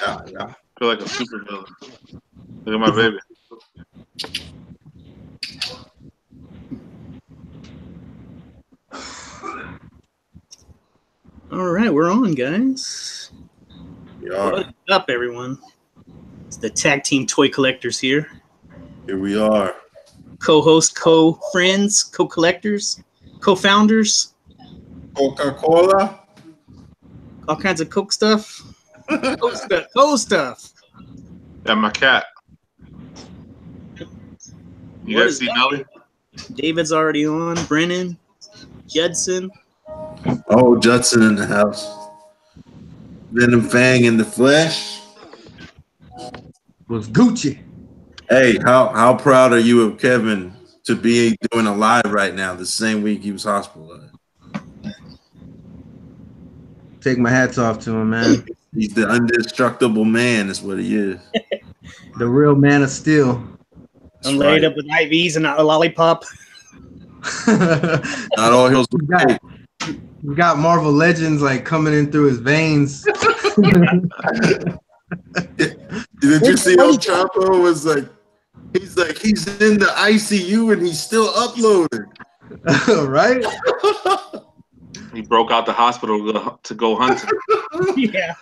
Yeah. I feel like a super villain. Look at my baby. All right, we're on, guys. We are. What's up, everyone? It's the Tag Team Toy Collectors here. Here we are. Co-hosts, co-friends, co-collectors, co-founders. Coca-Cola. All kinds of Coke stuff. Coke stuff. Yeah, my cat. You guys see Nelly? David's already on. Brennan, Judson. Oh, Judson in the house. Venom Fang in the flesh. Was Gucci. Hey, how proud are you of Kevin to be doing a live right now, the same week he was hospitalized? Take my hats off to him, man. He's the indestructible man, is what he is. The real man of steel. I'm laid up with IVs and a lollipop. Not all hills. We got Marvel Legends like coming in through his veins. Did you see how Chapo was like? He's in the ICU and he's still uploading. Right? He broke out the hospital to go hunting. Yeah.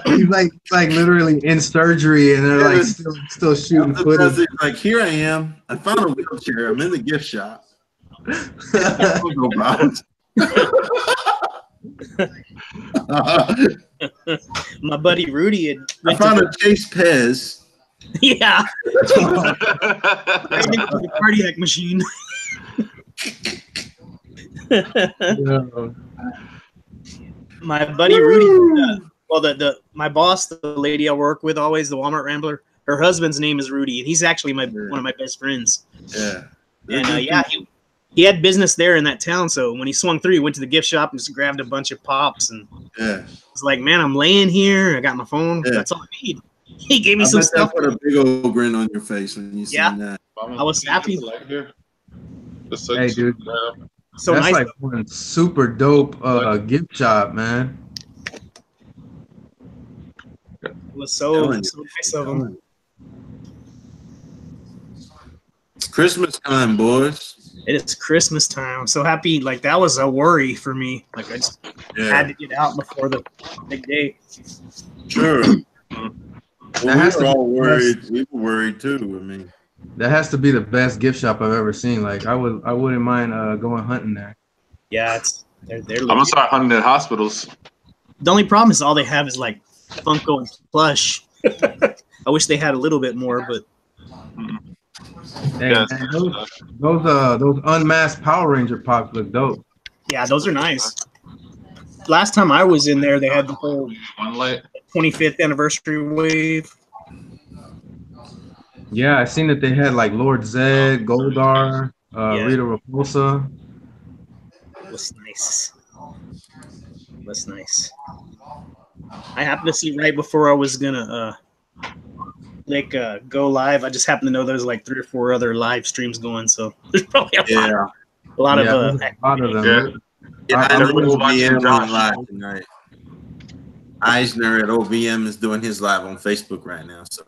He's like literally in surgery and they're like still shooting footage. He's like, here I am. I found a wheelchair. I'm in the gift shop. My buddy Rudy had I found a Chase Pez. Yeah. Right into the cardiac machine. My buddy Rudy, my boss, the lady I work with always, the Walmart Rambler, her husband's name is Rudy, and he's actually one of my best friends. Yeah. And he had business there in that town, so when he swung through, he went to the gift shop and just grabbed a bunch of pops, and was like, man, I'm laying here, I got my phone, that's all I need. He gave me some stuff. Put a big old grin on your face when you see that. I was happy. Hey, dude. So that's nice. Like one super dope gift shop, man. It was so nice of him. It's Christmas time, boys. It is Christmas time. I'm so happy. Like, that was a worry for me. Like, I just had to get out before the big day. Sure. Well, we were all worried. We were worried too. I mean, that has to be the best gift shop I've ever seen. Like, I wouldn't mind going hunting there. Yeah, they're I'm gonna start hunting at hospitals. The only problem is all they have is like Funko and plush. I wish they had a little bit more, but and those unmasked Power Ranger pops look dope. Yeah, those are nice. Last time I was in there, they had the whole 25th anniversary wave. Yeah, I seen that they had like Lord Zed, Goldar, Rita Repulsa. It was nice. It was nice. I happened to see right before I was gonna go live. I just happened to know there's like 3 or 4 other live streams going, so there's probably a lot of them. Yeah, everyone's watching Josh live tonight. Eisner at OVM is doing his live on Facebook right now, so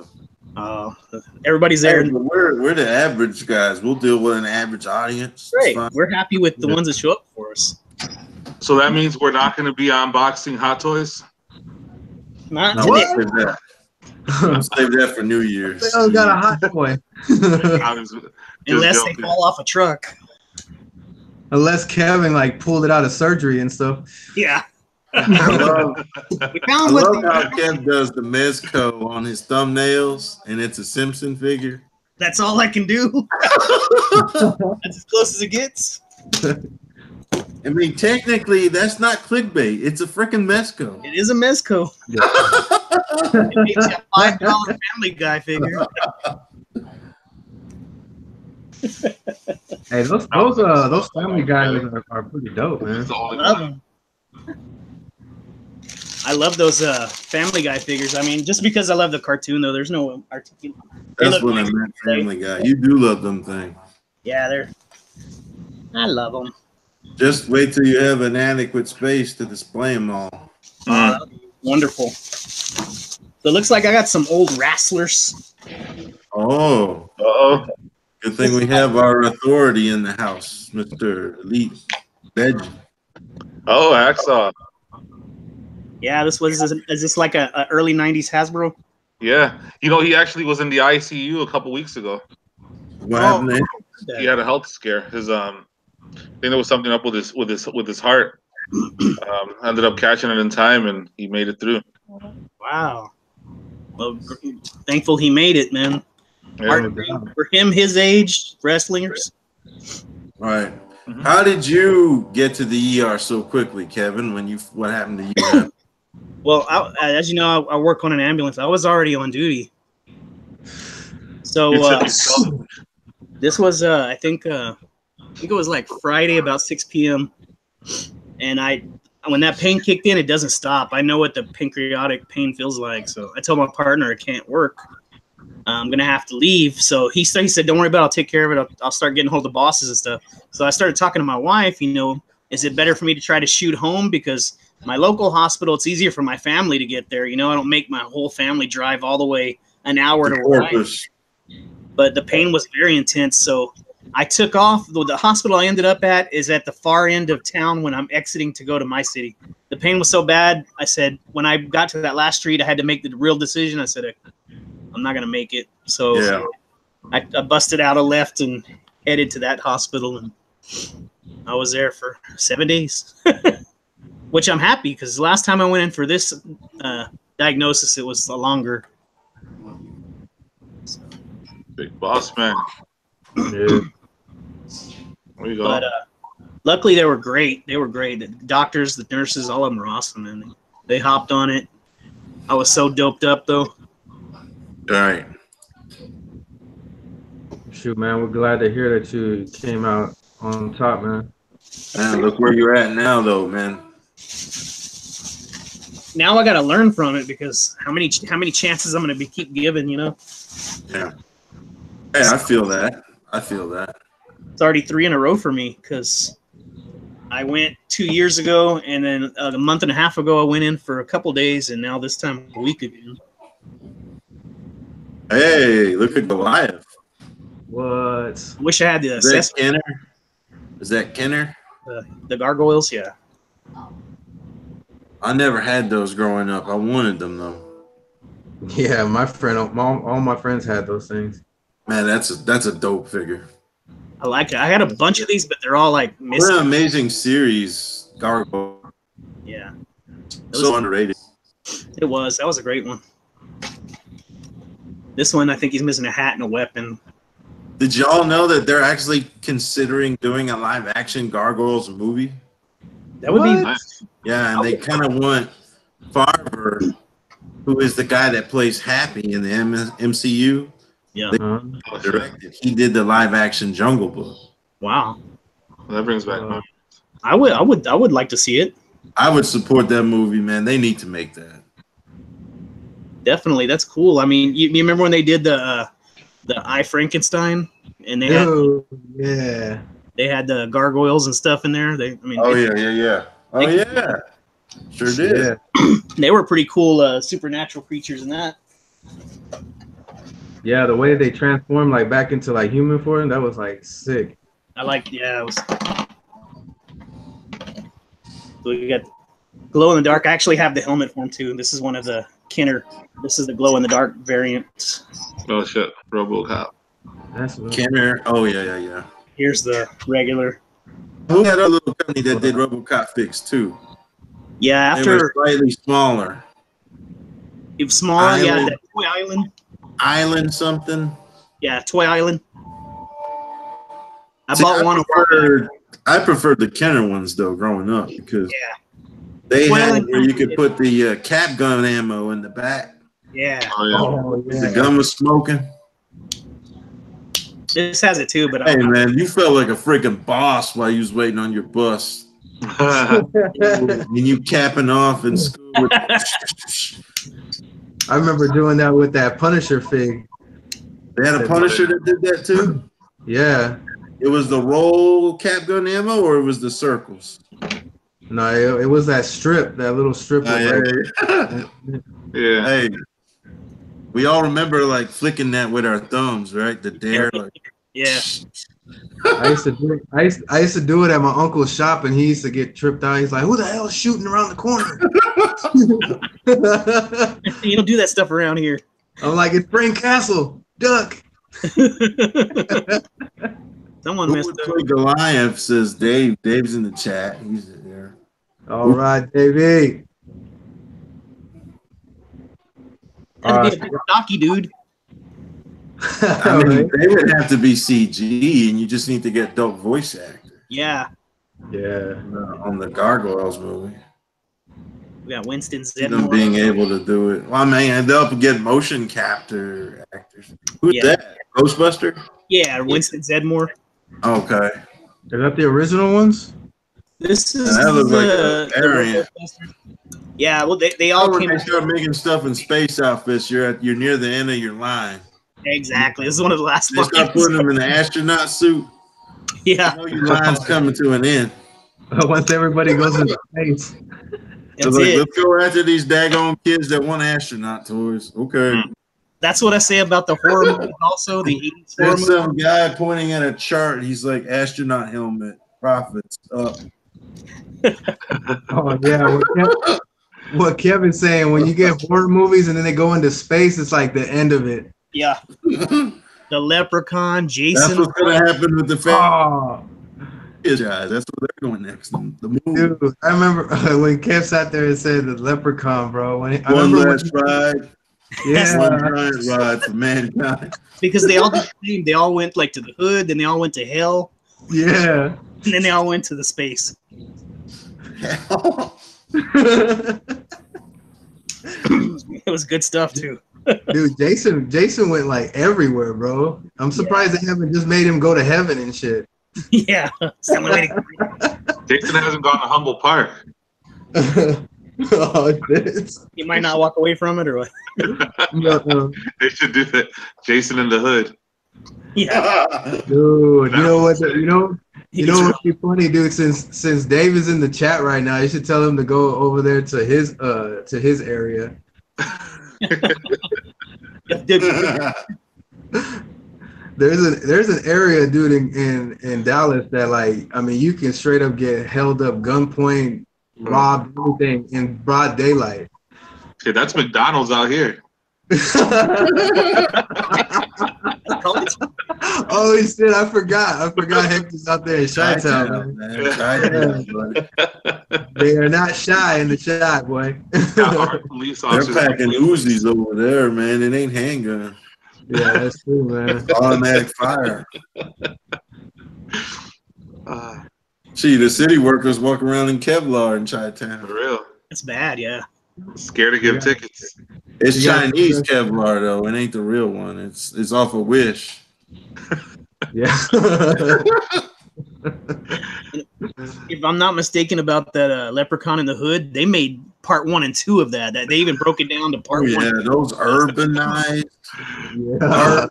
everybody's there. Hey, we're the average guys. We'll deal with an average audience. Great. We're happy with the ones that show up for us. So that means we're not going to be unboxing Hot Toys? Not today. I'll save that for New Year's. They got a hot toy. Unless they fall off a truck. Unless Kevin like pulled it out of surgery and stuff. Yeah. I love how Kev does the Mezco on his thumbnails, and it's a Simpson figure. That's all I can do. That's as close as it gets. I mean, technically, that's not clickbait. It's a freaking Mezco. It is a Mezco. Yeah. It makes you a $5 Family Guy figure. Hey, those Family Guys are pretty dope, man. I love them. I love those Family Guy figures. I mean, just because I love the cartoon, though, there's no articulation. That's what I meant, Family Guy. You do love them things. Yeah, I love them. Just wait till you have an adequate space to display them all. Wonderful. So it looks like I got some old wrestlers. Oh. Uh-oh. Good thing we have our authority in the house, Mr. Elite Legend. Oh, Hacksaw. Yeah, is this like a early 90s Hasbro? Yeah. You know, he actually was in the ICU a couple weeks ago. What happened there? He had a health scare. His I think there was something up with his heart. Ended up catching it in time, and he made it through. Wow. Well, thankful he made it, man. Yeah. For him, his age, wrestlers. All right. How did you get to the ER so quickly, Kevin? What happened to you? Well, as you know, I work on an ambulance. I was already on duty. So this was, I think it was like Friday about 6 p.m. And when that pain kicked in, it doesn't stop. I know what the pancreatic pain feels like. So I told my partner I can't work. I'm gonna have to leave. So he said, "Don't worry about it. I'll take care of it. I'll start getting hold of bosses and stuff." So I started talking to my wife. You know, is it better for me to try to shoot home because my local hospital? It's easier for my family to get there. You know, I don't make my whole family drive all the way an hour to work. But the pain was very intense, so I took off. The hospital I ended up at is at the far end of town when I'm exiting to go to my city. The pain was so bad, I said, when I got to that last street, I had to make the real decision. I said, I'm not going to make it. So yeah. I busted out a left and headed to that hospital, and I was there for 7 days, which I'm happy because the last time I went in for this diagnosis, it was a longer. Big boss man. Yeah. There you go. But luckily, they were great. They were great. The doctors, the nurses, all of them were awesome, and they hopped on it. I was so doped up, though. All right. Shoot, man, we're glad to hear that you came out on top, man. Man, look where you're at now, though, man. Now I got to learn from it because how many chances I'm going to keep giving, you know? Yeah. Hey, I feel that. It's already 3 in a row for me because I went 2 years ago, and then a month and a half ago I went in for a couple days, and now this time a week again. Hey, look at Goliath. What? Wish I had the assessment. Is that Kenner? The gargoyles, yeah. I never had those growing up. I wanted them though. Yeah, all my friends had those things. Man, that's a dope figure. I like it. I had a bunch of these, but they're all like missing. What an amazing series, Gargoyle. Yeah. So underrated. It was. That was a great one. This one, I think he's missing a hat and a weapon. Did y'all know that they're actually considering doing a live action Gargoyles movie? That would be nice. Yeah, and they kind of want Farber, who is the guy that plays Happy in the MCU. Yeah. Directed. He did the live action Jungle Book. Wow. That brings back memories. I would like to see it. I would support that movie, man. They need to make that. Definitely, that's cool. I mean, you remember when they did the I Frankenstein, and they had they had the gargoyles and stuff in there. Yeah. Sure did. Yeah. They were pretty cool supernatural creatures in that. Yeah, the way they transformed like back into like human form, that was like sick. I liked, yeah, it was. So we got glow in the dark. I actually have the helmet for him too. This is one of the Kenner. This is the glow in the dark variant. Oh shit, RoboCop. That's Kenner. Oh yeah. Here's the regular. Who had a little company that did RoboCop fix too? Yeah, after they were slightly smaller. It was smaller, yeah. That Toy Island. Island something. Yeah, Toy Island. I bought one. I preferred the Kenner ones though, growing up, because they Toy had Island where you could put the cap gun ammo in the back. Yeah. Oh, yeah. The gun was smoking. This has it too, but hey man, you felt like a freaking boss while you was waiting on your bus. And you capping off in school. I remember doing that with that Punisher fig. They had a Punisher that did that too? Yeah. It was the roll cap gun ammo, or it was the circles? No, it was that strip, that little strip. Yeah. Hey, we all remember like flicking that with our thumbs, right? The dare. Like, yeah. I used to do it. I used to do it at my uncle's shop, and he used to get tripped out. He's like, "Who the hell is shooting around the corner?" You don't do that stuff around here. I'm like, "It's Frank Castle, duck." Someone who messed would up. play Goliath? Says Dave. Dave's in the chat. He's there. All right, Davey. Gotta be a good stocky dude. I mean, they would have to be CG, and you just need to get dope voice actor. Yeah. Yeah. On the Gargoyles movie. We got Winston Them Zedmore. being able to do it. Well, I mean, they'll get motion capture actors. Who's that? Ghostbuster? Yeah, Winston Zedmore. Okay. Is that the original ones? This is that looks like a variant. Yeah, well, they all came. When they start making stuff in space outfits, you're near the end of your line. Exactly. This is one of the last ones. They start putting them in the astronaut suit. Yeah. You know your line's coming to an end. Once everybody goes into space. So like, let's go after these daggone kids that want astronaut toys. Okay. That's what I say about the horror movies also. The 80s horror There's some guy pointing at a chart. He's like, astronaut helmet, profits up. Oh, yeah. What Kevin's saying, when you get horror movies and then they go into space, it's like the end of it. Yeah. The Leprechaun, Jason. That's what's going to happen with the family. Guys, that's what they're doing next. The movie. Dude, I remember when Kev sat there and said the Leprechaun, bro. One last ride. Yeah. One giant ride for mankind. Because they all did the same. They all went like to the hood, then they all went to hell. Yeah. And then they all went to the space. Hell. It was good stuff too. Dude, Jason went like everywhere, bro. I'm surprised they haven't just made him go to heaven and shit. Yeah. Jason hasn't gone to Humble Park. Oh, you might not walk away from it, or what? No. They should do that. Jason in the Hood. Yeah. Dude, you know what? You know what'd be funny, dude? Since Dave is in the chat right now, you should tell him to go over there to his area. There's an area, dude, in Dallas that, like, I mean, you can straight up get held up, gunpoint, robbed, everything in broad daylight. Okay, that's McDonald's out here. Oh shit! I forgot. Hector's out there in Chi-Town, man. They are not shy in the shot, boy. They're packing Uzis over there, man. It ain't handgun. Yeah, that's true, man. Automatic fire. See, the city workers walk around in Kevlar in Chi-Town. For real. It's bad, yeah. Scared to give tickets. It's Chinese Kevlar though. It ain't the real one. It's off a Wish. Yeah. If I'm not mistaken about that Leprechaun in the Hood, they made part 1 and 2 of that. They even broke it down to part 1. Yeah, those urbanized. Yeah.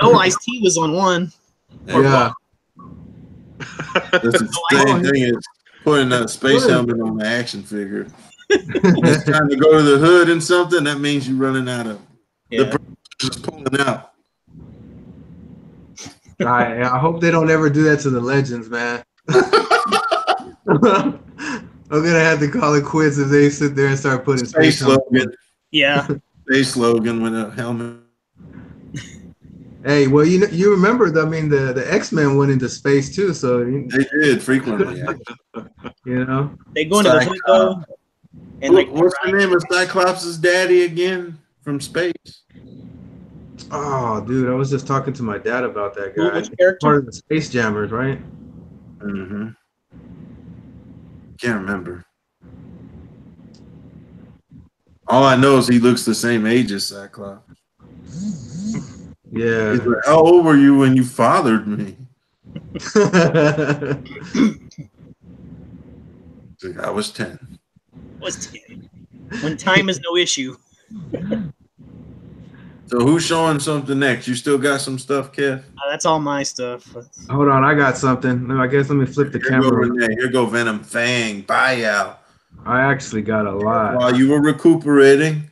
No, Ice-T was on 1. Yeah. That's the same thing as putting a space helmet on the action figure. It's trying to go to the hood and something, that means you're running out of the just pulling out. I hope they don't ever do that to the legends, man. I'm gonna have to call it quits if they sit there and start putting space slogan. Yeah. Space slogan with a helmet. Hey, well, you remember the X-Men went into space too, so they did frequently. You know, they go into the hood though. And what's the name of Cyclops' daddy again from space? Oh, dude, I was just talking to my dad about that guy. Which character? Part of the Space Jammers, right? Mm-hmm. Can't remember. All I know is he looks the same age as Cyclops. Yeah. He's like, how old were you when you fathered me? Like, I was 10. When time is no issue. So who's showing something next? You still got some stuff, Kev? That's all my stuff. Hold on, I got something. No, I guess let me flip the camera. Here go Venom Fang buyout. I actually got a lot. While you were recuperating.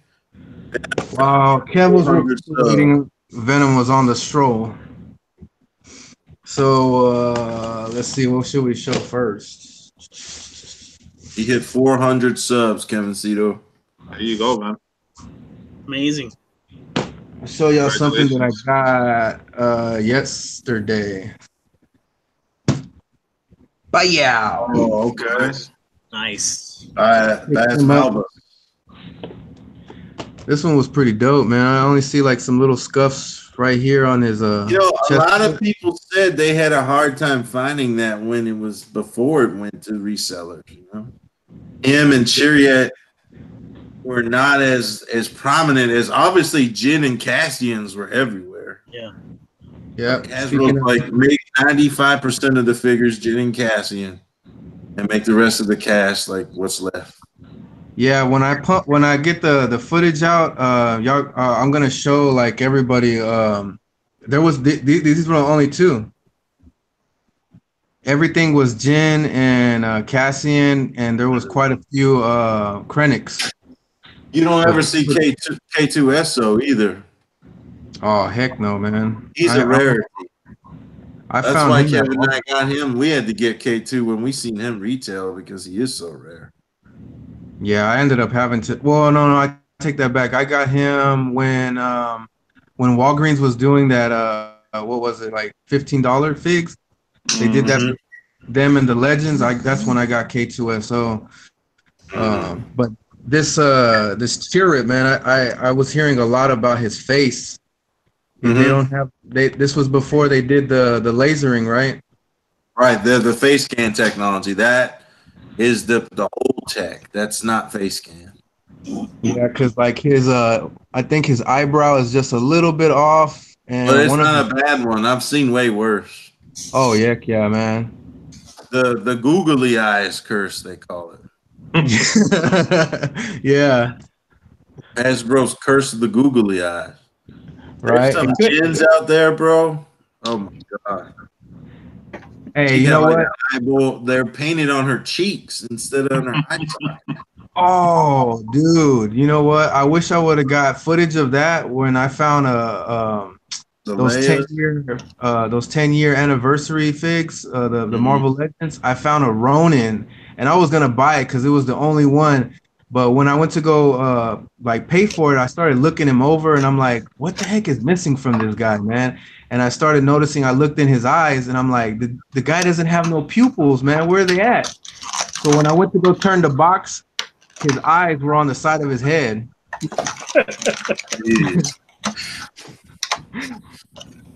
While Kev was recuperating, Venom was on the stroll. So let's see, what should we show first? He hit 400 subs, Kevin Cito. There you go, man. Amazing. I'll show y'all something that I got yesterday. Buyout. Oh, okay. Nice. That's Malva. This one was pretty dope, man. I only see like some little scuffs right here on his a lot of people said they had a hard time finding that when it was before it went to resellers, you know. Him and Chariot were not as prominent as obviously Jin and Cassian's were everywhere. Yeah. Yeah. Hasbro like make 95% of the figures Jin and Cassian and make the rest of the cash like what's left. Yeah, when I get the footage out, y'all, I'm gonna show like everybody. There was these were only two. Everything was Jin and Cassian, and there was quite a few Krennics. You don't ever see K2SO either. Oh heck no, man! He's a rarity. That's why Kevin and I got him. We had to get K2 when we seen him retail because he is so rare. Yeah, I ended up having to. Well, no, I take that back. I got him when Walgreens was doing that. What was it, like $15 figs? They did that for them and the Legends. That's when I got K2SO. But this Chariot, man, I was hearing a lot about his face. They don't have. This was before they did the lasering, right? Right. The face scan technology that is the old tech. That's not face scan. Yeah, because like his I think his eyebrow is just a little bit off, and but it's not a bad one. I've seen way worse. Oh yeah, man. The googly eyes curse, they call it. Yeah. Hasbro's curse of the googly eyes. Right. There's some Jins out there, bro. Oh my god. Hey, you know what? Eyeball, they're painted on her cheeks instead of on her eyes. Oh, dude, you know what? I wish I would have got footage of that when I found those 10-year anniversary figs, the Marvel Legends. I found a Ronin, and I was gonna buy it because it was the only one. But when I went to go like pay for it, I started looking him over, and I'm like, what the heck is missing from this guy, man? And I started noticing. I looked in his eyes, and I'm like, the guy doesn't have no pupils, man. Where are they at? So when I went to go turn the box, his eyes were on the side of his head.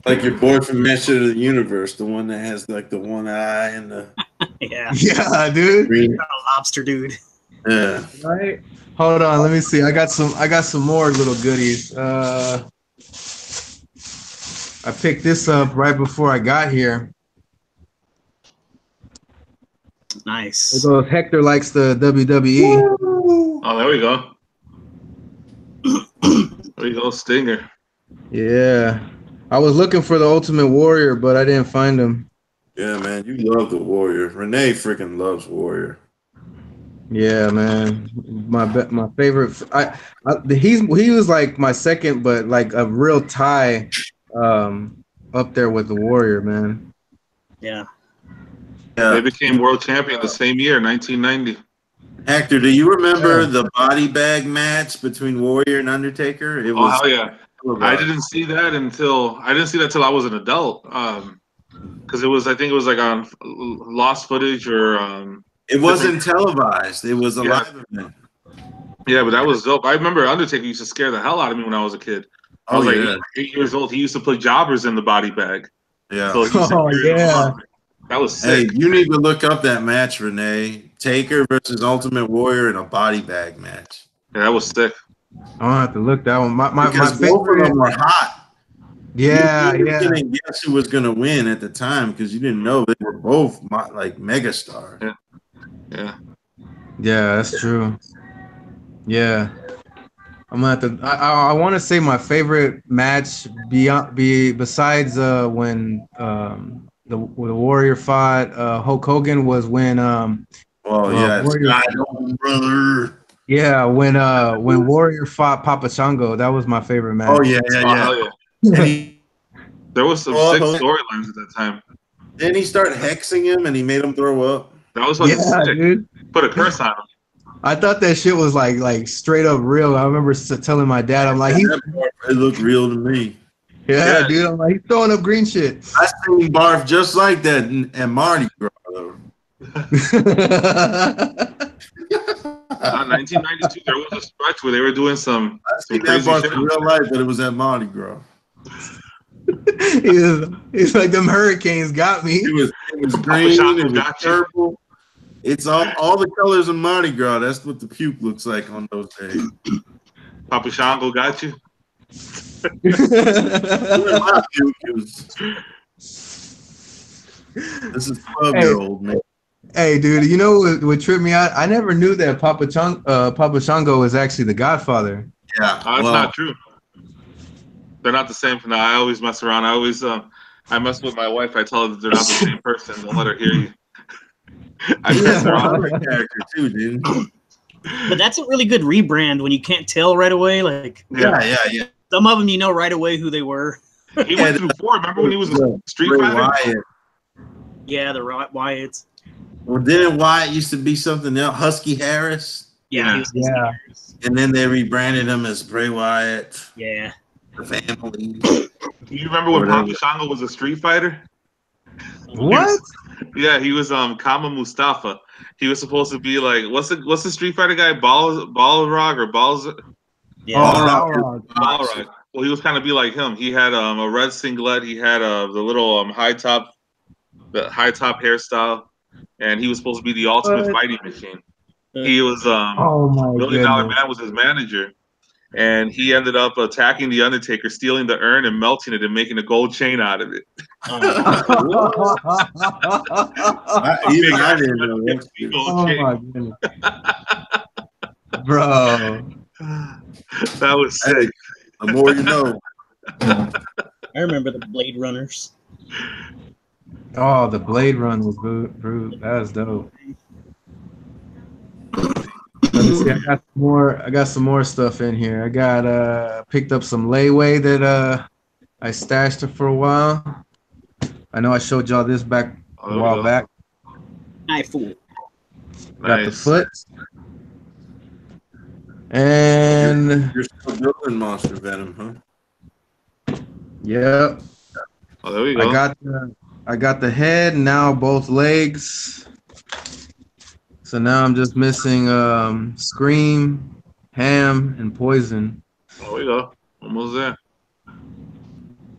Like your boy from Master of the Universe, the one that has like the one eye and the yeah, dude, green lobster dude. Yeah. Right. Hold on, let me see. I got some more little goodies. I picked this up right before I got here. Nice. There goes Hector likes the WWE. Oh, there we go. There we go, Stinger. Yeah. I was looking for the Ultimate Warrior, but I didn't find him. Yeah, man, you love the Warrior. Renee freaking loves Warrior. Yeah, man. My favorite. He was like my second, but like a real tie up there with the Warrior, man. Yeah. They became world champion the same year, 1990. Hector, do you remember the body bag match between Warrior and Undertaker? It was, hell yeah. I didn't see that till I was an adult. Because I think it was like on lost footage or it wasn't televised. It was a live event. Yeah, but that was dope. I remember Undertaker used to scare the hell out of me when I was a kid. I was like 8 years old. He used to play jobbers in the body bag. Yeah. So that was sick. Hey, you need to look up that match, Renee. Taker versus Ultimate Warrior in a body bag match. Yeah, that was sick. I don't have to look that one. My both favorite. of them were hot. Yeah, you didn't guess who was going to win at the time because you didn't know they were both like megastars. Yeah, that's true. Yeah. I'm gonna have to. I want to say my favorite match besides when the Warrior fought Hulk Hogan was when Oh yeah, Warrior, Sky Dome, brother. yeah, when Warrior fought Papa Shango, that was my favorite match. Oh yeah, Oh hell yeah! And There was some sick storylines at that time. Then he started hexing him, and he made him throw up. That was fucking sick. Dude. Put a curse on him. I thought that shit was like straight up real. I remember telling my dad, I'm like, it looked real to me. Yeah, dude, I'm like, he's throwing up green shit. I seen barf just like that in Mardi Gras. 1992, there was a stretch where they were doing some crazy shit in real life, but it was at Mardi Gras. He's like, them hurricanes got me. It was green, it was purple. It's all the colors of Mardi Gras. That's what the puke looks like on those days. Papa Shango got you. This is 12-year-old man. Hey, dude, you know what tripped me out? I never knew that Papa Shango was actually the Godfather. Yeah, that's not true. They're not the same. No, I always mess around. I always I mess with my wife. I tell her that they're not the same person. Don't let her hear you. I mess around with character too, dude. But that's a really good rebrand when you can't tell right away. Like, yeah. Some of them you know right away who they were. He went through 4. Remember when he was a Street Fighter? Wyatt. Yeah, the Wyatts. Well, didn't Wyatt used to be something else? Husky Harris. Yeah. And then they rebranded him as Bray Wyatt. Yeah. The family. You remember when Papa Shango was a Street Fighter? What? He was Kama Mustafa. He was supposed to be like what's the Street Fighter guy? Balrog or Balls? Yeah. Balrog. Well, he was kind of be like him. He had a red singlet. He had the little high top hairstyle, and he was supposed to be the ultimate fighting machine. He was $1 million Man was his manager, and he ended up attacking the Undertaker, stealing the urn and melting it and making a gold chain out of it. Even I didn't know that. Oh my goodness. Bro. That was sick. Hey, the more you know. I remember the Blade Runners. Oh, the Blade Run was brute. That was dope. Let me see. I got some more stuff in here. I got picked up some layaway that I stashed it for a while. I know I showed y'all this back a while back. I fool. Got the foot. And you're still building Monster Venom, huh? Yep. Oh, there we go. I got the head, now both legs. So now I'm just missing Scream, Ham, and Poison. There we go. Almost there.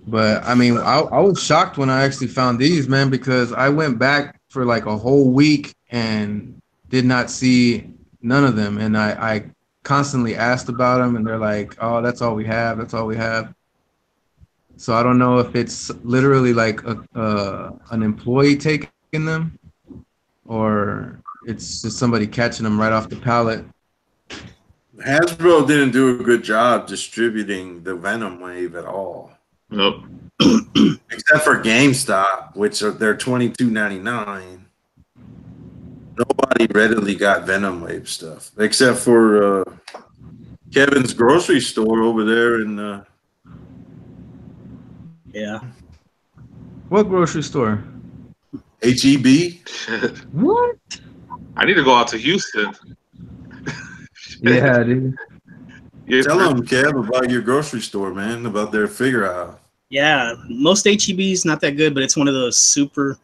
But I mean, I was shocked when I actually found these, man, because I went back for like a whole week and did not see none of them. And I constantly asked about them, and they're like, "Oh, that's all we have. That's all we have." So I don't know if it's literally like an employee taking them, or it's just somebody catching them right off the pallet. Hasbro didn't do a good job distributing the Venom wave at all. Nope. Except for GameStop, which they're $22.99. Nobody readily got Venom wave stuff, except for Kevin's grocery store over there in. Yeah. What grocery store? HEB. What? I need to go out to Houston. Yeah, dude. Tell them, Kev, about your grocery store, man, about their figure out. Yeah, most HEB's not that good, but it's one of those super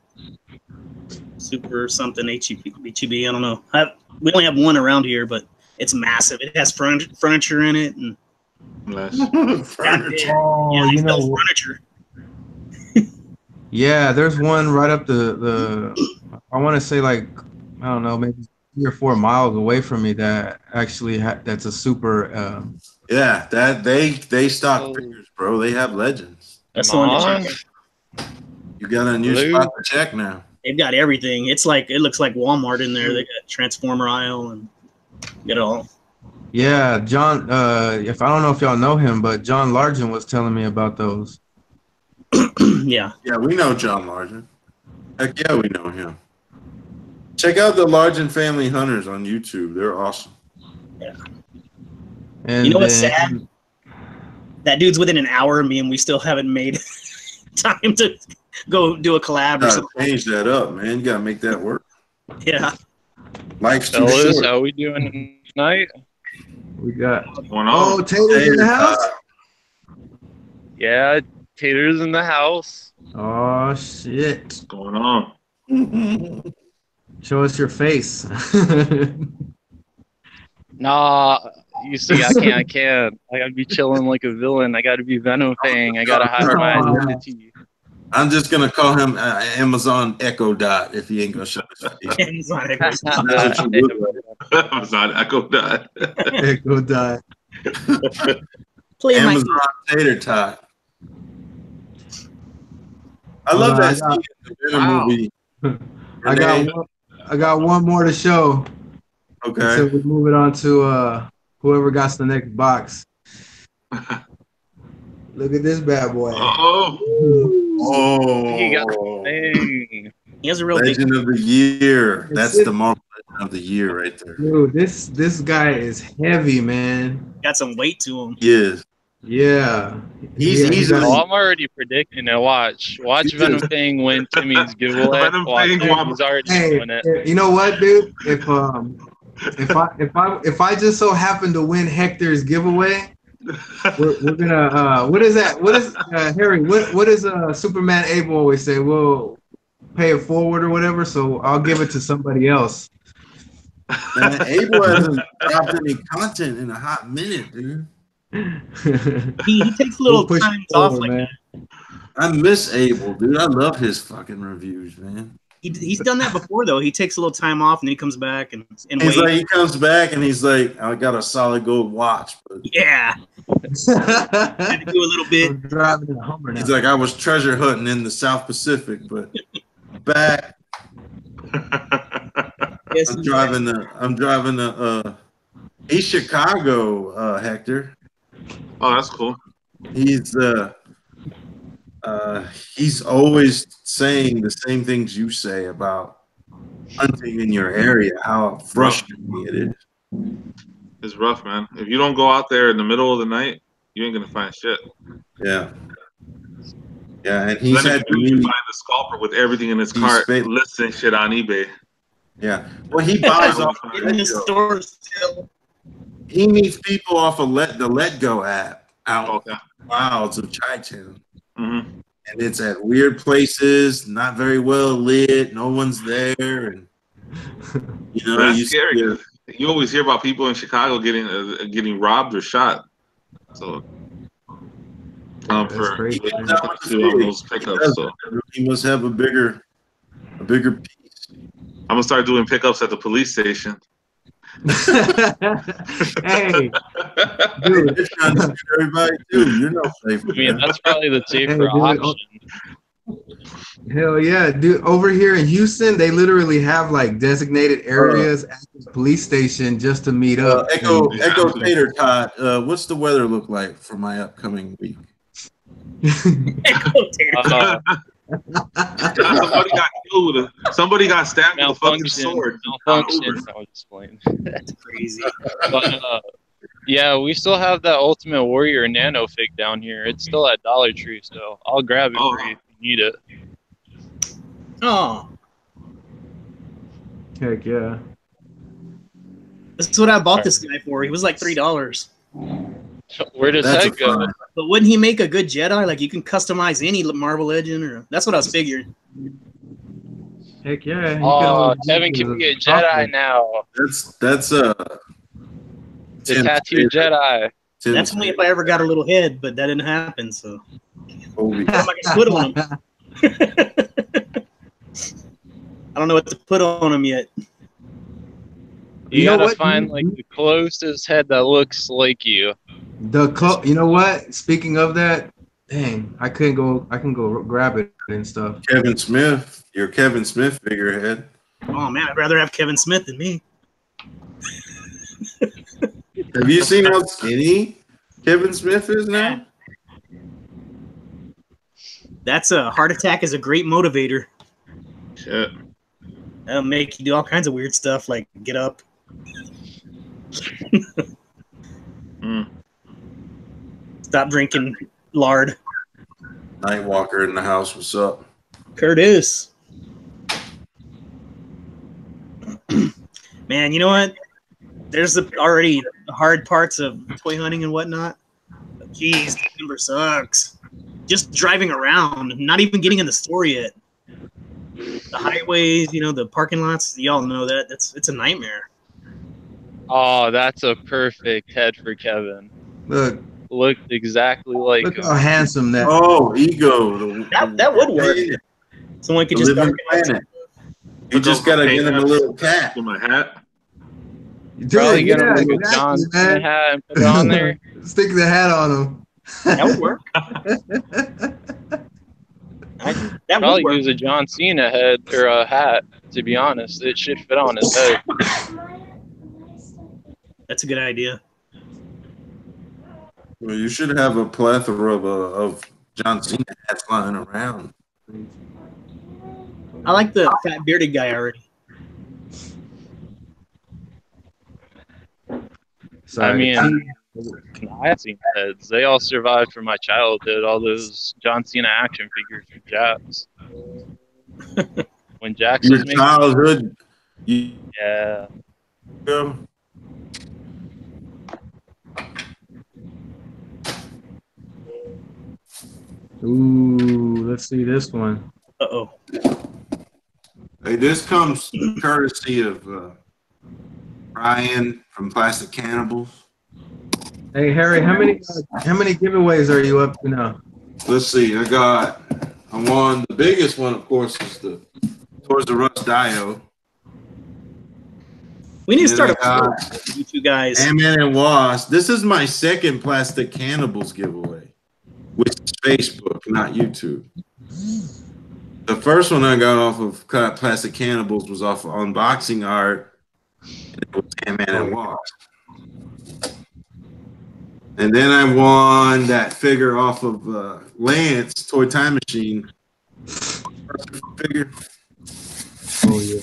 something HEB. I don't know. We only have one around here, but it's massive. It has furniture in it. And furniture. Oh, yeah, you know, furniture. Yeah, there's one right up the I want to say like, I don't know, maybe 3 or 4 miles away from me that actually that's a super yeah, that they stock figures, bro. They have legends. That's the one to check. You got a new spot to check now. They've got everything. It looks like Walmart in there. They got Transformer aisle and get it all. Yeah, John. If I don't know if y'all know him, but John Largent was telling me about those. Yeah. Yeah, we know John Largent. Heck yeah, we know him. Check out the Largent Family Hunters on YouTube. They're awesome. Yeah. And you know what's sad? That dude's within an hour of me, and we still haven't made time to go do a collab or something. Change that up, man. You gotta make that work. Yeah. Life's too short. How we doing tonight? We got Tater's in the house. Yeah, Tater's in the house. Oh shit! What's going on? Show us your face. Nah, you see, I can't. I gotta be chilling like a villain. I gotta be Venom Fang. I gotta hide my identity. I'm just gonna call him Amazon Echo Dot if he ain't gonna show his face. Amazon Echo Dot. That's what you look like. Amazon Echo Dot. Echo Dot. Amazon Tater Tot. I love that scene in the Venom movie. I got one more to show. Okay. Until we move it on to whoever got the next box. Look at this bad boy. Oh. He got the thing. He has a real Legend of the Year. That's the Marvel Legend of the Year right there. Dude, this guy is heavy, man. Got some weight to him. He is. Yeah. I'm already predicting it. Watch Venom Fang win Timmy's giveaway. He's already doing it. You know what, dude? If I just so happen to win Hector's giveaway, we're gonna what is that? What is Harry? What is Superman Abel always say? We'll pay it forward or whatever. So I'll give it to somebody else. Man, Abel hasn't dropped any content in a hot minute, dude. he takes little times off like man. that. I miss Abel, dude. I love his fucking reviews, man. He's done that before though. He takes a little time off and then he comes back and he's like, he comes back and he's like, I got a solid gold watch, but yeah. Had to do a little bit. I'm driving in a Hummer now. He's like, I was treasure hunting in the South Pacific, but back. Yes, I'm driving the East Chicago, Hector. Oh, that's cool. He's always saying the same things you say about hunting in your area, how frustrating it is. It's rough, man. If you don't go out there in the middle of the night, you ain't gonna find shit. Yeah. Yeah, and he's had to find the scalper with everything in his cart, listing shit on eBay. Yeah. Well, he buys off in the store still. He meets people off of the Let Go app out in the wilds of Chi-Town. Mm-hmm. And it's at weird places, not very well lit, no one's there, and you know, that's scary. You always hear about people in Chicago getting robbed or shot. So those pickups. So he must have a bigger piece. I'm gonna start doing pickups at the police station. Hey, dude, everybody too. You're not safe. I mean, that's probably the safer option. Hell yeah, dude! Over here in Houston, they literally have like designated areas at the police station just to meet up. Echo Tater Tot. What's the weather look like for my upcoming week? Echo Tater Somebody got stabbed with a fucking sword. Malfunction. I'll explain. That's crazy. But yeah, we still have that Ultimate Warrior Nano Fig down here. It's still at Dollar Tree, so I'll grab it for you if you need it. Oh. Heck yeah. That's what I bought this guy for. He was like $3. Where does that go? But wouldn't he make a good Jedi? Like you can customize any Marvel Legend, or that's what I was figuring. Heck yeah! Oh, Kevin can be a Jedi now. That's the tattooed Jedi. That's only if I ever got a little head, but that didn't happen. So I'm not gonna put on him. I don't know what to put on him yet. You gotta find like the closest head that looks like you. You know what? Speaking of that, dang, I can go grab it and stuff. Kevin Smith, your Kevin Smith figurehead. Oh man, I'd rather have Kevin Smith than me. Have you seen how skinny Kevin Smith is now? That's a heart attack is a great motivator. Shit. That'll make you do all kinds of weird stuff like get up. Stop drinking lard. Nightwalker in the house. What's up? Curtis. Man, you know what? There's already the hard parts of toy hunting and whatnot. But geez, December sucks. Just driving around, not even getting in the store yet. The highways, the parking lots, y'all know that. It's a nightmare. Oh, that's a perfect head for Kevin. Looked exactly like look him. how handsome that. Oh, ego. That would work. Someone could just planet. You just gotta get him a little cat. With my hat. Probably get him a little John Cena hat and put it on there. Stick the hat on him. That would work. That probably would work. use a John Cena head or a hat. To be honest, it should fit on his head. That's a good idea. Well, you should have a plethora of John Cena hats lying around. I like the fat bearded guy already. I mean, I have seen heads. They all survived from my childhood. All those John Cena action figures from Japs. When Jax was making childhood. Yeah. Ooh, let's see this one. Uh-oh. Hey, this comes courtesy of Ryan from Plastic Cannibals. Hey Harry, how many giveaways are you up to now? Let's see. I won. The biggest one, of course, is the Toys R Us Dio. We need to start a you two guys. Ant-Man and Wasp. This is my second Plastic Cannibals giveaway, which is Facebook, not YouTube. The first one I got off of Plastic Cannibals was off of unboxing art. And it was Ant-Man and Wasp. And then I won that figure off of Lance, Toy Time Machine. Figure. Oh, yeah.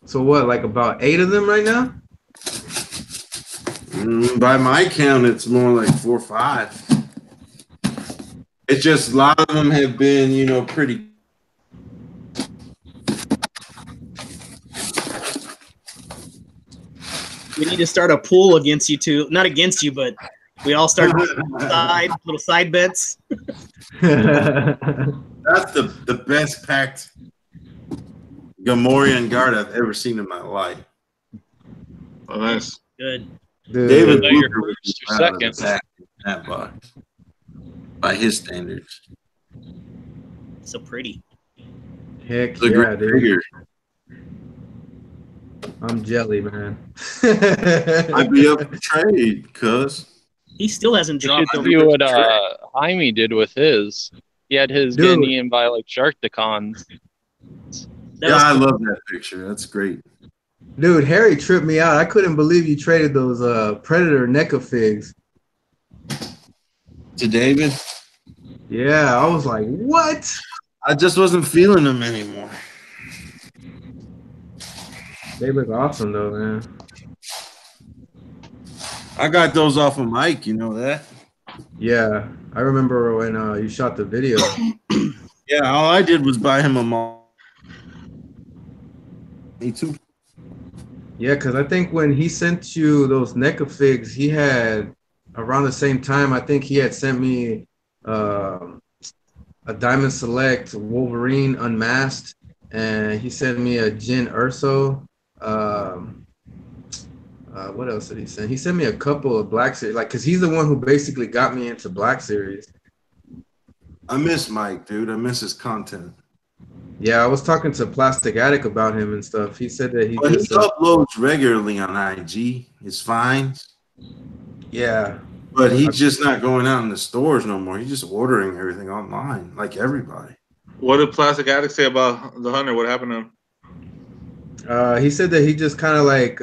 So what, like about 8 of them right now? By my count, it's more like 4 or 5. It's just a lot of them have been, pretty. We need to start a pool against you two. Not against you, but we all start little side bets. That's the best packed Gamorrean guard I've ever seen in my life. Oh, nice. Good. David your Booker first or second. That box by his standards. So pretty. Heck It's a yeah, great dude. figure. I'm jelly, man. I'd be up for trade, cuz. He still hasn't You dropped. should see what Jaime did with his. He had his getting eaten by like Sharkticons. Yeah, I love that picture. That's great. Dude, Harry tripped me out. I couldn't believe you traded those Predator NECA figs. To David? Yeah, I was like, what? I just wasn't feeling them anymore. They look awesome though, man. I got those off of Mike, you know that? Yeah, I remember when you shot the video. Yeah, all I did was buy him a mall. Me too. Yeah, because I think when he sent you those NECA figs, he had around the same time, I think he had sent me a Diamond Select Wolverine Unmasked, and he sent me a Jin Urso. What else did he send? He sent me a couple of Black Series, because he's the one who basically got me into Black Series. I miss Mike, dude. I miss his content. Yeah, I was talking to Plastic Attic about him and stuff. He said that he uploads regularly on IG. It's fine. Yeah. But he's just not going out in the stores no more. He's just ordering everything online, like everybody. What did Plastic Attic say about the Hunter? What happened to him? He said that he just kind of like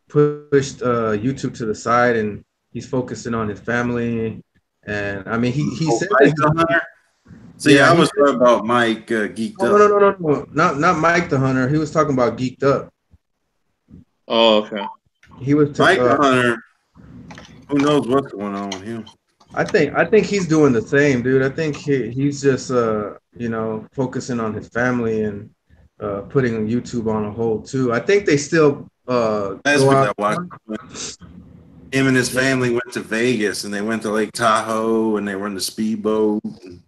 pushed YouTube to the side and he's focusing on his family. And I mean, he said Mike the Hunter. See, I was talking about Mike Geeked Up. No, not Mike the Hunter. He was talking about Geeked Up. Oh, okay. He was Mike the Hunter. Who knows what's going on with him? I think he's doing the same, dude. I think he's just you know, focusing on his family and putting YouTube on a hold too. I think they still Last week I watched him and his family went to Vegas and they went to Lake Tahoe and they were in the speedboat. It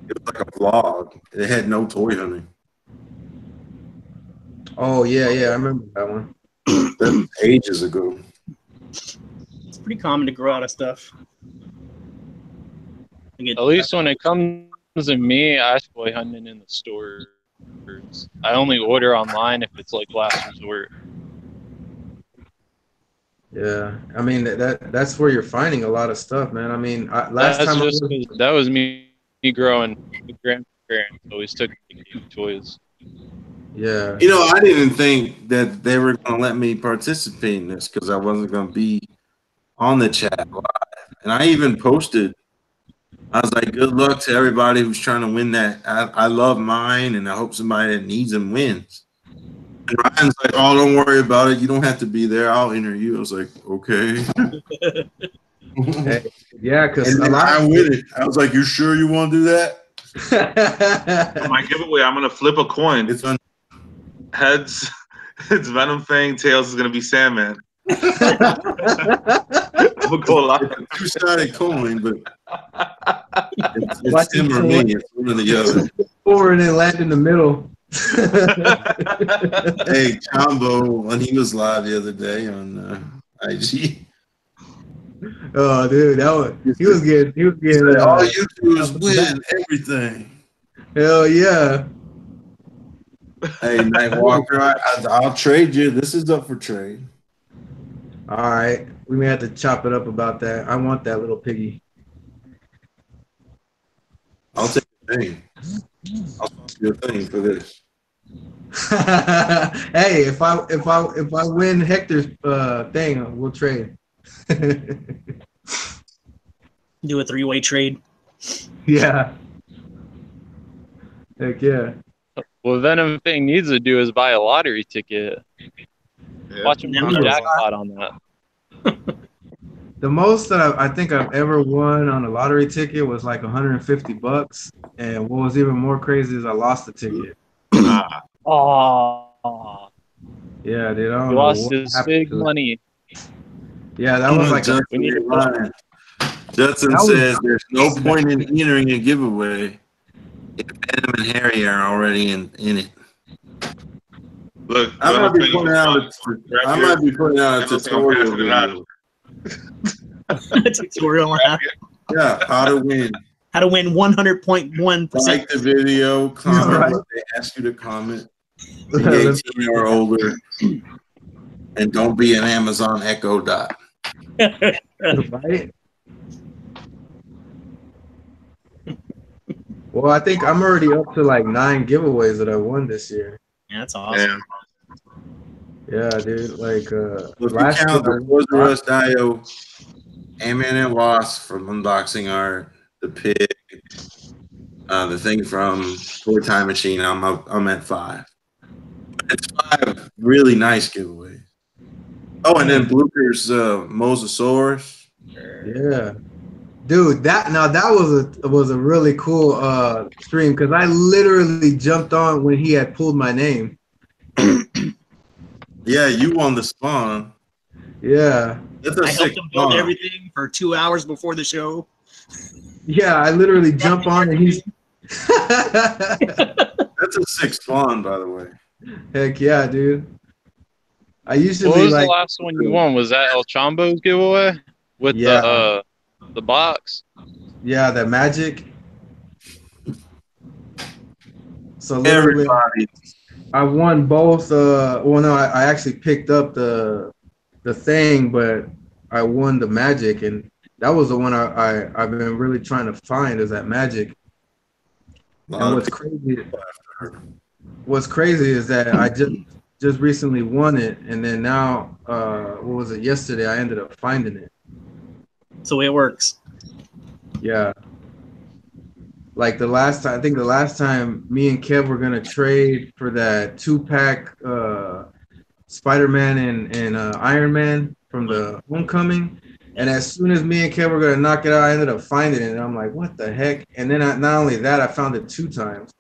was like a vlog. It had no toy hunting. Oh yeah, I remember that one. That was ages ago. It's pretty common to grow out of stuff. At least when it comes to me, I toy hunting in the stores. I only order online if it's like last resort. Yeah, I mean that's where you're finding a lot of stuff, man. I mean, that was me growing. My grandparents always took me to toys. Yeah, you know, I didn't think that they were going to let me participate in this because I wasn't going to be on the chat live, and I even posted. I was like, "Good luck to everybody who's trying to win that. I love mine, and I hope somebody that needs them wins." And Ryan's like, "Oh, don't worry about it. You don't have to be there. I'll enter you." I was like, "Okay." Yeah, because I with it. I was like, "You sure you want to do that?" For my giveaway, I'm gonna flip a coin. It's on heads. It's Venom Fang. Tails is gonna be Sandman. We'll go live. It's a two-sided coin, but it's him or me. It's one or the other. Or and then land in the middle. Hey, Combo, when he was live the other day on IG. Oh, dude, he was getting. All you do is win everything. Hell yeah. Hey, Nightwalker, I'll trade you. This is up for trade. All right, we may have to chop it up about that. I want that little piggy. I'll take the thing. I'll take your thing for this. Hey, if I win Hector's thing, we'll trade. Do a 3-way trade. Yeah. Heck yeah. What Venom Thing needs to do is buy a lottery ticket. Yeah. Watch him win the jackpot on that. The most that I think I've ever won on a lottery ticket was like $150. And what was even more crazy is I lost the ticket. Oh. Yeah, dude. I don't know lost his big money. Yeah, that was like Judson says there's no point in entering a giveaway if Adam and Harry are already in it. Look, I might be putting out a tutorial. A tutorial. Yeah, how to win. How to win 100.1%. Like the video, comment what they ask you to comment. Be 18 or older, and don't be an Amazon Echo Dot. Right? Well, I think I'm already up to like 9 giveaways that I won this year. Yeah, that's awesome. Yeah, dude. Like last year, the Toys R Us Dio, Ant-Man and Wasp from Unboxing Art, the pig, the thing from Toy Time Machine. I'm at 5. It's 5 really nice giveaways. Oh, and then Blucher's Mosasaurus. Yeah. Dude, that was a really cool stream because I literally jumped on when he had pulled my name. Yeah, you won the spawn. Yeah. I helped him build everything for 2 hours before the show. Yeah, I literally jump on and he's That's a 6 spawn, by the way. Heck yeah, dude. I usually What was the last one you won? Was that El Chombo's giveaway with the box? Yeah, that magic. So literally, I won both. Well, no, I actually picked up the thing, but I won the magic, and that was the one I've been really trying to find is that magic. And what's crazy? what's crazy is that I just recently won it, and then now, what was it? Yesterday, I ended up finding it. That's the way it works. Yeah. Like the last time, I think the last time me and Kev were gonna trade for that 2-pack Spider-Man and Iron Man from the Homecoming. And as soon as me and Kev were gonna knock it out, I ended up finding it, and I'm like, "What the heck?" And then not only that, I found it 2 times.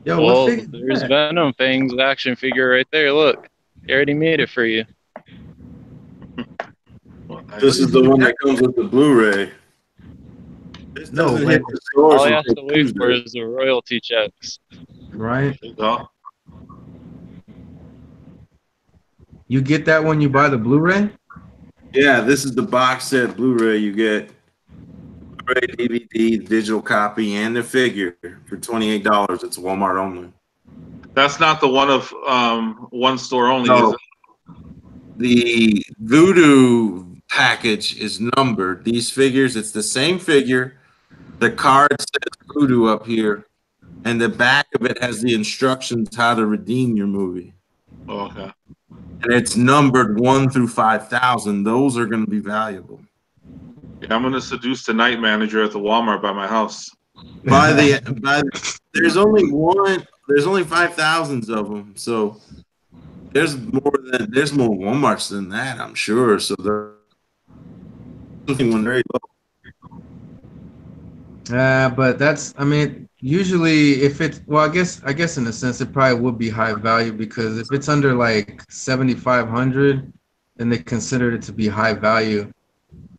Yo, well, what figure there's Venom Fang's action figure right there. Look, he already made it for you. This is the one that comes with the Blu-ray. This doesn't hit the stores. All he has to wait for is the royalty checks. Right. You get that when you buy the Blu-ray? Yeah, this is the box set Blu-ray you get. Blu-ray, DVD, digital copy, and the figure for $28. It's Walmart only. That's not the one of one store only, No. is it? The Voodoo package is numbered. These figures, it's the same figure. The card says Voodoo up here, and the back of it has the instructions how to redeem your movie. Oh, okay. And it's numbered 1 through 5,000. Those are going to be valuable. Yeah, I'm going to seduce the night manager at the Walmart by my house. There's only 5,000s of them, so there's more Walmarts than that, I'm sure. So they're very low. But that's, I mean, usually if it's, well, I guess in a sense it probably would be high value, because if it's under like 7,500, then they consider it to be high value.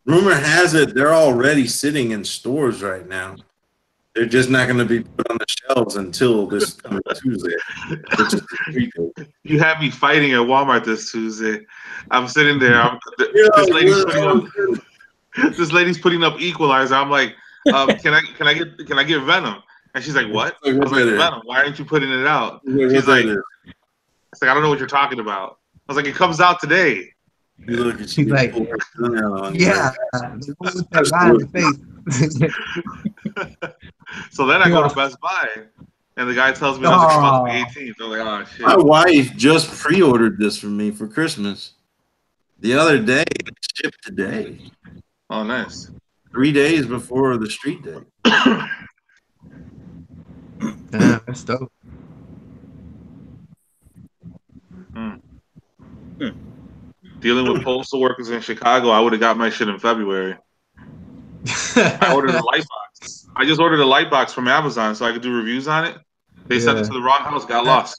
Rumor has it they're already sitting in stores right now. They're just not going to be put on the shelves until this coming Tuesday. You had me fighting at Walmart this Tuesday. I'm sitting there. This lady's putting up Equalizer. I'm like, can I get Venom? And she's like, what? I was like, Venom. Why aren't you putting it out? She's like, it's like, I don't know what you're talking about. I was like, it comes out today. You look at She's like, yeah, with that guy in the face. So then I go to Best Buy, and the guy tells me that it's supposed to be 18. So I'm like, oh shit. My wife just pre-ordered this for me for Christmas the other day. It shipped today. Oh, nice. 3 days before the street day. Damn, that's dope. Dealing with postal workers in Chicago, I would have got my shit in February. I ordered a light box. I just ordered a light box from Amazon so I could do reviews on it. They sent it to the wrong house, got lost.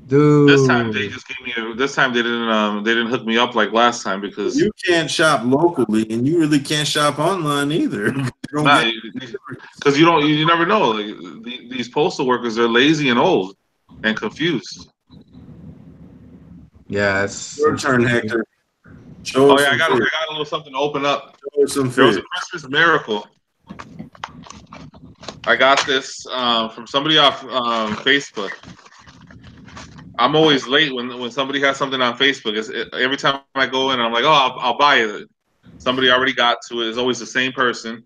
Dude. This time they just gave me this time they didn't hook me up like last time, because you can't shop locally and you really can't shop online either. Because you never know. Like, these postal workers, they're lazy and old and confused. Yeah, it's your turn, Hector. I got a little something to open up. There was a Christmas miracle. I got this from somebody off Facebook. I'm always late when somebody has something on Facebook. Every time I go in, I'm like, oh, I'll buy it. Somebody already got to it. It's always the same person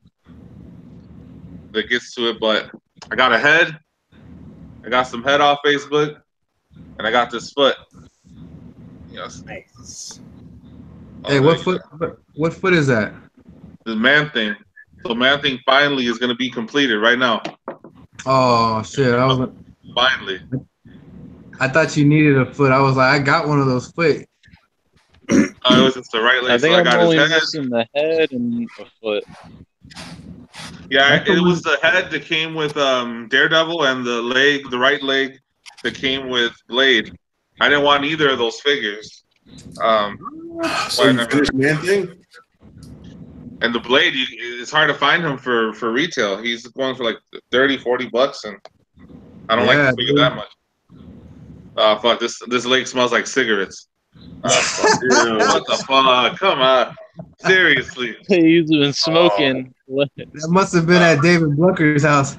that gets to it. But I got a head. I got some head off Facebook, and I got this foot. Yes. Nice. Hey, what foot? What foot is that? The Man Thing. So Man Thing finally is going to be completed right now. Oh shit! Finally. I thought you needed a foot. I was like, I got one of those foot. It was just the right leg. I think so I'm I got only his head. missing the head and a foot. Yeah, it was the head that came with Daredevil, and the right leg that came with Blade. I didn't want either of those figures. So you finished Man Thing? And the Blade, it's hard to find him for retail. He's going for like $30-$40, and I don't like the figure that much. Fuck, this leg smells like cigarettes. What the fuck? Come on. Seriously. He's been smoking. That must have been at David Blucker's house.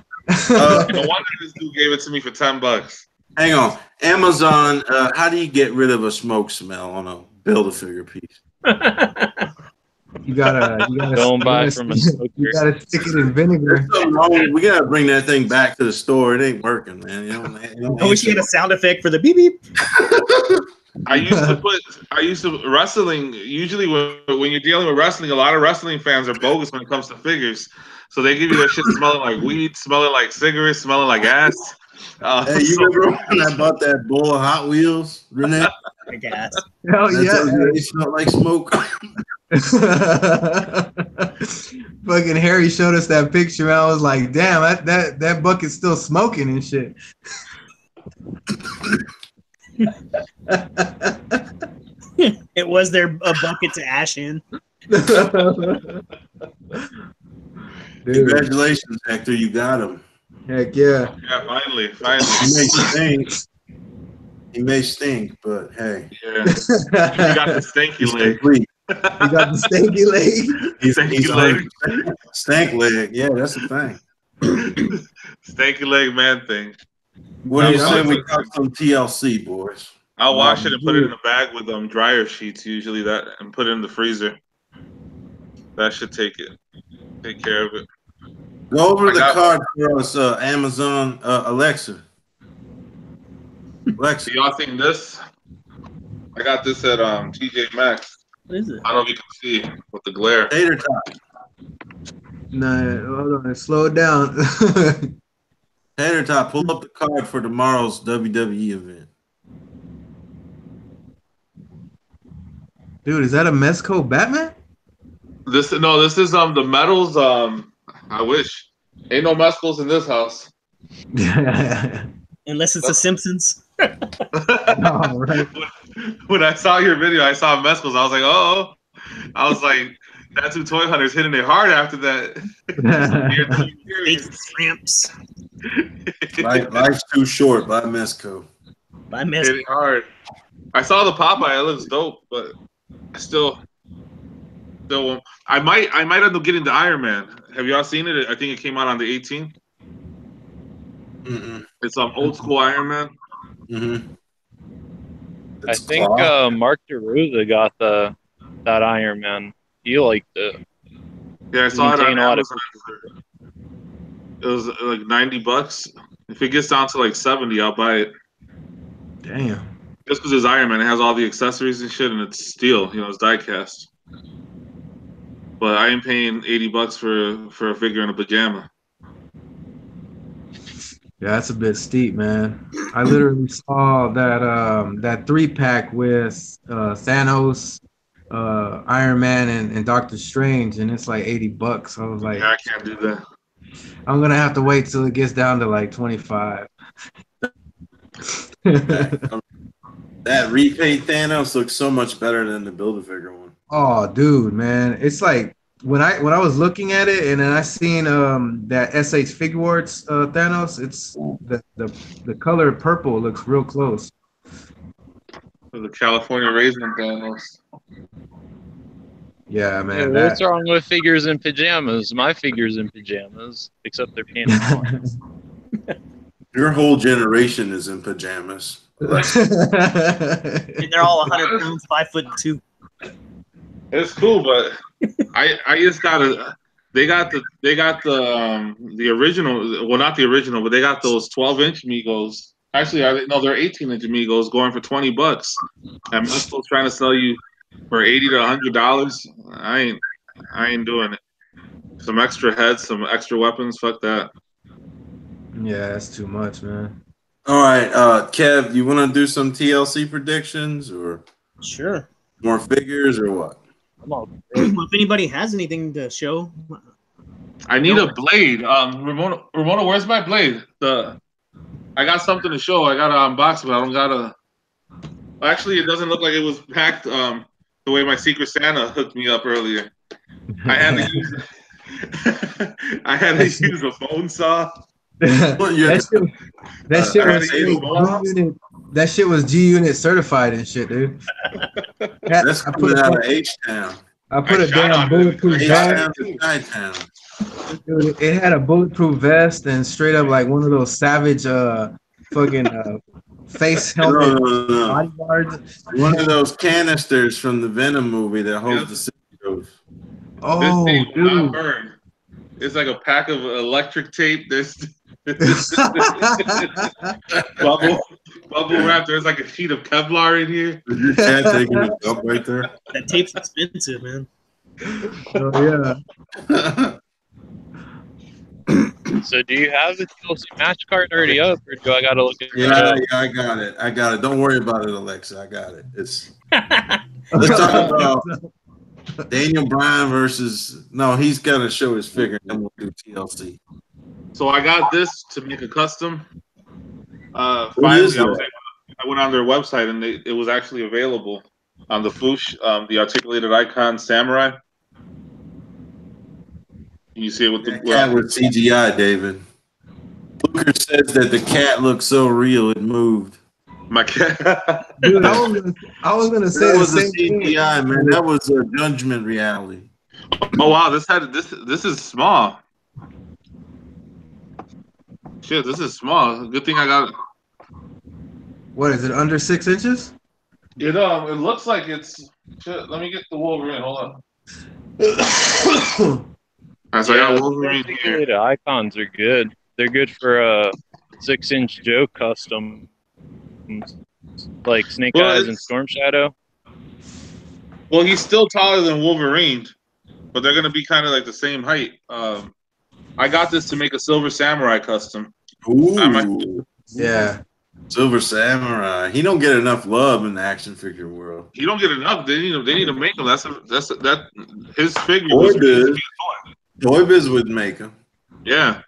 No wonder this dude gave it to me for $10. Hang on. Amazon, how do you get rid of a smoke smell on a Build-A-Figure piece? You gotta don't buy from a smoker. You gotta stick it in vinegar. We gotta bring that thing back to the store. It ain't working, man. I wish you had a sound effect for the beep beep. I used to wrestling. Usually, when you're dealing with wrestling, a lot of wrestling fans are bogus when it comes to figures. So they give you their shit smelling like weed, smelling like cigarettes, smelling like ass. Hey, you remember when I bought that bowl of Hot Wheels, Renee? I guess. Hell yeah, it smelled like smoke. Fucking Harry showed us that picture. I was like, damn, that bucket's still smoking and shit. It was a bucket to ash in. Congratulations, Hector. You got him. Heck yeah. Yeah, finally. He may stink, but hey. Yeah. He got the stinky leg. He got the stinky leg. Stinky leg. Stank leg. Yeah, that's the thing. Stanky leg man thing. What do you say we got some TLC, boys? I'll wash it and put it in a bag with dryer sheets, usually and put it in the freezer. That should take care of it. Go over the card for us, Amazon Alexa. Alexa, y'all seen this? I got this at TJ Maxx. What is it? I don't know if you can see with the glare. Tater tot. No, hold on, slow it down. Tater tot, pull up the card for tomorrow's WWE event. Dude, is that a Mezco Batman? This is the medals. I wish. Ain't no Mezcals in this house. Unless it's the Simpsons. No, right. When I saw your video, I saw Mezcals. I was like, oh. I was like, that's who Toy Hunter's hitting it hard after that. Shrimps. Life's too short by Mezco. Hitting hard. I saw the Popeye. It looks dope, but I still I might end up getting the Iron Man. Have y'all seen it? I think it came out on the 18th. Mm-mm. It's old school Iron Man. Mm-hmm. I think Mark DeRosa got that Iron Man. He liked it. Yeah, I saw it on Amazon. It was like $90. If it gets down to like 70, I'll buy it. Damn. Just because it's Iron Man, it has all the accessories and shit, and it's steel. It's die cast. But I ain't paying $80 for a figure in a pajama. Yeah, that's a bit steep, man. I literally saw that 3-pack with Thanos, Iron Man, and Doctor Strange, and it's like $80. I was like, yeah, I can't do that. I'm gonna have to wait till it gets down to like 25. That repaint Thanos looks so much better than the Build-A-Figure one. Oh, dude, man, it's like when I was looking at it, and then I seen that SH Figuarts Thanos. It's the color purple looks real close. The California Raisin Thanos. Yeah, man. Hey, what's wrong with figures in pajamas? My figures in pajamas, except they're panties. Your whole generation is in pajamas. And they're all 100 pounds, 5'2". It's cool, but I just gotta. They got the original. Well, not the original, but they got those 12-inch Migos. Actually, no, they're 18-inch Migos going for $20. And Mezco's trying to sell you for $80 to $100. I ain't doing it. Some extra heads, some extra weapons. Fuck that. Yeah, that's too much, man. All right, Kev, you want to do some TLC predictions or sure more figures or what? If anybody has anything to show, I need a blade. Ramona, where's my blade? I got something to show. I got to unbox, but I don't got a. Actually, it doesn't look like it was packed the way my Secret Santa hooked me up earlier. I had to use a phone saw. That shit was G Unit certified and shit, dude. That's coming out of H-Town. I put a damn bulletproof vest. Dude, it had a bulletproof vest and straight up like one of those savage fucking face helmet bodyguards. One of those canisters from the Venom movie that holds the cigarettes. Oh, this tape will not dude. burn. It's like a pack of electric tape. There's bubble wrap. There's like a sheet of Kevlar in here. Is your cat taking a dump right there? That tape's expensive, man. Oh yeah. So do you have the TLC match card already up, or do I gotta look at it? Yeah, I got it. I got it. Don't worry about it, Alexa. I got it. Let's talk about Daniel Bryan versus. No, he's got to show his figure, and then we'll do TLC. So I got this to make a custom. What Finally, is it? I went on their website and it was actually available on the Foosh, the articulated icon samurai. Can you see it with the cat with CGI, David? Booker says that the cat looks so real it moved. My cat. Dude, I was gonna say that was the a same CGI, thing. man. That was a judgment reality. Oh wow, this is small. Shit, this is small. Good thing I got it. What is it? Under 6 inches? It looks like it's. Shit, let me get the Wolverine. Hold on. So I got Wolverine here. The icons are good. They're good for a 6-inch Joe custom, like Snake Eyes and Storm Shadow. Well, he's still taller than Wolverine, but they're gonna be kind of like the same height. I got this to make a Silver Samurai custom. Ooh, yeah. Silver Samurai. He don't get enough love in the action figure world. He don't get enough. They need to make him. That's his figure. Toy Biz would make him. Yeah.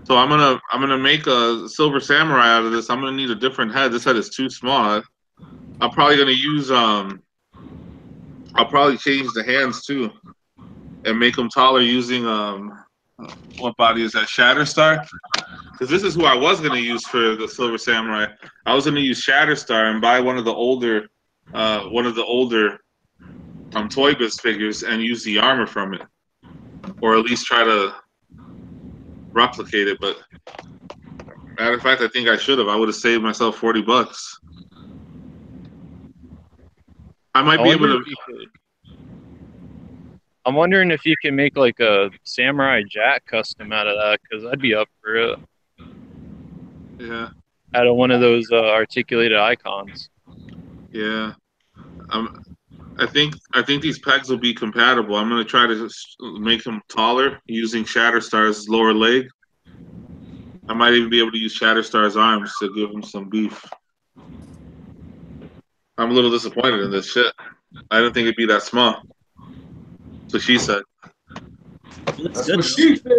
So I'm gonna make a Silver Samurai out of this. I'm gonna need a different head. This head is too small. I'm probably gonna use I'll probably change the hands too, and make them taller using what body is that? Shatterstar. Because this is who I was gonna use for the Silver Samurai. I was gonna use Shatterstar and buy one of the older Toy Biz figures and use the armor from it, or at least try to replicate it. But matter of fact, I think I should have. I would have saved myself $40. I might be able to. I'm wondering if you can make like a Samurai Jack custom out of that, because I'd be up for it. Yeah. Out of one of those articulated icons. Yeah. I think these pegs will be compatible. I'm gonna try to make them taller using Shatterstar's lower leg. I might even be able to use Shatterstar's arms to give him some beef. I'm a little disappointed in this shit. I didn't think it'd be that small. That's what she said. That's what she said.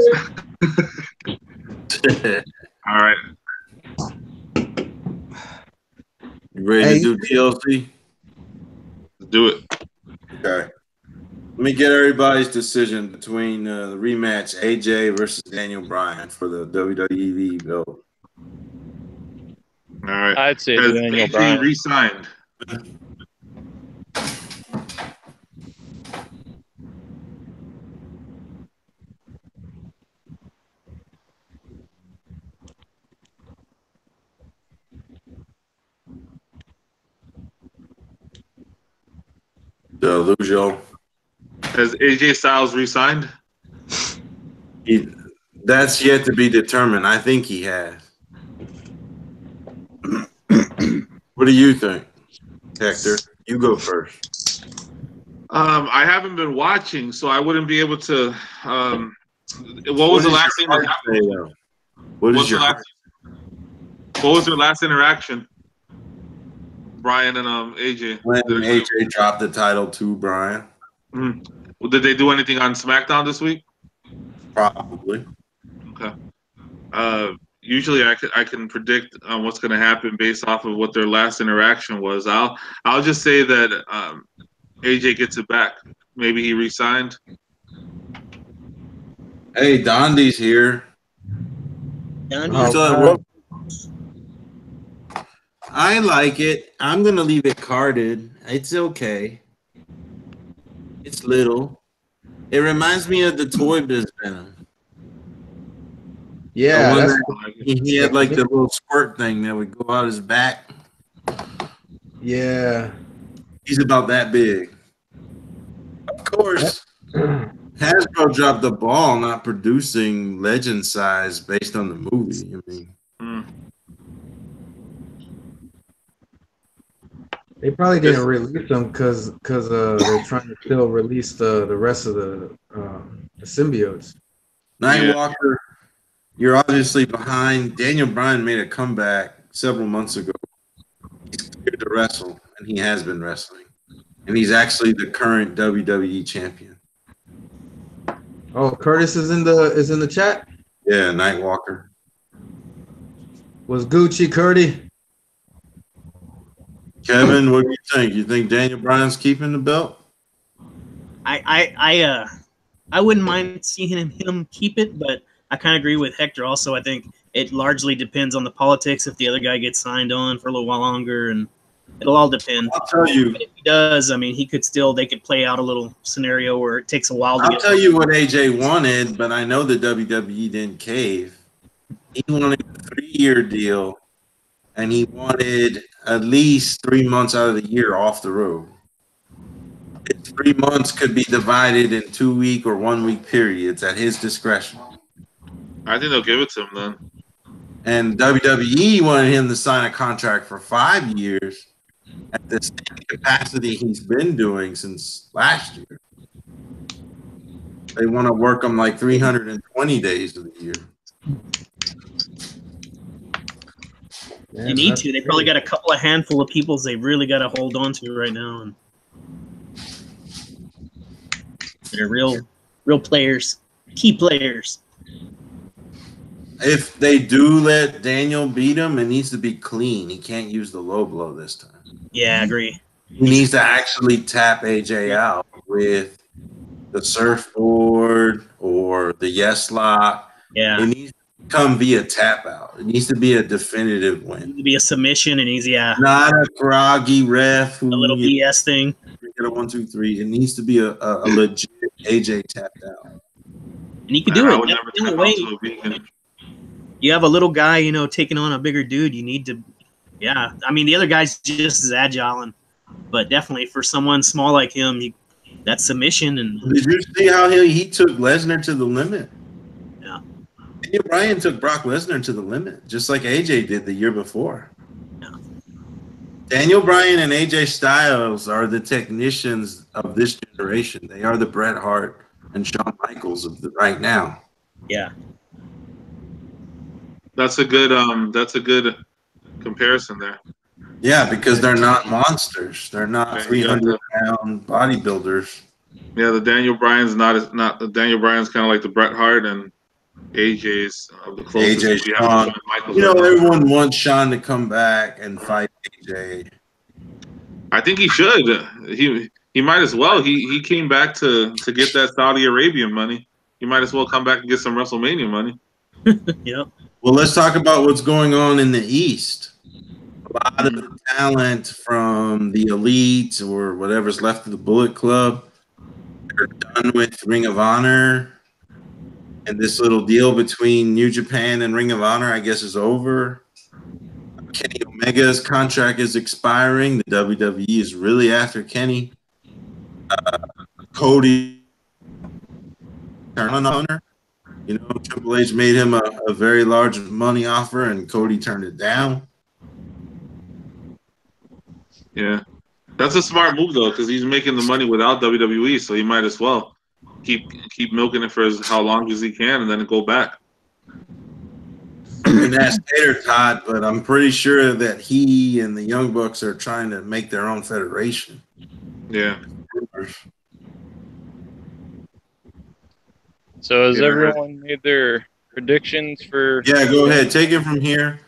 All right. You ready to do TLC? Let's do it. Okay. Let me get everybody's decision between the rematch AJ versus Daniel Bryan for the WWE belt. All right. I'd say Daniel Bryan re-signed. Delusion. Has AJ Styles re-signed? That's yet to be determined. I think he has. What do you think, Hector? You go first. I haven't been watching, so I wouldn't be able to. What was the last thing that happened? What was their last interaction? Brian and AJ. When AJ dropped the title to Brian. Mm-hmm. Did they do anything on SmackDown this week? Probably. Okay. Usually, I can predict what's going to happen based off of what their last interaction was. I'll just say that AJ gets it back. Maybe he re-signed. Hey, Dondi's here. I like it. I'm gonna leave it carded. It's okay. It's little. It reminds me of the Toy Biz Venom. Yeah, he had like the little squirt thing that would go out his back. Yeah, he's about that big. Of course, Hasbro dropped the ball not producing Legend size based on the movie. I mean, They probably didn't release them because they're trying to still release the rest of the symbiotes. Nightwalker, you're obviously behind. Daniel Bryan made a comeback several months ago. He's cleared to wrestle, and he has been wrestling. And he's actually the current WWE champion. Oh, Curtis is in the chat? Yeah, Nightwalker. Was Gucci Curdy? Kevin, what do you think? You think Daniel Bryan's keeping the belt? I wouldn't mind seeing him keep it, but I kind of agree with Hector. Also, I think it largely depends on the politics. If the other guy gets signed on for a little while longer, and it'll all depend. I'll tell you. But if he does, I mean, they could play out a little scenario where it takes a while. I'll tell you what AJ wanted, but I know the WWE didn't cave. He wanted a 3-year deal, and he wanted at least 3 months out of the year off the road. 3 months could be divided in 2-week or 1-week periods at his discretion. I think they'll give it to him then. And WWE wanted him to sign a contract for 5 years at the same capacity he's been doing since last year. They want to work him like 320 days of the year. You need to. They probably got a handful of people they really got to hold on to right now. And they're real players, key players. If they do let Daniel beat him, it needs to be clean. He can't use the low blow this time. Yeah, I agree. He needs to actually tap AJ out with the surfboard or the yes lock. Yeah. It needs to come via tap out. It needs to be a definitive win. It needs to be a submission and easy. Yeah. Not a groggy ref who a little BS thing. Get a 1, 2, 3. It needs to be a legit AJ tapped out. And you can do it. You have a little guy, taking on a bigger dude. You need to, yeah. I mean, the other guy's just as agile, but definitely for someone small like him, that submission. And did you see how he took Lesnar to the limit? Yeah. Daniel Bryan took Brock Lesnar to the limit, just like AJ did the year before. Yeah. Daniel Bryan and AJ Styles are the technicians of this generation. They are the Bret Hart and Shawn Michaels of right now. Yeah. That's a good comparison there. Yeah, because they're not monsters. They're not 300-pound bodybuilders. Yeah, the Daniel Bryan's Daniel Bryan's kind of like the Bret Hart, and AJ's the closest AJ we have to Shawn Michaels. Everyone wants Shawn to come back and fight AJ. I think he should. He might as well. He came back to get that Saudi Arabian money. He might as well come back and get some WrestleMania money. Yep. Well, let's talk about what's going on in the East. A lot of the talent from the Elite or whatever's left of the Bullet Club are done with Ring of Honor. And this little deal between New Japan and Ring of Honor, I guess, is over. Kenny Omega's contract is expiring. The WWE is really after Kenny. Cody owner. Triple H made him a very large money offer, and Cody turned it down. Yeah, that's a smart move though, because he's making the money without WWE, so he might as well keep milking it for how long as he can, and then go back. And that's Tater Tot, but I'm pretty sure that he and the Young Bucks are trying to make their own federation. Yeah. So has everyone made their predictions for? Yeah, go ahead. Take it from here,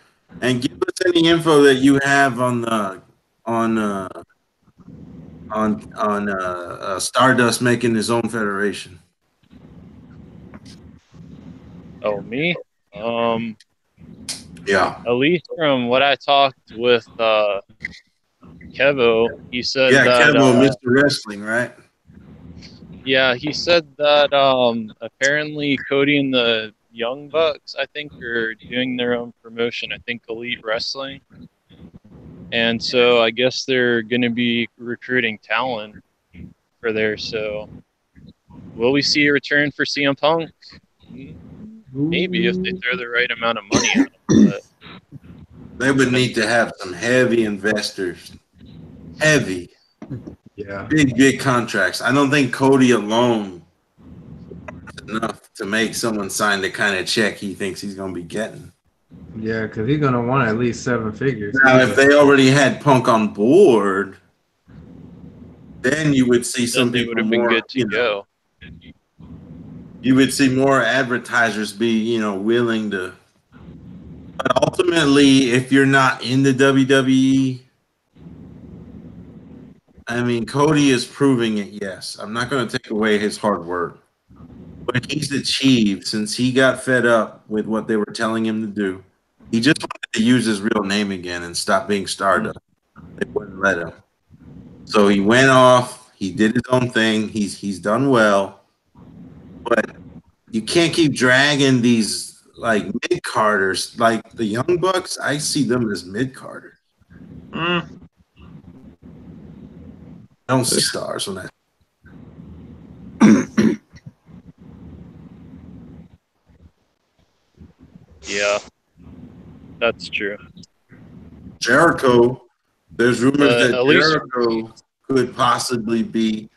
and give us any info that you have on Stardust making his own federation. Oh, me? Yeah. At least from what I talked with Kevo, he said that Kevo, Mr. Wrestling, right? Yeah, he said that apparently Cody and the Young Bucks, I think, are doing their own promotion. I think Elite Wrestling. And so I guess they're going to be recruiting talent for there. So will we see a return for CM Punk? Maybe if they throw the right amount of money at him. But they would need to have some heavy investors. Heavy. Yeah. Big contracts. I don't think Cody alone is enough to make someone sign the kind of check he thinks he's going to be getting. Yeah, because he's going to want at least 7 figures. Now, if they already had Punk on board, then you would see some people would have more, been good to go. You would see more advertisers be, willing to. But ultimately, if you're not in the WWE, I mean, Cody is proving it, yes. I'm not going to take away his hard work. What he's achieved since he got fed up with what they were telling him to do, he just wanted to use his real name again and stop being Stardust. They wouldn't let him. So he went off. He did his own thing. He's done well. But you can't keep dragging these like mid-carders. Like the Young Bucks, I see them as mid-carders. I don't see stars on that. Yeah, that's true. Jericho, there's rumors that Jericho could possibly be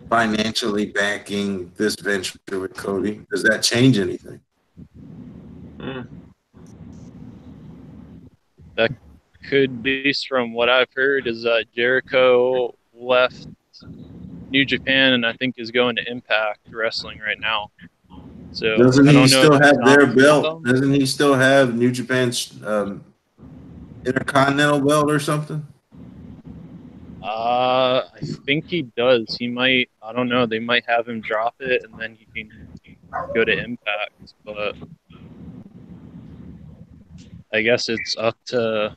financially backing this venture with Cody. Does that change anything? That could be, based from what I've heard, is that Jericho left New Japan and I think is going to Impact Wrestling right now. So doesn't he still have their belt? Doesn't he still have New Japan's Intercontinental belt or something? I think he does. He might. I don't know. They might have him drop it and then he can go to Impact. But I guess it's up to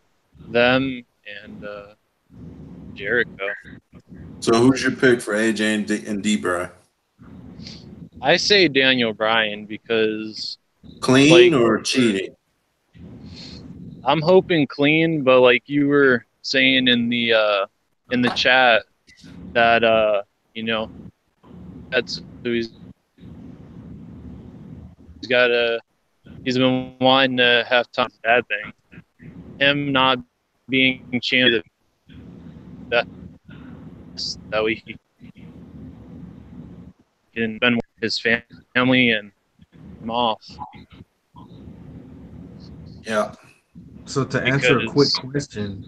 them and Jericho. So who's your pick for AJ and D-Bry? I say Daniel Bryan because clean or cheating. I'm hoping clean, but like you were saying in the chat that that's he's been wanting to have time. Bad thing, him not being champion. That way he can spend with his family and him off. Yeah. So to answer a quick question,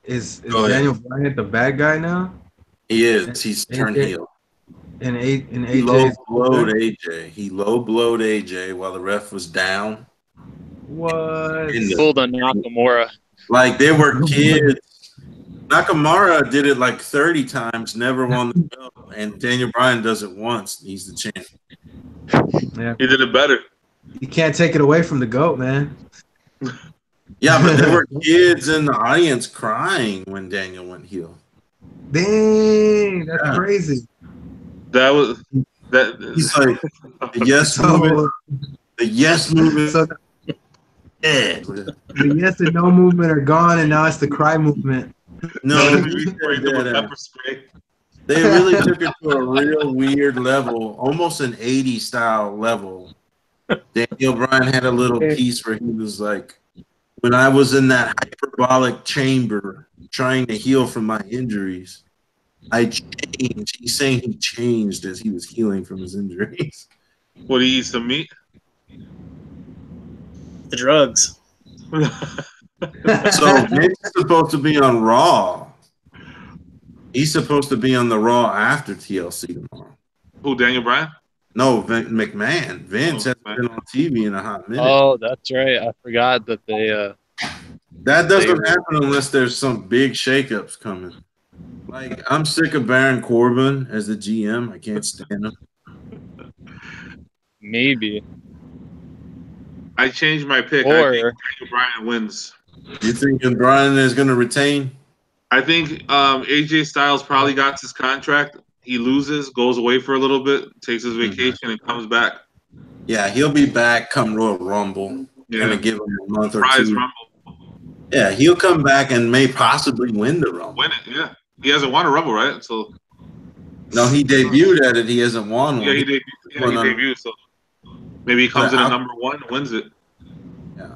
is Daniel Bryan the bad guy now? He is. He's turned heel. And AJ he low-blowed AJ. He low-blowed AJ while the ref was down. What? Pulled on Nakamura. Like they were kids. Nakamura did it like 30 times, never won the belt, and Daniel Bryan does it once. He's the champ. Yeah. He did it better. You can't take it away from the GOAT, man. Yeah, but there were kids in the audience crying when Daniel went heel. Dang, that's crazy. That was that. He's like the yes movement. The yes movement. So the yes and no movement are gone, and now it's the cry movement. No, they really took it to a real weird level, almost an 80s style level. Daniel Bryan had a little piece where he was like, when I was in that hyperbolic chamber trying to heal from my injuries, I changed. He's saying he changed as he was healing from his injuries. What, he eat some meat? The drugs. So Nick's supposed to be on Raw. He's supposed to be on the Raw after TLC tomorrow. Who, Daniel Bryan? No, McMahon. Vince hasn't been on TV in a hot minute. Oh, that's right. I forgot that they. That doesn't happen unless there's some big shakeups coming. Like, I'm sick of Baron Corbin as the GM. I can't stand him. Maybe. I changed my pick. I think Daniel Bryan wins. You thinking Bryan is going to retain? I think AJ Styles probably got his contract. He loses, goes away for a little bit, takes his vacation, and comes back. Yeah, he'll be back come Royal Rumble. Yeah. Gonna give him a month or Surprise two. Rumble. Yeah, he'll come back and may possibly win the Rumble. Win it, yeah. He hasn't won a Rumble, right? So No, he debuted at it. He hasn't won one. Yeah, he debuted. So maybe he comes in at number 1 and wins it. Yeah,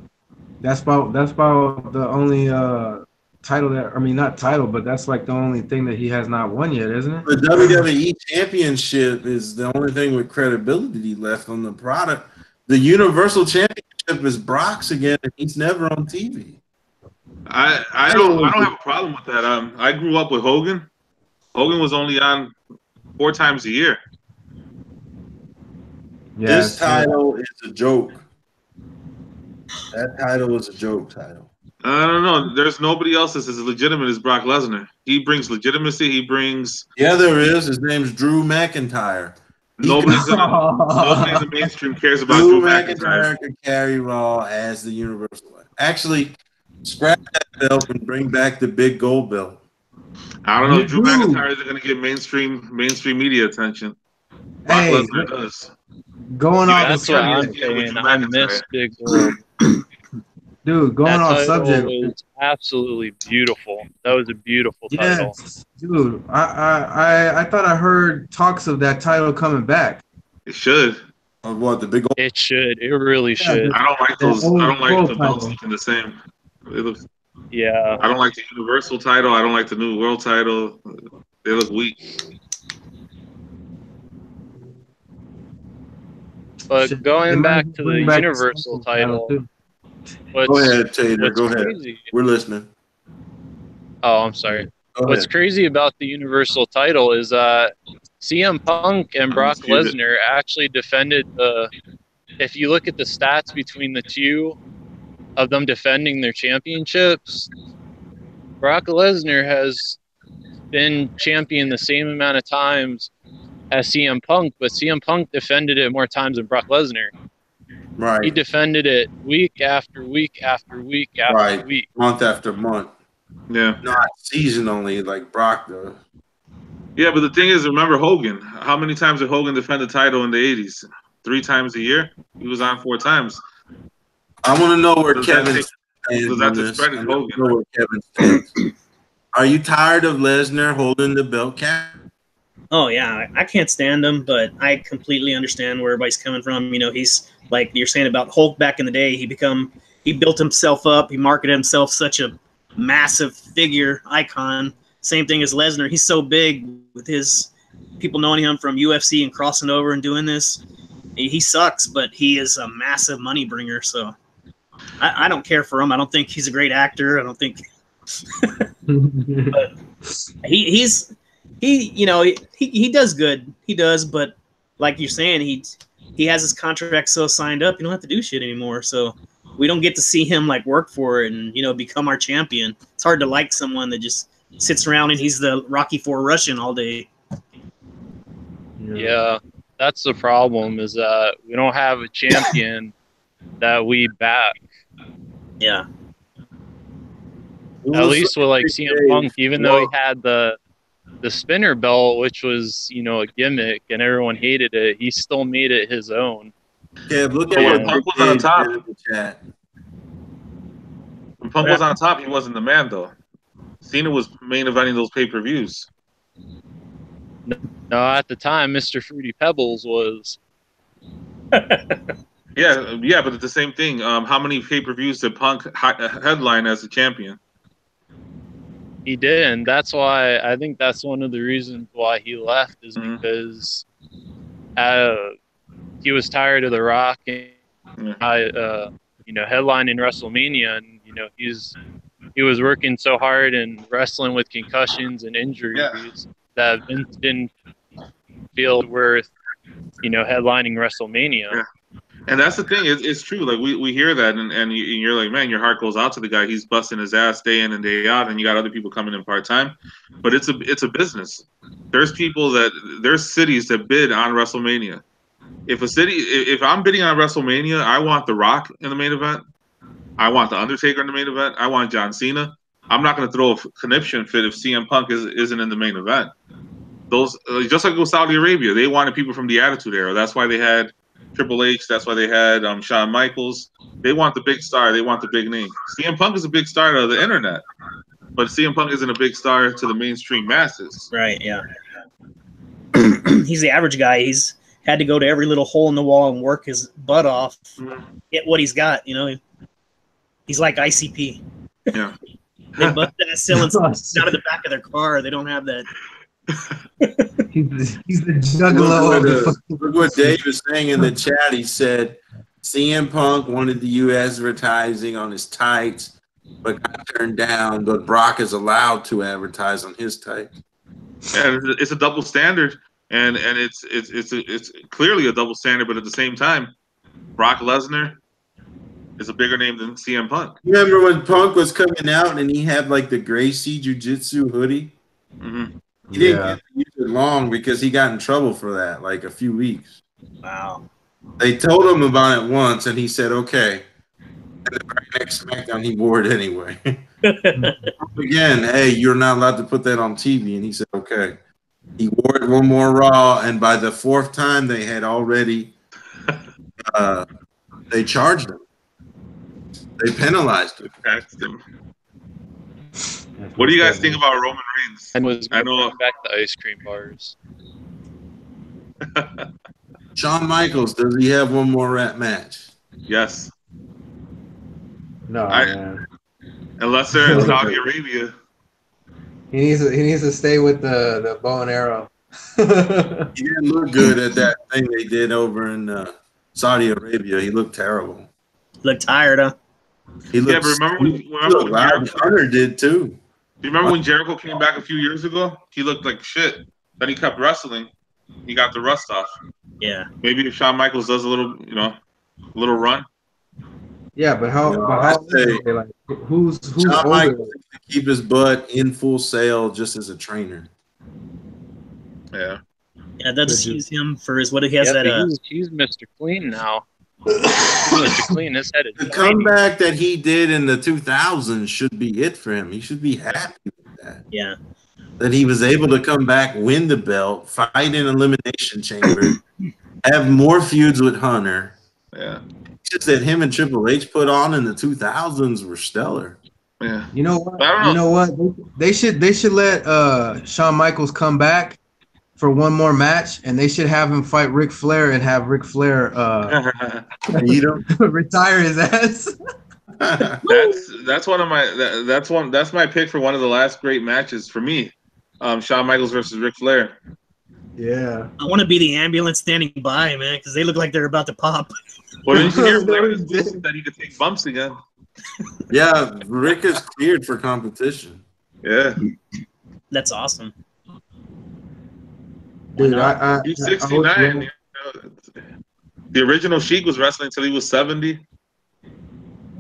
that's about the only title that, I mean, not title, but that's like the only thing that he has not won yet, isn't it? The WWE Championship is the only thing with credibility left on the product. The Universal Championship is Brock's again, and he's never on TV. I don't have a problem with that. I grew up with Hogan. Hogan was only on 4 times a year. Yeah, this title is a joke. That title is a joke title. I don't know. There's nobody else that's as legitimate as Brock Lesnar. He brings legitimacy. He brings. Yeah, there is. His name's Drew McIntyre. Nobody in the mainstream cares about Drew McIntyre. Could carry Raw as the Universal. Actually, scrap that belt and bring back the big gold belt. I don't know. Drew McIntyre is going to get mainstream media attention. Brock Lesnar does. Going on that's what I'm saying. I miss Big Gold. Dude, going off subject, was absolutely beautiful. That was a beautiful title. Dude, I thought I heard talks of that title coming back. It should. What, the big gold? It should. It really should. I don't like those. I don't like the belts looking the same. It looks. Yeah. I don't like the Universal title. I don't like the new World title. They look weak. But going back to the Universal title. Go ahead, Tater. Go ahead. We're listening. Oh, I'm sorry. What's crazy about the Universal title is CM Punk and Brock Lesnar actually defended the. If you look at the stats between the two of them defending their championships, Brock Lesnar has been champion the same amount of times as CM Punk, but CM Punk defended it more times than Brock Lesnar. Right. He defended it week after week after week after week. Month after month. Yeah. Not seasonally like Brock does. Yeah, but the thing is, remember Hogan. How many times did Hogan defend the title in the 80s? 3 times a year? He was on 4 times. I want to know where Kevin stands. Are you tired of Lesnar holding the belt cap? Oh, yeah. I can't stand him, but I completely understand where everybody's coming from. You know, he's like you're saying about Hulk back in the day. He built himself up. He marketed himself such a massive figure, icon. Same thing as Lesnar. He's so big with his people knowing him from UFC and crossing over and doing this. He sucks, but he is a massive money bringer. So I don't care for him. I don't think he's a great actor. I don't think. But he does good. He does, but like you're saying, he has his contract so signed up, you don't have to do shit anymore. So we don't get to see him like work for it and become our champion. It's hard to like someone that just sits around and he's the Rocky IV Russian all day. Yeah, that's the problem, is that we don't have a champion that we back. Yeah. At least with like CM Punk, even though he had the spinner belt, which was, a gimmick and everyone hated it, he still made it his own. Yeah, look at when Punk was on top. When Punk was on top, he wasn't the man, though. Cena was main eventing those pay-per-views. No, at the time, Mr. Fruity Pebbles was. Yeah, but it's the same thing. How many pay-per-views did Punk headline as a champion? He didn't. That's why I think that's one of the reasons why he left, is because he was tired of The Rock and headlining WrestleMania, and he was working so hard and wrestling with concussions and injuries that Vince didn't feel worth headlining WrestleMania. Yeah. And that's the thing. It's true. Like we hear that, and you're like, man, your heart goes out to the guy. He's busting his ass day in and day out, and you got other people coming in part time. But it's a business. There's cities that bid on WrestleMania. If I'm bidding on WrestleMania, I want The Rock in the main event. I want The Undertaker in the main event. I want John Cena. I'm not going to throw a conniption fit if CM Punk isn't in the main event. Those just like with Saudi Arabia, they wanted people from the Attitude Era. That's why they had Triple H. That's why they had Shawn Michaels. They want the big star. They want the big name. CM Punk is a big star to the internet, but CM Punk isn't a big star to the mainstream masses. Right, yeah. he's the average guy. He's had to go to every little hole in the wall and work his butt off, get what he's got. You know, he's like ICP. Yeah. They bust that selling out of the back of their car. They don't have that. he's the juggalo. Look what Dave is saying in the chat. He said CM Punk wanted to use advertising on his tights, but got turned down. But Brock is allowed to advertise on his tights. And it's a double standard, and it's clearly a double standard. But at the same time, Brock Lesnar is a bigger name than CM Punk. Remember when Punk was coming out and he had like the Gracie Jiu-Jitsu hoodie? Mm-hmm. He didn't get to use it long because he got in trouble for that, like a few weeks. Wow. They told him about it once, and he said, okay. And the very next SmackDown, he wore it anyway. Again, hey, you're not allowed to put that on TV. And he said, okay. He wore it one more Raw, and by the fourth time, they had already they charged him. They penalized him. Taxed him. What do you guys think about Roman Reigns? And was going back to ice cream bars. Shawn Michaels, does he have one more rap match? Yes. No, man. Unless they're in Saudi Arabia. He needs to stay with the bow and arrow. He didn't look good at that thing they did over in Saudi Arabia. He looked terrible. Looked tired, huh? He looked, but remember when Hunter did too. Do you remember when Jericho came back a few years ago? He looked like shit. Then he kept wrestling. He got the rust off. Yeah. Maybe if Shawn Michaels does a little run. Yeah, but how? Like, who's Shawn Michaels to keep his butt in Full Sail just as a trainer? Yeah. Yeah, that's use him for his what he has that. He's Mr. Clean now. Mr. Clean, his head is the comeback that he did in the 2000s should be it for him. He should be happy with that. Yeah. That he was able to come back, win the belt, fight in Elimination Chamber, have more feuds with Hunter. Yeah. It's just that him and Triple H put on in the 2000s were stellar. Yeah. You know what? You know what? They should let Shawn Michaels come back for one more match, and they should have him fight Ric Flair and have Ric Flair retire his ass. that's one of my that's my pick for one of the last great matches for me. Shawn Michaels versus Ric Flair. Yeah. I want to be the ambulance standing by, man, because they look like they're about to pop. Well, didn't you hear that he could take bumps again? Yeah, Rick is cleared for competition. Yeah. That's awesome. Dude, he's 69. The original Sheik was wrestling until he was 70.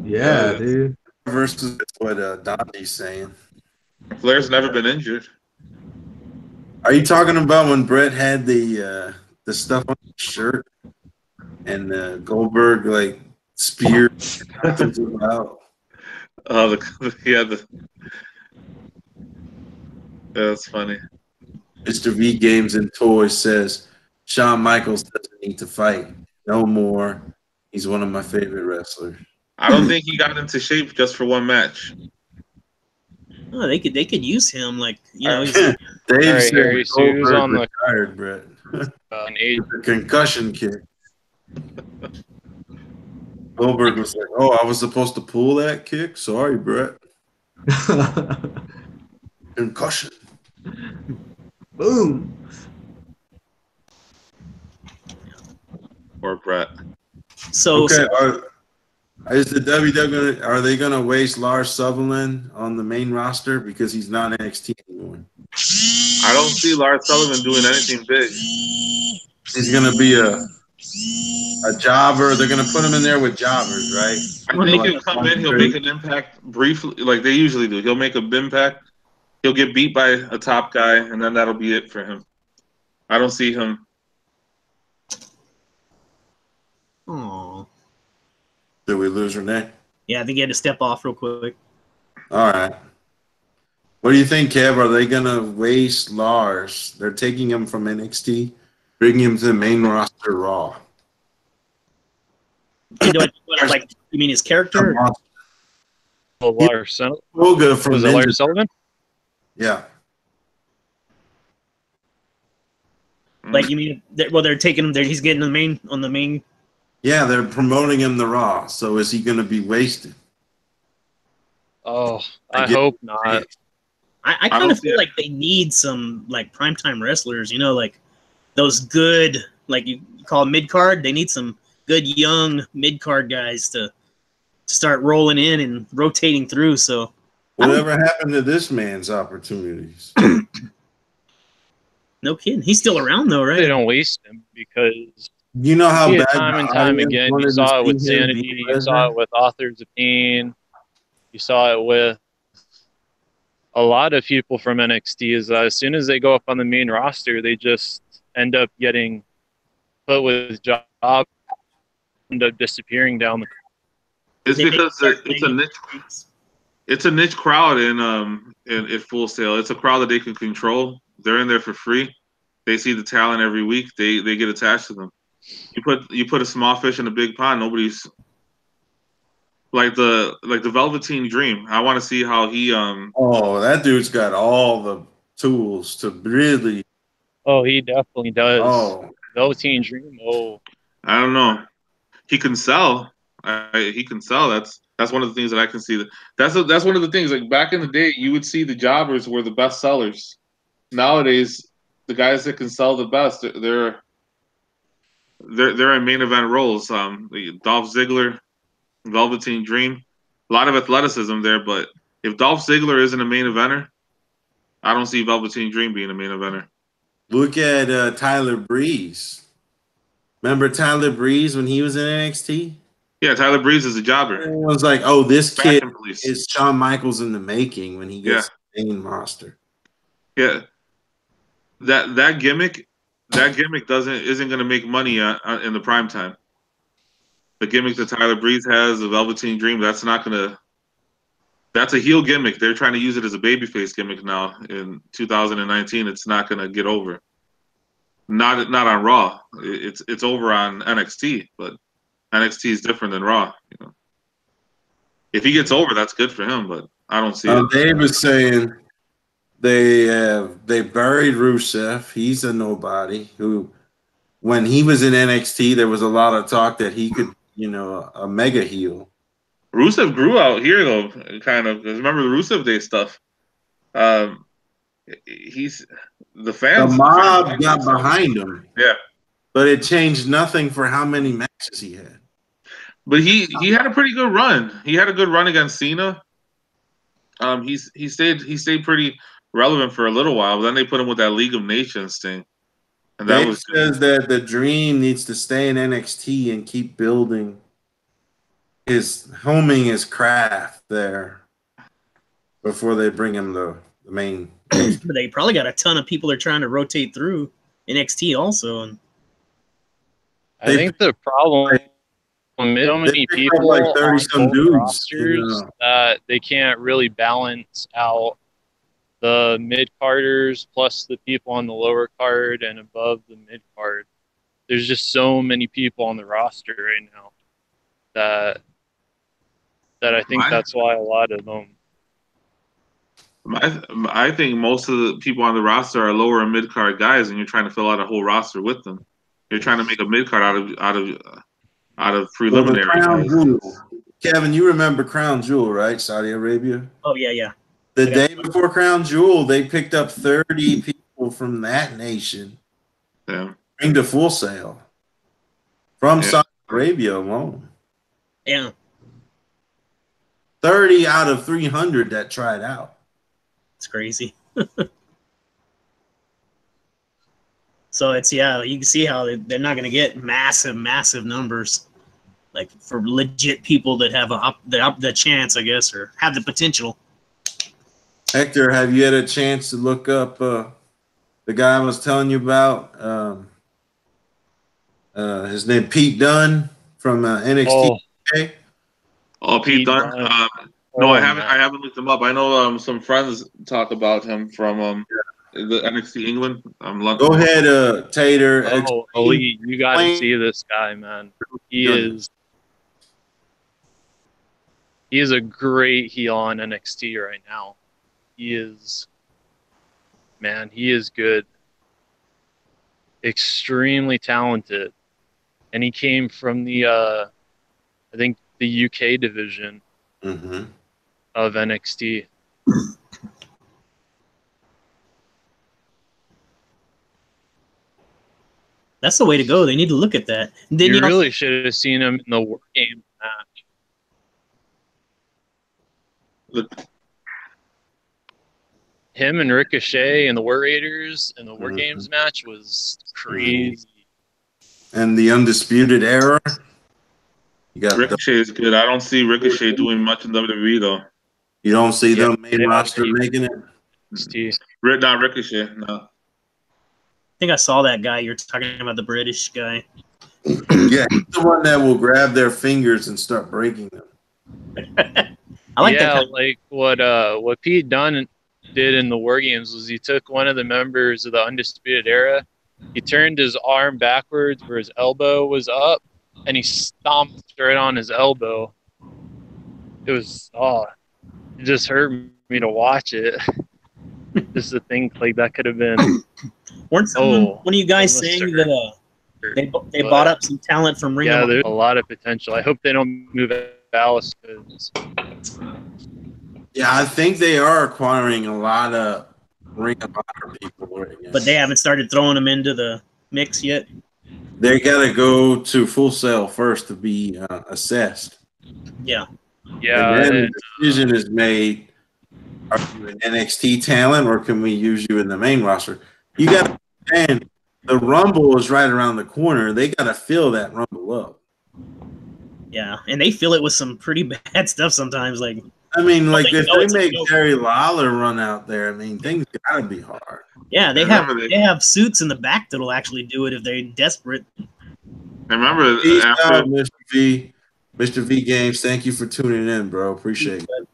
Yeah, dude. Versus what Donnie's saying. Flair's never been injured. Are you talking about when Brett had the stuff on his shirt and Goldberg like speared him out? Oh, that's funny. Mr. V Games and Toys says Shawn Michaels doesn't need to fight no more. He's one of my favorite wrestlers. I don't think he got into shape just for one match. Oh, they could use him, like He's, Dave said Goldberg on the retired, Brett. A concussion kick. Goldberg was like, "Oh, I was supposed to pull that kick. Sorry, Brett." Concussion. Boom. Or Brett. So is the WWE are they going to waste Lars Sullivan on the main roster because he's not NXT anymore? I don't see Lars Sullivan doing anything big. He's going to be a jobber. They're going to put him in there with jobbers, right? I think he'll come in. He'll make an impact briefly, like they usually do. He'll make an impact. He'll get beat by a top guy, and then that'll be it for him. I don't see him. Oh. Did we lose Renee? Yeah, I think he had to step off real quick. All right. What do you think, Kev? Are they going to waste Lars? They're taking him from NXT, bringing him to the main roster Raw. You mean his character? Lars Sullivan? Was it Lars Sullivan? Yeah. Like you mean? Well, they're taking him there. He's getting on the main. Yeah, they're promoting him to Raw. So is he going to be wasted? Oh, I hope not. I kind of feel like they need some like primetime wrestlers. You know, like those good, like you call mid card. They need some good young mid card guys to start rolling in and rotating through. So whatever happened to this man's opportunities? No kidding. He's still around though, right? They don't waste him because you know how bad time and time again. You saw it with Sanity. You saw it with Authors of Pain. You saw it with a lot of people from NXT. Is as soon as they go up on the main roster, they just end up getting put with jobs, end up disappearing down the. It's because it's a niche. It's a niche crowd in Full Sail. It's a crowd that they can control. They're in there for free. They see the talent every week. They get attached to them. You put a small fish in a big pond. Nobody's like the Velveteen Dream. I want to see how he Oh, that dude's got all the tools to really. Oh, he definitely does. Oh, Velveteen Dream. Oh, I don't know. He can sell. He can sell. That's one of the things that I can see. That's one of the things. Like back in the day, you would see the jobbers were the best sellers. Nowadays, the guys that can sell the best, they're in main event roles. Dolph Ziggler, Velveteen Dream, a lot of athleticism there. But if Dolph Ziggler isn't a main eventer, I don't see Velveteen Dream being a main eventer. Look at Tyler Breeze. Remember Tyler Breeze when he was in NXT? Yeah, Tyler Breeze is a jobber. It was like, oh, this kid is Shawn Michaels in the making when he gets the main roster. Yeah, that gimmick isn't going to make money in the prime time. The gimmick that Tyler Breeze has, the Velveteen Dream, that's not going to. That's a heel gimmick. They're trying to use it as a babyface gimmick now in 2019. It's not going to get over. Not on Raw. It's over on NXT, but NXT is different than Raw. You know, if he gets over, that's good for him. But I don't see it. Dave was saying they buried Rusev. He's a nobody. Who, when he was in NXT, there was a lot of talk that he could, a mega heel. Rusev grew out here though, kind of. Because remember the Rusev Day stuff. He's the fans. The mob got behind him. Yeah, but it changed nothing for how many matches he had. But he had a pretty good run. He had a good run against Cena. He stayed pretty relevant for a little while. But then they put him with that League of Nations thing, and that Dave says that the Dream needs to stay in NXT and keep building homing his craft there before they bring him the main. They probably got a ton of people they're trying to rotate through NXT also, and I think the problem. So many people like 30-some dudes rosters that they can't really balance out the mid carders plus the people on the lower card and above the mid card. There's just so many people on the roster right now that I think that's why a lot of them. I think most of the people on the roster are lower and mid card guys, and you're trying to fill out a whole roster with them. You're trying to make a mid card out of preliminary. Crown Jewel. Kevin, you remember Crown Jewel, right? Saudi Arabia. Oh yeah. The day before Crown Jewel, they picked up 30 people from that nation. Yeah. Bring to Full Sail from Saudi Arabia alone. Yeah. 30 out of 300 that tried out. It's crazy. So you can see how they're not going to get massive numbers, like for legit people that have the chance, I guess, or have the potential. Hector, have you had a chance to look up the guy I was telling you about? His name Pete Dunne from NXT. Oh, Pete Dunne. No, I haven't. I haven't looked him up. I know some friends talk about him from the NXT England. Go ahead, Tater. Oh, Elite, you got to see this guy, man. He is a great heel on NXT right now. He is good. extremely talented, and he came from the I think the UK division of NXT. That's the way to go. They need to look at that. Then you really should have seen him in the War Games match. Him and Ricochet and the War Raiders in the War Games match was crazy. And the Undisputed Era. You got Ricochet is good. I don't see Ricochet doing much in WWE though. You don't see them main roster making it? Not Ricochet, no. I think I saw that guy. You're talking about the British guy. Yeah, he's the one that will grab their fingers and start breaking them. I like that. Like what Pete Dunne did in the War Games was he took one of the members of the Undisputed Era, he turned his arm backwards where his elbow was up, and he stomped right on his elbow. It was it just hurt me to watch it. Just to think like that could have been. Weren't one of you guys saying that they bought up some talent from Ring of Honor? Yeah, there's a lot of potential. I hope they don't move Alice. Yeah, I think they are acquiring a lot of Ring of Honor people right now. But they haven't started throwing them into the mix yet. They got to go to Full Sail first to be assessed. Yeah. Yeah. And then the decision is made, are you an NXT talent or can we use you in the main roster? You got to understand, the Rumble is right around the corner. They got to fill that Rumble up. Yeah, and they fill it with some pretty bad stuff sometimes. Like, I mean, like if they make Jerry Lawler run out there, I mean, things got to be hard. Yeah, they have suits in the back that'll actually do it if they're desperate. I remember Mr. V Games, thank you for tuning in, bro. Appreciate it.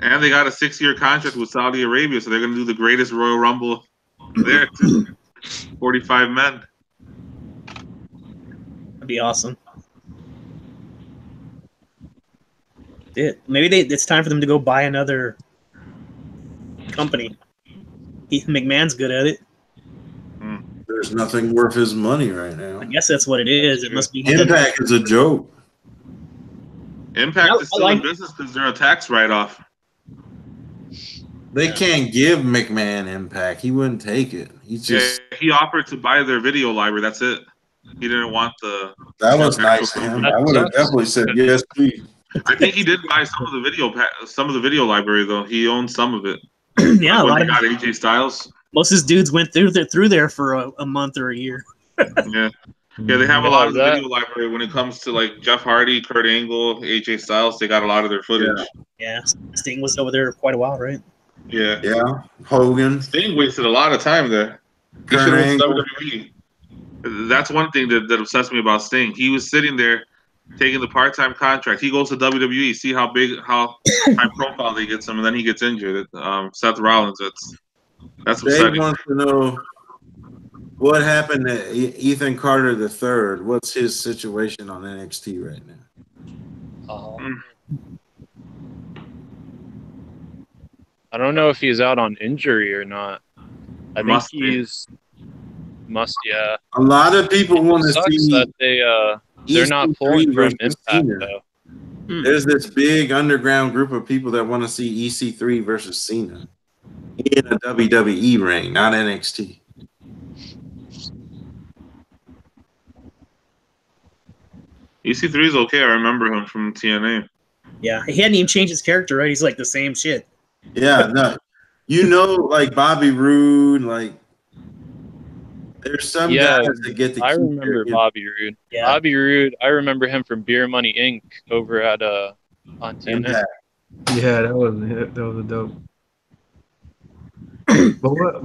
And they got a 6-year contract with Saudi Arabia, so they're going to do the greatest Royal Rumble there, too. 45 men. That'd be awesome. Maybe it's time for them to go buy another company. McMahon's good at it. There's nothing worth his money right now. I guess that's what it is. It must be. Impact is a joke. Impact is still in business because they're a tax write-off. They can't give McMahon Impact. He wouldn't take it. He offered to buy their video library. That's it. He didn't want the. That was nice of him. I would have definitely said yes, please. I think he did buy some of the video library though. He owned some of it. Yeah, like when he got AJ Styles. Most of his dudes went through there for a month or a year. Yeah, they have a lot of the video library when it comes to like Jeff Hardy, Kurt Angle, AJ Styles. They got a lot of their footage. Yeah, Sting was over there quite a while, right? Yeah. Hogan. Sting wasted a lot of time there. He should have went to WWE. That's one thing that obsessed me about Sting. He was sitting there taking the part-time contract. He goes to WWE, see how high profile they get some, and then he gets injured. Seth Rollins, that's upsetting. Dave wants to know what happened to Ethan Carter III. What's his situation on NXT right now? I don't know if he's out on injury or not. I think he's yeah. A lot of people want to see that they're not pulling from Impact though. There's this big underground group of people that want to see EC3 versus Cena in a WWE ring, not NXT. EC3 is okay. I remember him from TNA. Yeah, he hadn't even changed his character, right? He's like the same shit. Yeah, no. Like Bobby Roode, like there's some guys that get the. I remember Bobby Roode. Yeah. Bobby Roode. I remember him from Beer Money Inc. over at on TNA. Yeah, that was a dope. But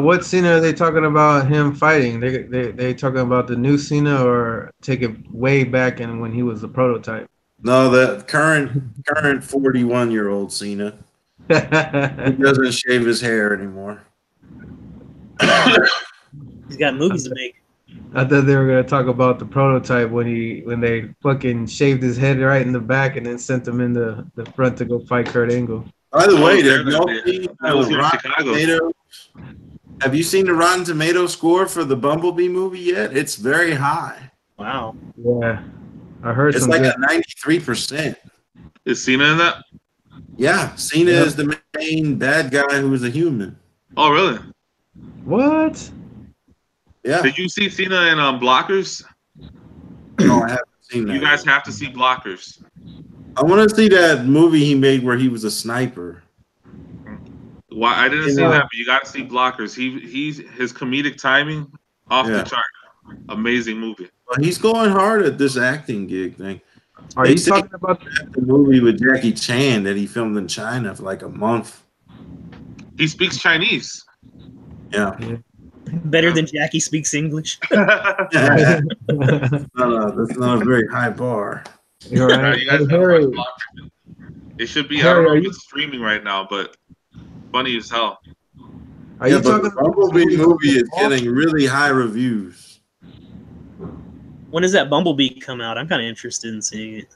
what Cena are they talking about him fighting? They talking about the new Cena or take it way back and when he was the prototype? No, the current 41-year-old Cena. He doesn't shave his hair anymore. He's got movies to make. I thought they were gonna talk about the prototype when they fucking shaved his head right in the back and then sent him in the front to go fight Kurt Angle. By the way, did y'all see Rock Tomatoes Have you seen the Rotten Tomato score for the Bumblebee movie yet? It's very high. Wow. Yeah, I heard it's some like good. a 93%. Is Cena in that? Yeah, Cena is the main bad guy who is a human. Oh, really? What? Yeah. Did you see Cena in Blockers? No, I haven't seen that. You guys have to see Blockers. I want to see that movie he made where he was a sniper. Why I didn't see that, but you got to see Blockers. He's his comedic timing off the chart. Amazing movie. Well, he's going hard at this acting gig thing. Are you talking about the movie with Jackie Chan that he filmed in China for like a month? He speaks Chinese. Yeah. Better than Jackie speaks English. No, that's not a very high bar. You're right. You guys gotta watch Blockers. It should be. I don't know if it's streaming right now, but funny as hell. Are you talking about the Bumblebee movie is getting really high reviews. When does that Bumblebee come out? I'm kind of interested in seeing it.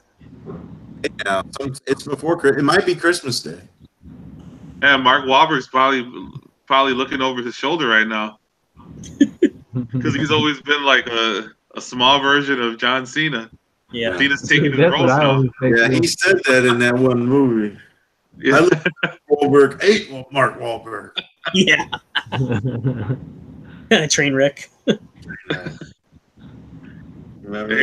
Yeah, it's before. It might be Christmas Day. And Mark Wahlberg's probably looking over his shoulder right now because he's always been like a small version of John Cena. Yeah, Cena's taking his role now. Yeah, he said that in that one movie. Yeah. I look at Wahlberg ate Mark Wahlberg. Yeah. Train wreck. He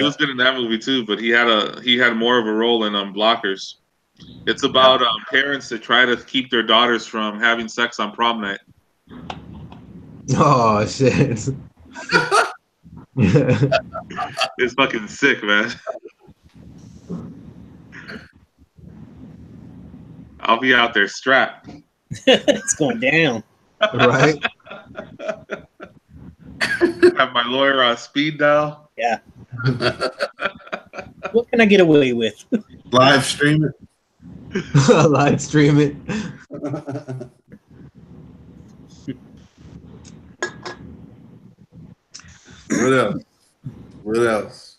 was good in that movie too, but he had more of a role in Blockers. It's about parents that try to keep their daughters from having sex on prom night. Oh shit! It's fucking sick, man. I'll be out there strapped. It's going down. Right? Have my lawyer on speed dial. Yeah. What can I get away with? Live stream it. Live stream it. What else? What else?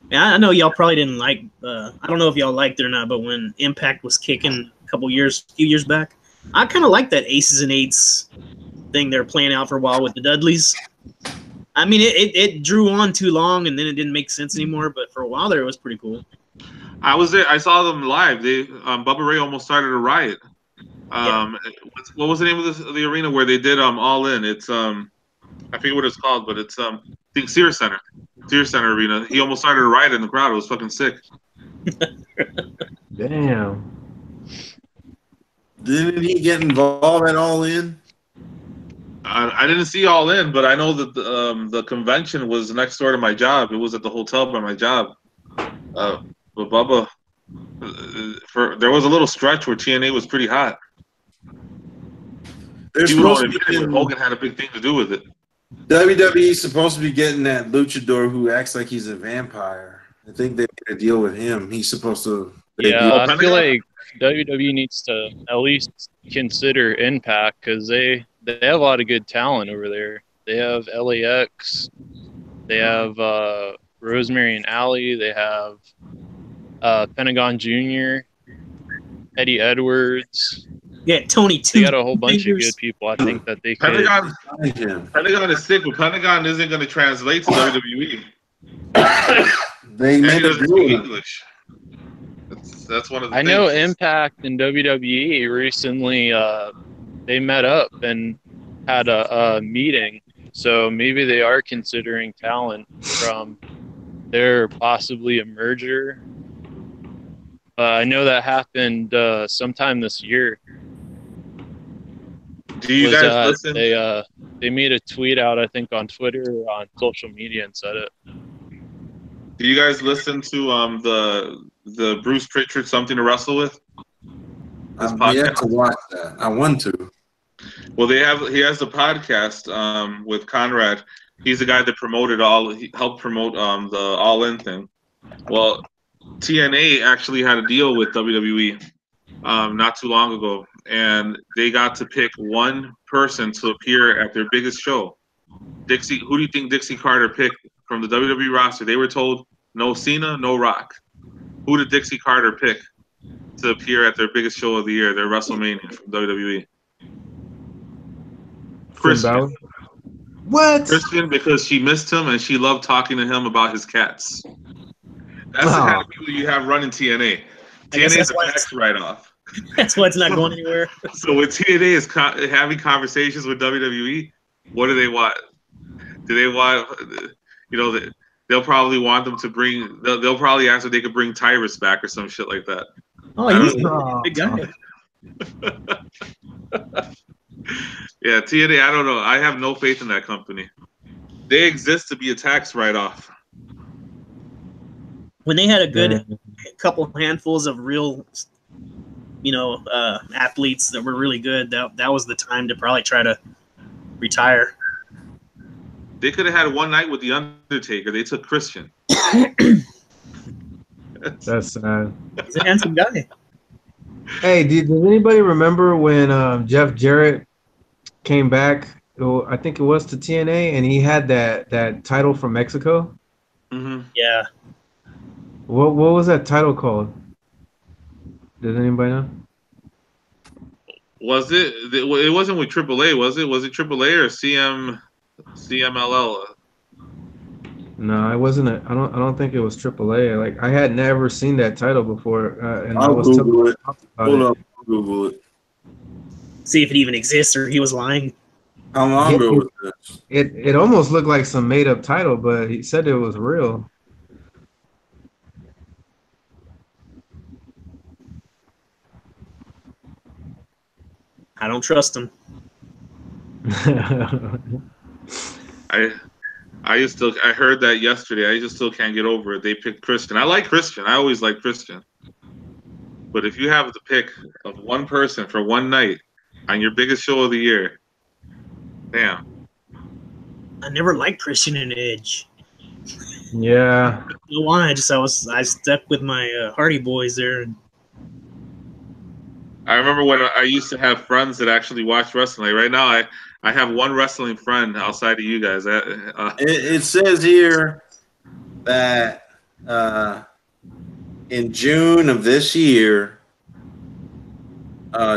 Yeah, I know y'all probably didn't like. I don't know if y'all liked it or not, but when Impact was kicking a few years back, I kind of liked that Aces and Eights thing they were playing out for a while with the Dudleys. I mean, it drew on too long, and then it didn't make sense anymore. But for a while there, it was pretty cool. I was there. I saw them live. They Bubba Ray almost started a riot. What was the name of the arena where they did All In? It's I forget what it's called, but it's I think Sears Center Arena. He almost started a riot in the crowd. It was fucking sick. Damn. Didn't he get involved at All In? I didn't see All In, but I know that the convention was next door to my job. It was at the hotel by my job. But Bubba, there was a little stretch where TNA was pretty hot. Hogan had a big thing to do with it. WWE's supposed to be getting that luchador who acts like he's a vampire. I think they made a deal with him. He's supposed to. Yeah, I feel like WWE needs to at least consider Impact because they have a lot of good talent over there. They have LAX, they have Rosemary and Alley, they have Pentagon Jr., Eddie Edwards. Yeah, Tony too. They got a whole bunch of good people. I think that they could. Pentagon is sick, but Pentagon isn't going to translate to WWE. They made it English. That's one of the. I know Impact and WWE recently. They met up and had a meeting, so maybe they are considering talent from there, possibly a merger. I know that happened sometime this year. Do you guys listen? They made a tweet out, I think, on Twitter or on social media and said it. Do you guys listen to the Bruce Pritchard Something to Wrestle With? I have to watch that. I want to. Well, he has a podcast with Conrad. He's the guy that helped promote the All In thing. Well, TNA actually had a deal with WWE not too long ago, and they got to pick one person to appear at their biggest show. Dixie, who do you think Dixie Carter picked from the WWE roster? They were told no Cena, no Rock. Who did Dixie Carter pick to appear at their biggest show of the year, their WrestleMania from WWE? Christian. What? Christian, because she missed him and she loved talking to him about his cats. That's the kind of people you have running TNA. TNA is a tax write-off. That's why it's not going anywhere. So when TNA is having conversations with WWE, what do they want? Do they want, they'll probably want them to bring, they'll probably ask if they could bring Tyrus back or some shit like that. Oh, he's a big guy. Yeah, TNA, I don't know. I have no faith in that company. They exist to be a tax write-off. When they had a good couple handfuls of real, athletes that were really good, that was the time to probably try to retire. They could have had one night with The Undertaker. They took Christian. That's sad. He's a handsome guy. Hey, does anybody remember when Jeff Jarrett came back? I think it was to TNA, and he had that title from Mexico. Mm-hmm. Yeah. What was that title called? Does anybody know? Was it? It wasn't with AAA, was it? Was it AAA or CMLL? No, it wasn't. I don't think it was AAA. Like, I had never seen that title before, and I'll Google it. Hold up, Google it. See if it even exists or he was lying. How long ago was this? It almost looked like some made up title, but he said it was real. I don't trust him. I heard that yesterday. I just still can't get over it. They picked Christian. I like Christian. I always like Christian. But if you have the pick of one person for one night on your biggest show of the year, damn. I never liked Christian and Edge. Yeah. I don't know why. I stuck with my Hardy Boys there. I remember when I used to have friends that actually watched wrestling. Right now, I have one wrestling friend outside of you guys. It says here that in June of this year,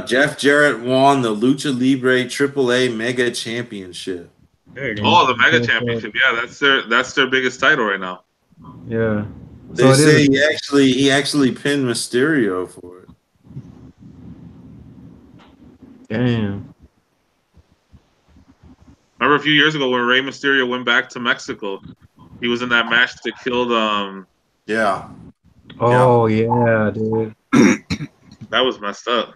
Jeff Jarrett won the Lucha Libre AAA Mega Championship. Oh, the Mega Championship! Yeah, that's their biggest title right now. Yeah, they say he actually pinned Mysterio for it. Damn. Remember a few years ago when Rey Mysterio went back to Mexico? He was in that match that killed. Yeah. Oh yeah, dude. That was messed up.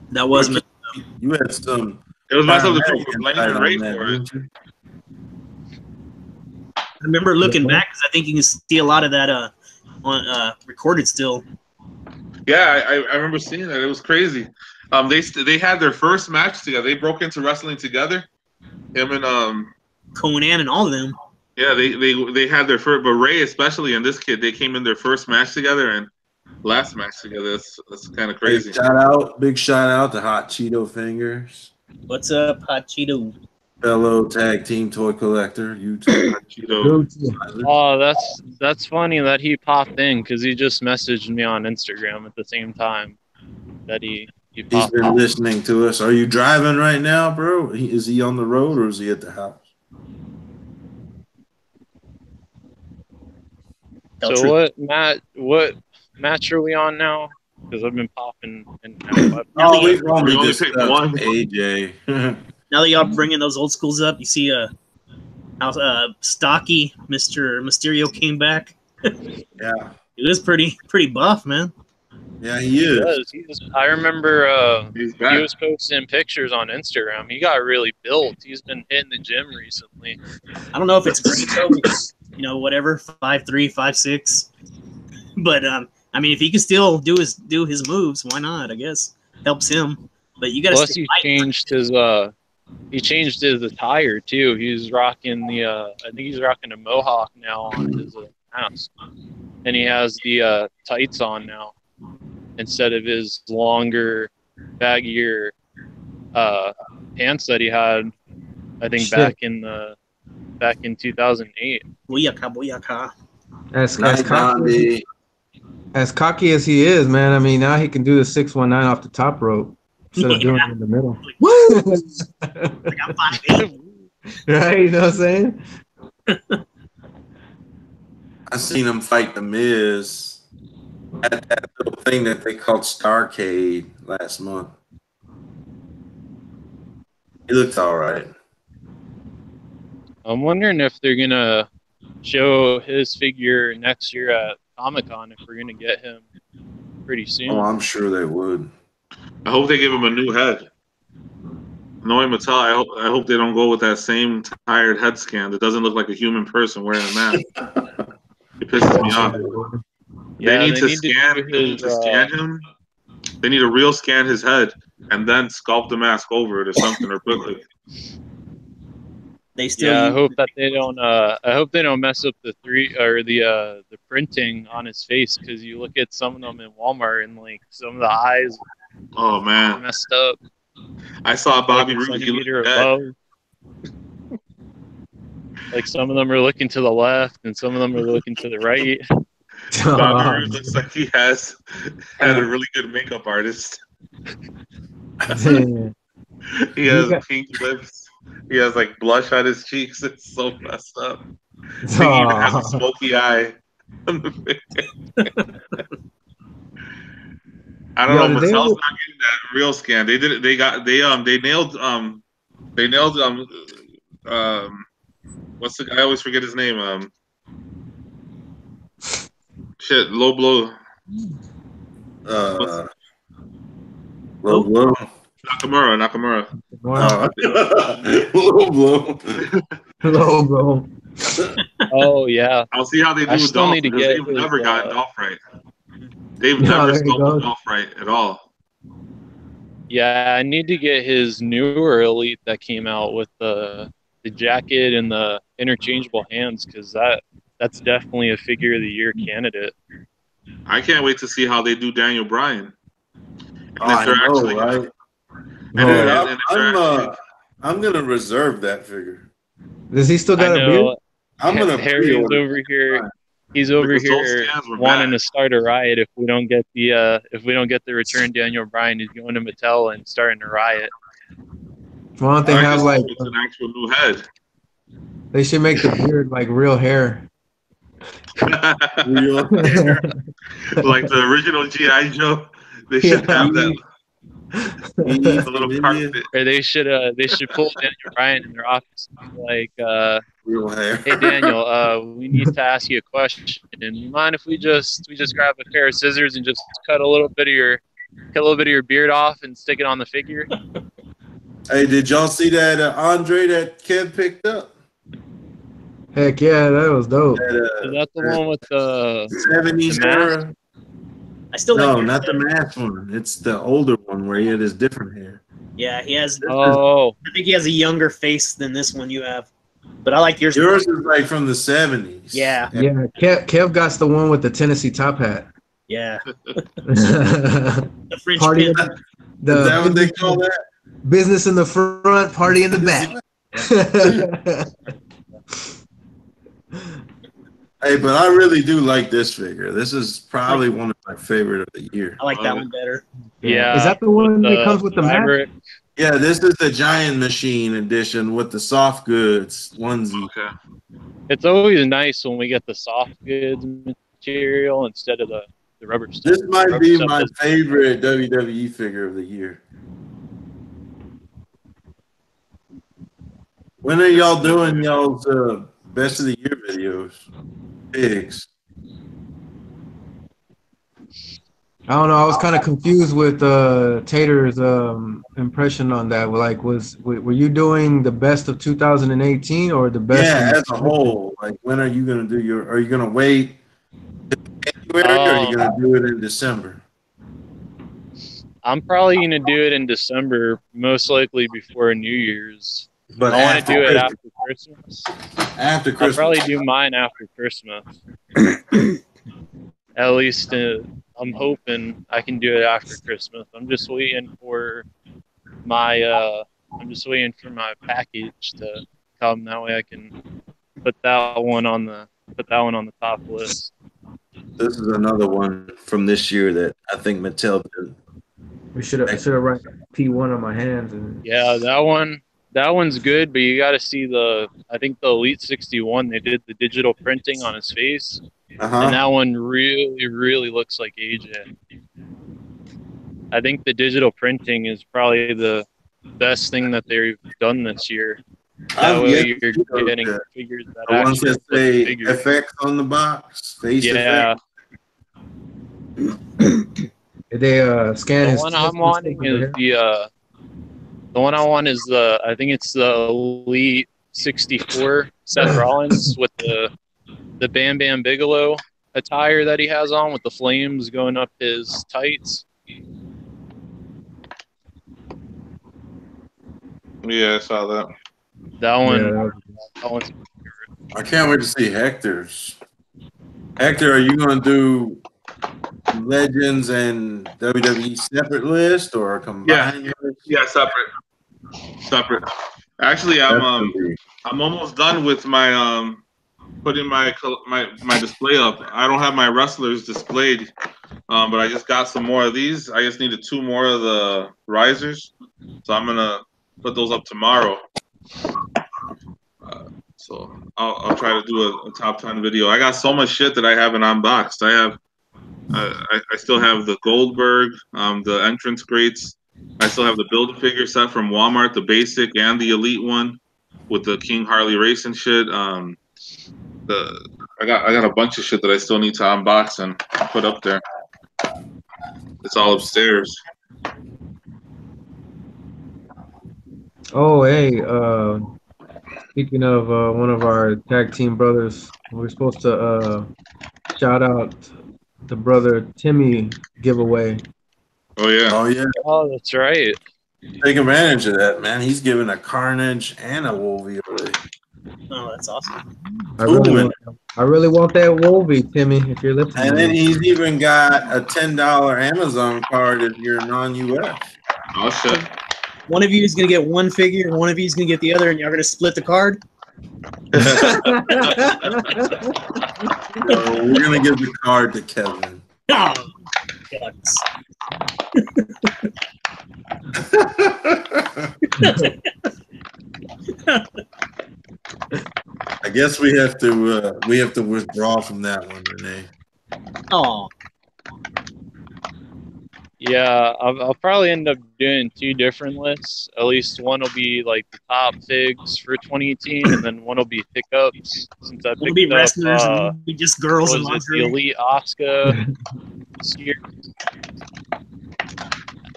That was messed up. You had some. It was messed up to blame Rey for it. I remember looking back because I think you can see a lot of that on recorded still. Yeah, I remember seeing that. It was crazy. They had their first match together. They broke into wrestling together. Him and Conan and all of them. Yeah, they had their first, but Ray especially and this kid, they came in their first match together and last match together. That's kind of crazy. Big shout out to Hot Cheeto Fingers. What's up, Hot Cheeto? Fellow tag team toy collector, YouTube. Hot Cheeto. Oh, that's funny that he popped in because he just messaged me on Instagram at the same time that he's been listening to us. Are you driving right now, bro? Is he on the road or is he at the house? So what match are we on now? Because I've been popping and we've only picked one. AJ. Now that y'all bringing those old schools up, you see how stocky Mr. Mysterio came back. Yeah, he was pretty buff, man. Yeah, he is. I remember he was posting pictures on Instagram. He got really built. He's been hitting the gym recently. I don't know if it's great though. Whatever, 5'3", 5'6". But I mean, if he can still do his moves, why not? I guess helps him. But you got to. Plus, he changed his attire too. He's rocking I think he's rocking a mohawk now on his mask, and he has the tights on now instead of his longer, baggier pants that he had. I think back in 2008. Booyaka. As cocky as he is, man. I mean, now he can do the 619 off the top rope. instead of doing it in the middle. Like, woo! Like I'm 5'8". Right? You know what I'm saying? I seen him fight The Miz at that little thing that they called Starcade last month. He looks all right. I'm wondering if they're gonna show his figure next year at Comic-Con, if we're gonna get him pretty soon. Oh, I'm sure they would. I hope they give him a new head. Knowing Mattel, I hope they don't go with that same tired head scan that doesn't look like a human person wearing a mask. It pisses me off. Yeah, they need to scan him. They need to real scan his head and then sculpt the mask over it or something, or put like. They still. Yeah, I hope that they don't. I hope they don't mess up the printing on his face, because you look at some of them in Walmart and like some of the eyes. Oh man, messed up. I saw Bobby Roode. He looked above. Like some of them are looking to the left and some of them are looking to the right. Bobby Roode looks like he had a really good makeup artist. He has pink lips. He has like blush on his cheeks. It's so messed up. He even has a smoky eye. I don't know. Mattel's not getting that real scan. They did it. They nailed what's the guy? I always forget his name. Low blow. Low blow. Nakamura. Wow. Low blow. Low blow. Oh yeah. I'll see how they do with Dolph. They've never gotten Dolph right. They've never sculpted Dolph right at all. Yeah, I need to get his newer Elite that came out with the jacket and the interchangeable hands, because that's definitely a figure of the year candidate. I can't wait to see how they do Daniel Bryan. I'm gonna reserve that figure. Does he still got a beard? I'm gonna. Harry's over here. He's over here wanting to start a riot if we don't get the return Daniel Bryan. He's going to Mattel and starting a riot. Why don't they have like an actual new head? They should make the beard like real hair. Real hair. Like the original G.I. Joe. They should have that. Little carpet. Or they should pull Daniel Bryan in their office and be like, real hair. Hey Daniel, we need to ask you a question. You mind if we just grab a pair of scissors and just cut a little bit of your beard off and stick it on the figure? Hey, did y'all see that Andre that Kev picked up? Heck yeah, that was dope. Is that the one with the 70s era? I still not the mask one. It's the older one where he had his different hair. Yeah, he has. Oh, I think he has a younger face than this one you have. But I like yours. Yours is like from the 70s. Yeah. Yeah, Kev got the one with the Tennessee top hat. Yeah. The French party. Is that what they call that? Business in the front, party in the back. Hey, but I really do like this figure. This is probably one of my favorite of the year. I like that one better. Yeah. Is that the one that comes with the mask? Yeah, this is the Giant Machine edition with the soft goods onesie. Okay. It's always nice when we get the soft goods material instead of the rubber stuff. This might be my favorite WWE figure of the year. When are y'all doing y'all's best of the year videos? Pigs. I don't know. I was kind of confused with Tater's impression on that. Like, were you doing the best of 2018 or the best? Yeah, as a whole. Like, when are you gonna do your? Are you gonna wait January or are you gonna do it in December? I'm probably gonna do it in December, most likely before New Year's. But I want to do it after Christmas. After Christmas, I'll probably do mine after Christmas. At least I'm hoping I can do it after Christmas. I'm just waiting for my package to come. That way I can put that one on the top list. This is another one from this year that I think Mattel did. We should have P1 on my hands. And yeah, that one's good, but you got to see I think the Elite 61. They did the digital printing on his face, and that one really, really looks like AJ. I think the digital printing is probably the best thing that they've done this year. That way you're getting figures that the ones actually that say FX on the box, face effect. Did they scan his? The one I'm wanting is the one I want is I think it's the Elite 64 Seth Rollins with the Bam Bam Bigelow attire that he has on with the flames going up his tights. Yeah, I saw that. That one. That one's. I can't wait to see Hector's. Hector, are you going to do Legends and WWE separate list or combine? Yeah, separate. Actually, I'm almost done with my putting my display up. I don't have my wrestlers displayed, but I just got some more of these. I just needed 2 more of the risers, so I'm gonna put those up tomorrow. So I'll try to do a top 10 video. I got so much shit that I haven't unboxed. I still have the Goldberg, the entrance greats. I still have the Build-A-Figure set from Walmart, the basic and the elite one with the King Harley racing shit. I got a bunch of shit that I still need to unbox and put up there. It's all upstairs. Oh, hey, speaking of one of our tag team brothers, we're supposed to shout out the brother Timmy giveaway. Oh yeah. Oh, that's right. Take advantage of that, man. He's giving a Carnage and a Wolvie away. Oh, that's awesome. I really want that Wolvie, Timmy, if you're listening. And then he's even got a $10 Amazon card if you're non-US. Oh shit. One of you is going to get one figure, one of you is going to get the other, and you're going to split the card? We're going to give the card to Kevin. Oh, I guess we have to withdraw from that one, Renee. Oh. Yeah, I'll probably end up doing 2 different lists. At least one will be like the top figs for 2018, and then one will be pickups. Since I picked be up, wrestlers and we'll be just girls in lingerie. The Elite Oscar this year.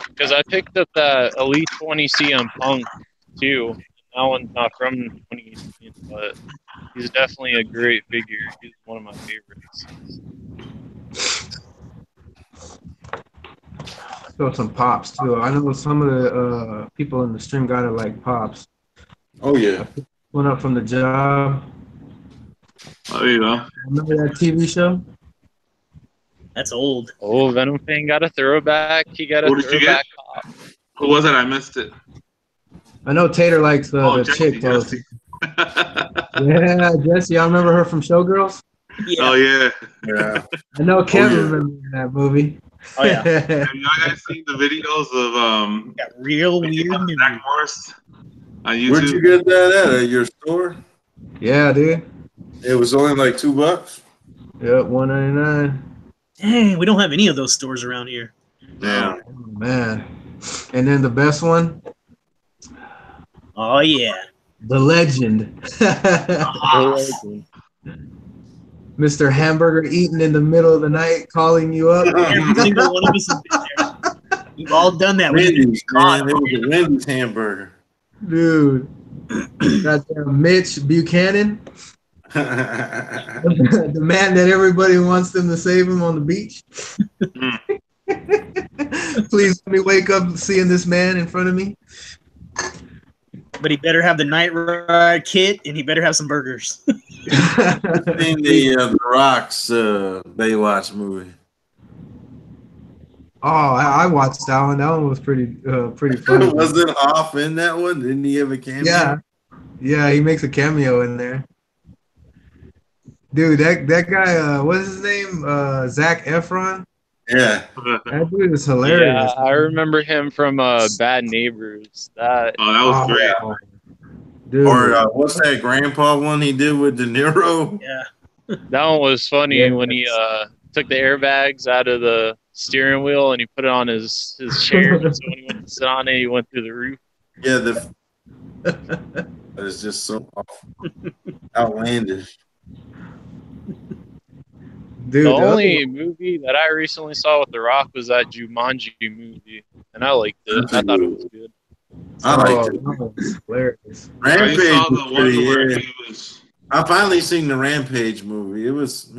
Because I picked up that Elite 20 CM Punk too. That one's not from 2018, but he's definitely a great figure. He's one of my favorites. Still some pops too. I know some of the people in the stream got it like pops. Oh yeah. One up from the job. Oh yeah. Remember that TV show? That's old. Oh, Venom Fan got a throwback. He got a throwback pop. Who was it? I missed it. I know Tater likes the chick. Jesse. Yeah, Jesse. I remember her from Showgirls. Yeah. Oh yeah. Yeah. I know Kevin remembers that movie. Oh yeah. Have y'all guys seen the videos of real weird Zach Morris on YouTube? Where'd you get that at your store? Yeah, dude. It was only like $2. Yep, $1.99. Dang, we don't have any of those stores around here. Yeah. Oh, man. And then the best one. Oh yeah. The legend. Mr. Hamburger eating in the middle of the night, calling you up. Every single one of us has been there. We've all done that. Wendy's, man. It was a Wendy's hamburger. Dude. Goddamn Mitch Buchanan. The man that everybody wants them to save him on the beach. Please let me wake up seeing this man in front of me. But he better have the night ride kit, and he better have some burgers. Seen the Rock's Baywatch movie. Oh, I watched that one. That one was pretty funny. Wasn't Hoff in that one? Didn't he have a cameo? Yeah, he makes a cameo in there. Dude, that guy, what's his name? Zac Efron? Yeah. That dude is hilarious. Yeah, I remember him from Bad Neighbors. That was great. Dude. Or what's that grandpa one he did with De Niro? Yeah. That one was funny when he took the airbags out of the steering wheel and he put it on his chair. So when he went to sit on it, he went through the roof. Yeah, that is just so outlandish. Dude, the only movie that I recently saw with The Rock was that Jumanji movie, and I liked it. I thought it was good. I liked it. Hilarious. Rampage was pretty, I finally seen the Rampage movie. It was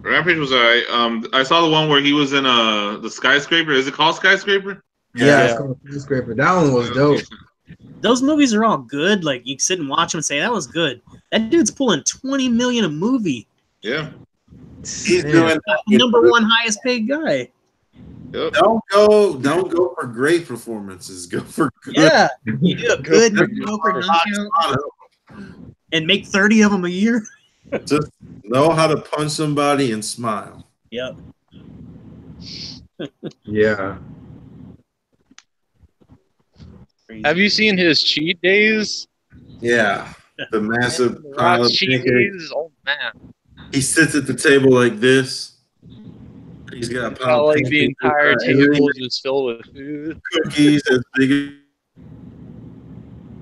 Rampage was alright. I saw the one where he was in the skyscraper. Is it called Skyscraper? Yeah, it's called Skyscraper. That one was dope. Those movies are all good. Like you sit and watch them and say that was good. That dude's pulling $20 million a movie. Yeah. He's doing number one highest paid guy. Yep. Don't go for great performances. Go for good. Yeah, you do a good mediocre knockout and make 30 of them a year. Just know how to punch somebody and smile. Yep. Yeah. Have you seen his cheat days? Yeah. The massive pile of cheat days. Oh man. He sits at the table like this. He's got a pile like the entire table just filled with food. Cookies as big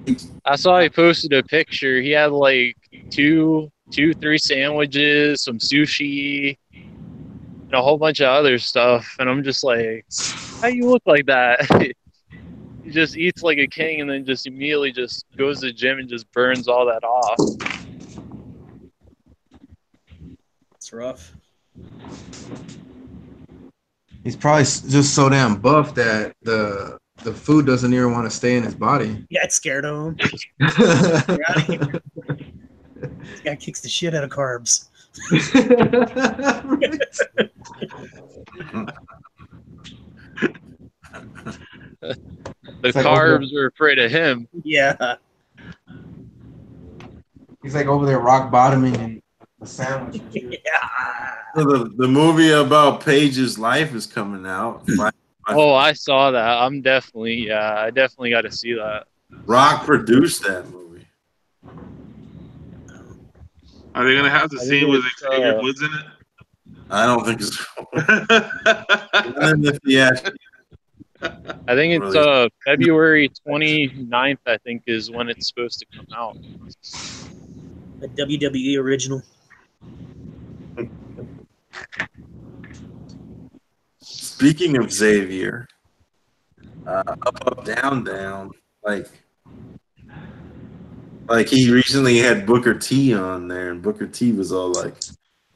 as I saw he posted a picture. He had like three sandwiches, some sushi, and a whole bunch of other stuff. And I'm just like, how you look like that? He just eats like a king and then just immediately just goes to the gym and just burns all that off. It's rough. He's probably just so damn buff that the food doesn't even want to stay in his body. Yeah, it's scared of him. This guy kicks the shit out of carbs. The carbs are afraid of him. Yeah. He's like over there rock bottoming and a sandwich. Yeah. So the movie about Paige's life is coming out. Oh, I saw that. I definitely got to see that. Rock produced that movie. Are they gonna have the scene with Xavier Woods in it? I don't think so. I think it's February 29th, I think, is when it's supposed to come out. A WWE original. Speaking of Xavier, up, down, down, like he recently had Booker T on there, and Booker T was all like,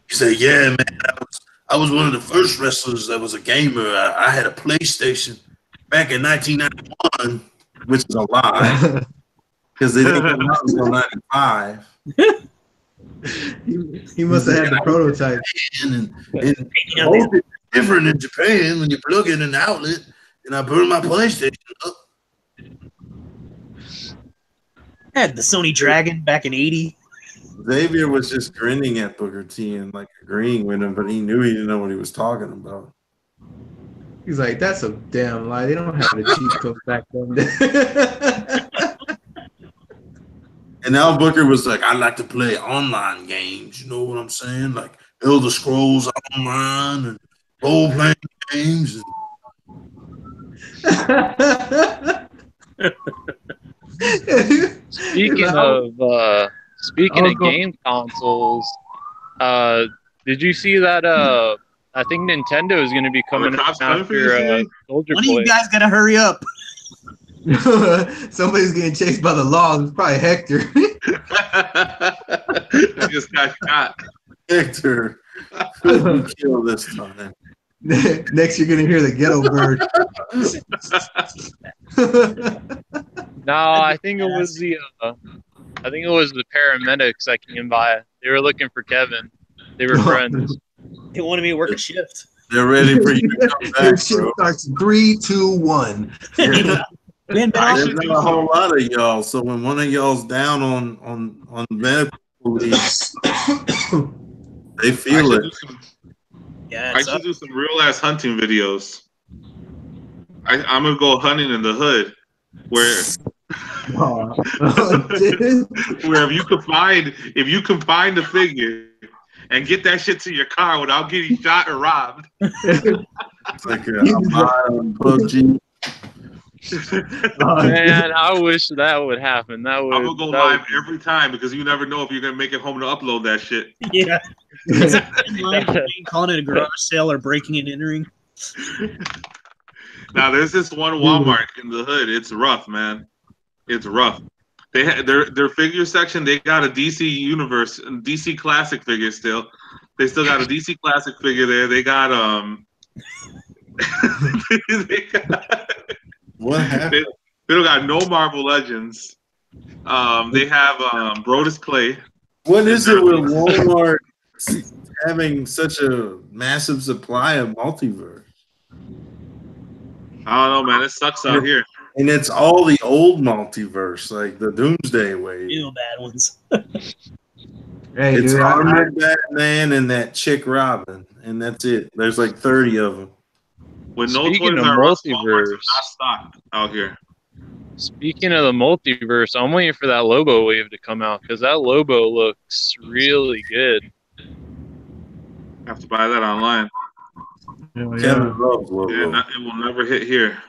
he said, yeah, man, I was one of the first wrestlers that was a gamer. I had a PlayStation back in 1991, which is a lie, because they didn't come out until 95. He must have had the prototype. And it's different in Japan when you plug in an outlet, and I burn my PlayStation up. I had the Sony Dragon back in '80. Xavier was just grinning at Booker T and like agreeing with him, but he knew he didn't know what he was talking about. He's like, that's a damn lie. They don't have the cheat codes back then. And now Booker was like, I like to play online games. You know what I'm saying? Like Elder Scrolls Online and role-playing games. Speaking of game consoles, did you see that? I think Nintendo is going to be coming out after Soldier Boy. One of you guys got to hurry up. Somebody's getting chased by the law. It's probably Hector. I just got shot. Hector, who killed this time? Next, you're gonna hear the ghetto bird. No, I think it was the paramedics that came by. They were looking for Kevin. They were friends. They wanted me to work a shift. They're ready for you to come back. Your shift starts 3, 2, 1. There's not a whole lot of y'all, so when one of y'all's down on medical leave, they feel it. Yeah, I should do some real ass hunting videos. I'm gonna go hunting in the hood, where where if you can find the figure and get that shit to your car without getting shot or robbed. It's like a mod on PUBG. Man, I wish that would happen. That would. I'm gonna go live every time because you never know if you're gonna make it home to upload that shit. Yeah. Calling it a garage sale or breaking and entering. Now there's this one Walmart in the hood. It's rough, man. It's rough. They had their figure section. They got a DC Classic figure still. They still got a DC Classic figure there. They got What happened? They don't got no Marvel Legends. They have Brodus Clay. What is it with Walmart having such a massive supply of multiverse? I don't know, man. It sucks out here. And it's all the old multiverse, like the Doomsday Wave. Real bad ones. Hey, it's Armored Batman and that chick Robin, and that's it. There's like 30 of them. With no Toys R Us, Walmart's not stocked out here. Speaking of the multiverse, I'm waiting for that Lobo wave to come out because that Lobo looks really good. Have to buy that online. Kevin loves Lobo. Yeah, it will never hit here.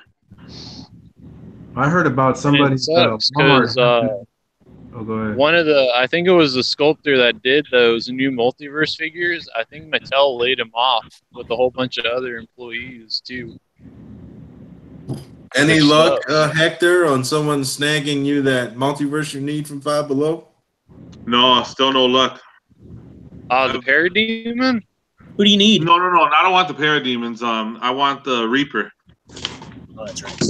I heard about somebody. Because go ahead. One of I think it was the sculptor that did those new multiverse figures. I think Mattel laid him off with a whole bunch of other employees too. Any luck, Hector, on someone snagging you that multiverse you need from Five Below? No, still no luck. The Parademon? Who do you need? No. I don't want the Parademons. I want the Reaper. Oh, that's right.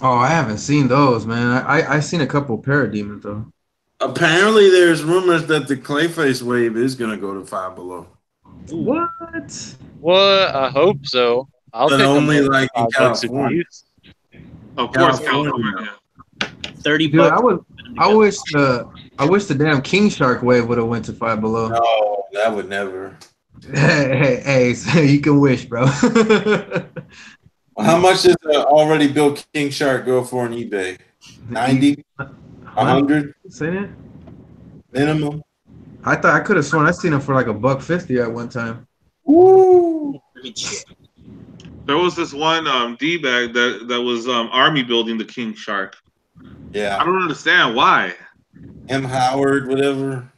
Oh, I haven't seen those, man. I seen a couple Parademons though. Apparently, there's rumors that the Clayface wave is going to go to Five Below. What? Well, I hope so. I'll but pick only them like in California. Of course, California. 30 Dude, bucks. I wish the damn King Shark wave would have went to Five Below. No, that would never. Hey, so you can wish, bro. How much does the already built King Shark go for on eBay? 90? 100? Say that? Minimum? I thought I could have sworn I seen him for like $150 at one time. Woo! There was this one D-bag that was army building the King Shark. Yeah. I don't understand why. M. Howard, whatever.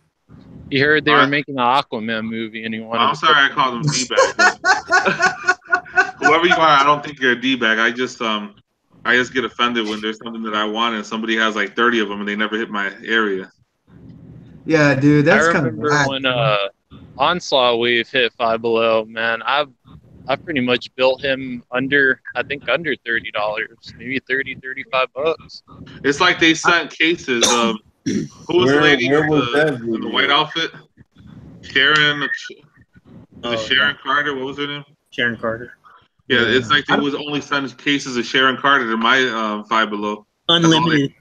You heard they were making an Aquaman movie and he wanted I'm sorry I called him D-bag. Whoever you are, I don't think you're a D-bag. I just get offended when there's something that I want and somebody has like 30 of them and they never hit my area. Yeah, dude, that's kind of bad. When Onslaught Wave hit Five Below, man, I pretty much built him under $30, maybe 30, 35 bucks. It's like they sent cases of who was the lady in the white outfit? Sharon Carter. What was her name? Sharon Carter. Yeah, it's like they was only sending cases of Sharon Carter to my Five Below. Unlimited.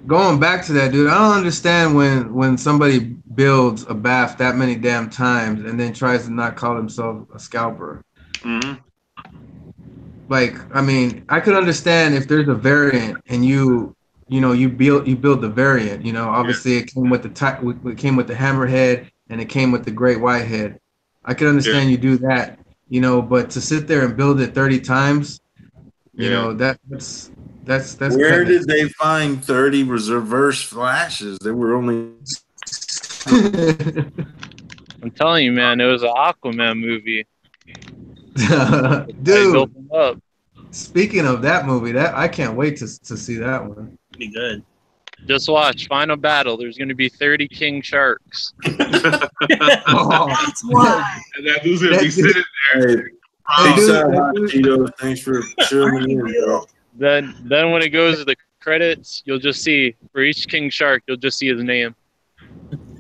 Going back to that, dude, I don't understand when somebody builds a bath that many damn times and then tries to not call himself a scalper. Mm-hmm. Like, I mean, I could understand if there's a variant and you build the variant. You know, obviously it came with the hammerhead and it came with the great whitehead. I could understand you do that, you know, but to sit there and build it 30 times, you know, that's. Where did they find 30 reverse flashes? There were only. I'm telling you, man, it was an Aquaman movie. Dude, speaking of that movie, I can't wait to see that one. Be good. Just watch Final Battle. There's going to be 30 King Sharks. That's why. And that dude's going to be sitting there. Thanks for showing me. Then when it goes to the credits, you'll just see for each King Shark, you'll just see his name.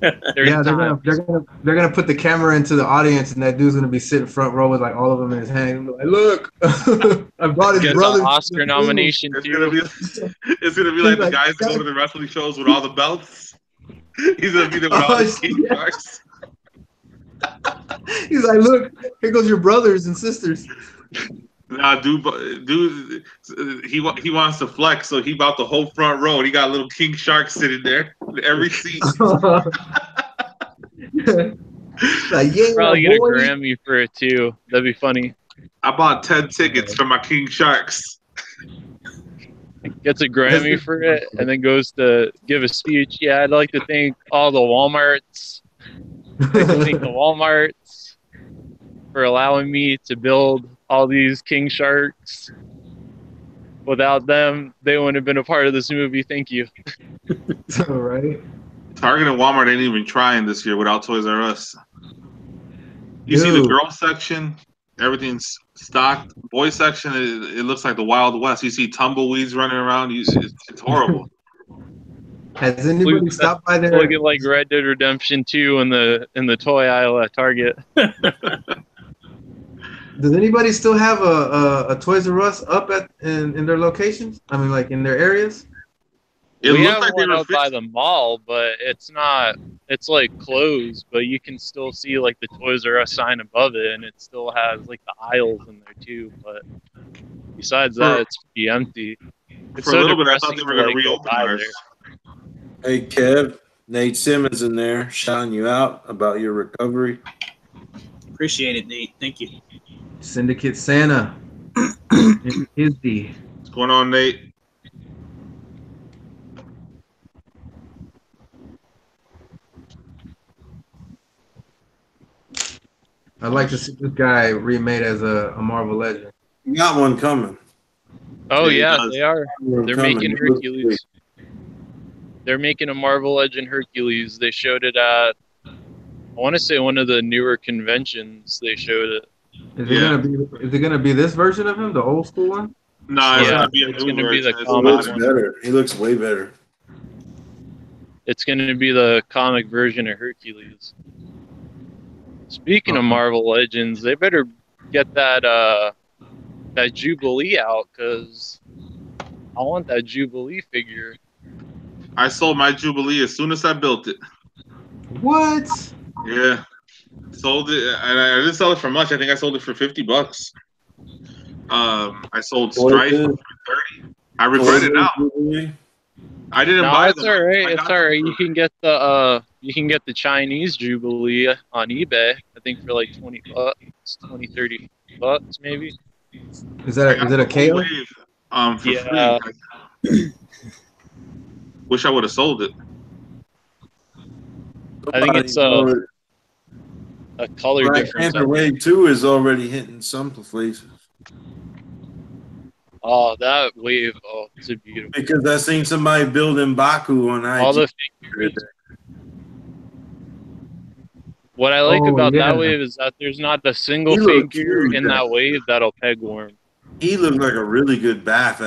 Yeah, they're gonna put the camera into the audience, and that dude's gonna be sitting front row with like all of them in his hand. Like, look, I brought his brother. Oscar nomination it's too. It's gonna be like the guys that go to the wrestling shows with all the belts. He's gonna be there with all the King Sharks. He's like, look, here goes your brothers and sisters. Nah, dude, he wants to flex, so he bought the whole front row, and he got a little king shark sitting there in every seat. Like, yeah, probably get a Grammy for it too. That'd be funny. I bought 10 tickets for my king sharks. Gets a Grammy for it, and then goes to give a speech. Yeah, I'd like to thank all the Walmarts. I'd like to thank the Walmarts for allowing me to build all these king sharks. Without them, they wouldn't have been a part of this movie. Thank you. All right. Target and Walmart ain't even trying this year without Toys R Us. You see the girl section, everything's stocked. Boy section, it looks like the Wild West. You see tumbleweeds running around. It's horrible. Has anybody stopped by there? Look at like Red Dead Redemption 2 in the toy aisle at Target. Does anybody still have a Toys R Us up in their locations? I mean, like in their areas? We have one out by the mall, but it's not. It's like closed, but you can still see like the Toys R Us sign above it, and it still has like the aisles in there too. But besides that, it's pretty empty. It's for a little bit, I thought they were going to reopen ours. Hey, Kev, Nate Simmons in there shouting you out about your recovery. Appreciate it, Nate. Thank you. Syndicate Santa. What's going on, Nate? I'd like to see this guy remade as a Marvel Legend. You got one coming. Oh yeah, they are. They're making Hercules. They're making a Marvel Legend Hercules. They showed it at, I want to say, one of the newer conventions. They showed it. Is it gonna be this version of him, the old school one? No, it's gonna be a new version. He looks better. He looks way better. It's gonna be the comic version of Hercules. Speaking of Marvel Legends, they better get that Jubilee out, because I want that Jubilee figure. I sold my Jubilee as soon as I built it. What? Yeah, sold it, and I didn't sell it for much. I think I sold it for $50. I sold Strife for $30. I regret it now. I didn't buy them. It's all right. It's all right. You can get the Chinese Jubilee on eBay. I think for like $20, $20, $30 maybe. Is that a KO? For free. Wish I would have sold it. I think it's a color difference. Panther Wave 2 is already hitting some places. Oh, that wave! Oh, it's a beautiful. Because I seen somebody building Baku on IG. All the figures. What I like about that wave is that there's not a single figure in that wave that'll peg warm. He looked like a really good Bath,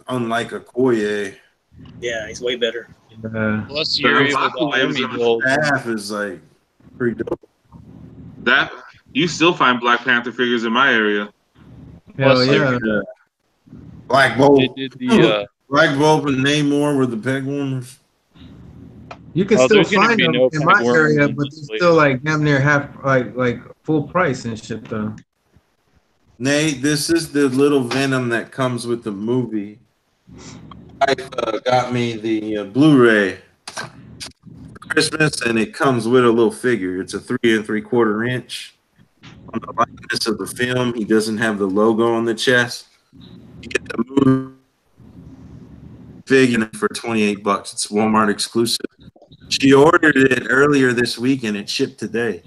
unlike a Koye. Yeah, he's way better. Plus, you're able to build. Bath is like pretty dope. That you still find Black Panther figures in my area. Hell yeah. Black Bolt. Black Bolt and Namor were the peg warmers. You can still find them in my area, but it's still like damn near half, like full price and shit though. Nate, this is the little Venom that comes with the movie. I got me the Blu-ray for Christmas, and it comes with a little figure. It's a 3 3/4 inch. On the likeness of the film, he doesn't have the logo on the chest. You get the movie figure for $28. It's Walmart exclusive. She ordered it earlier this week, and it shipped today,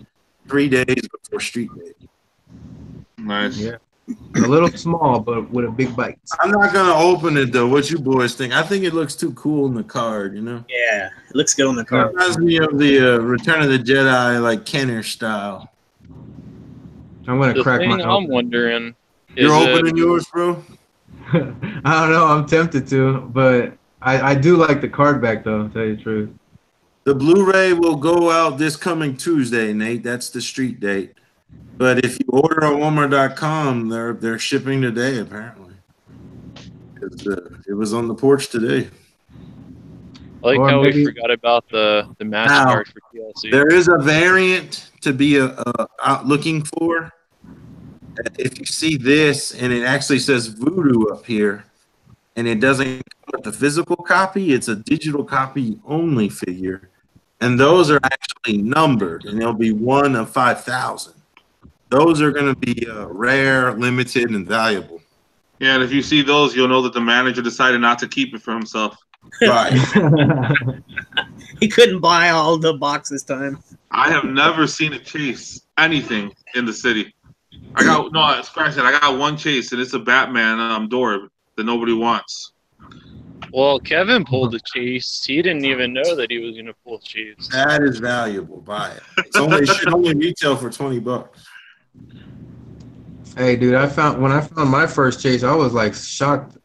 3 days before Street Day. Nice. Yeah. A little small, but with a big bite. I'm not gonna open it though. What you boys think? I think it looks too cool in the card. You know? Yeah, it looks good on the card. It reminds me of the Return of the Jedi, like Kenner style. I'm gonna crack my. I'm wondering. You're opening yours, bro? I don't know. I'm tempted to, but I do like the card back though. I'll tell you the truth. The Blu-ray will go out this coming Tuesday, Nate. That's the street date. But if you order on Walmart.com, they're shipping today, apparently. It was on the porch today. I like how we forgot about the match card for TLC. There is a variant to be out looking for. If you see this and it actually says Voodoo up here, and it doesn't come with the physical copy, it's a digital copy only figure. And those are actually numbered, and they'll be 1 of 5,000. Those are going to be rare, limited, and valuable. Yeah, and if you see those, you'll know that the manager decided not to keep it for himself. Right. He couldn't buy all the box this time. I have never seen a chase anything in the city. I got one chase, and it's a Batman door that nobody wants. Well, Kevin pulled the chase. He didn't even know that he was going to pull a chase. That is valuable. Buy it. It should only retail for $20. Hey, dude, when I found my first chase, I was like shocked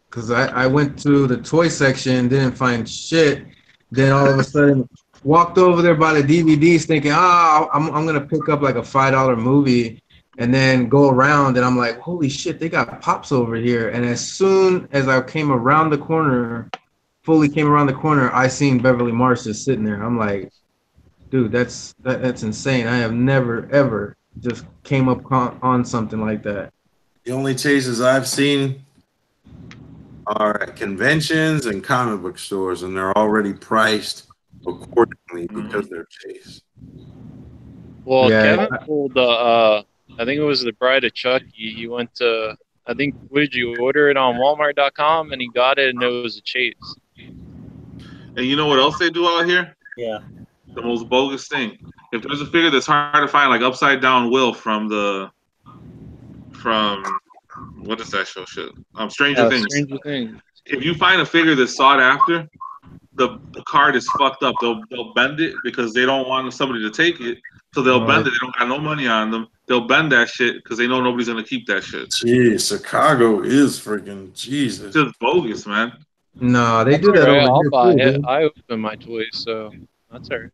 because I went to the toy section, didn't find shit. Then all of a sudden, walked over there by the DVDs, thinking, I'm gonna pick up like a $5 movie, and then go around, and I'm like, holy shit, they got Pops over here. And as soon as I came around the corner, I seen Beverly Marsh just sitting there. I'm like, dude, that's insane. I have never ever just came up on something like that. The only chases I've seen are at conventions and comic book stores, and they're already priced accordingly because they're chased. Well, yeah, Kevin pulled I think it was the Bride of Chucky. He went to, I think, would you order it on Walmart.com, and he got it, and it was a chase. And you know what else they do out here? Yeah. The most bogus thing. If there's a figure that's hard to find, like Upside Down Will from what is that show shit? Stranger Things. Stranger Things. If you find a figure that's sought after, the card is fucked up. They'll bend it because they don't want somebody to take it. So they'll bend it. They don't got no money on them. They'll bend that shit because they know nobody's gonna keep that shit. Jeez, Chicago is freaking Jesus. It's just bogus, man. No, they do that right. over I'll here buy too, it. dude. I open my toys, so that's all right.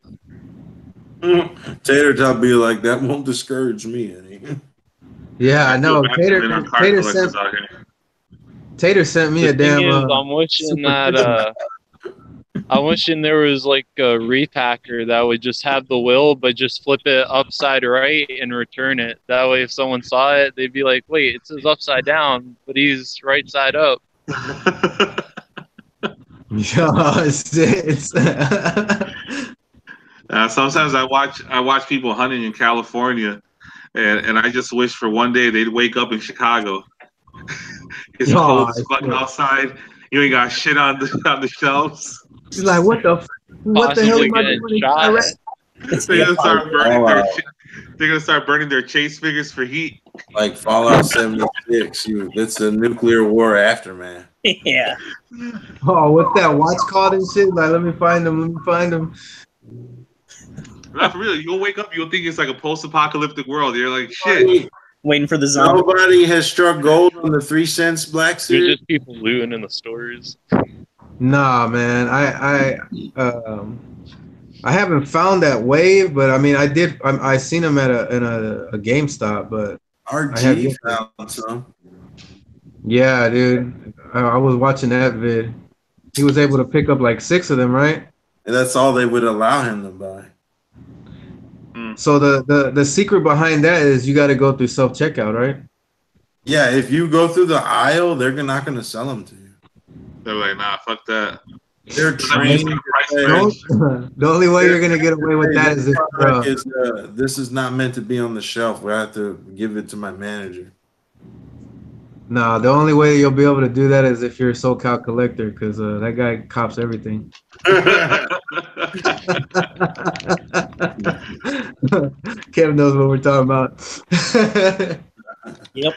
Tater Tot be like, that won't discourage me any. Yeah, I know. Tater sent me a damn. I'm wishing that I'm wishing there was like a repacker that would just have the will, but just flip it upside right and return it. That way, if someone saw it, they'd be like, "Wait, it says upside down, but he's right side up." Sometimes I watch people hunting in California, and I just wish for one day they'd wake up in Chicago. It's cold as fucking outside. You ain't got shit on the shelves. She's like, what the hell am I doing? They're gonna start burning their chase figures for heat. Like Fallout 76. It's a nuclear war aftermath. Yeah. Oh, what's that watch called and shit? Like, let me find them. Not for real. You'll wake up, you'll think it's like a post-apocalyptic world. You're like, shit. Waiting for the zombie. Nobody has struck gold on the 3 cents black suit. There's just people looting in the stores. Nah, man. I haven't found that wave, but I mean, I seen them at a GameStop, but RG found some. Yeah, dude. I was watching that vid. He was able to pick up like 6 of them, right? And that's all they would allow him to buy. So the secret behind that is you got to go through self-checkout, right? Yeah, if you go through the aisle, they're not going to sell them to you. They're like, nah, fuck that. They're trained. The only way you're going to get away with that is if this is not meant to be on the shelf. We have to give it to my manager. No, the only way you'll be able to do that is if you're a SoCal collector, because that guy cops everything. Kevin knows what we're talking about. Yep.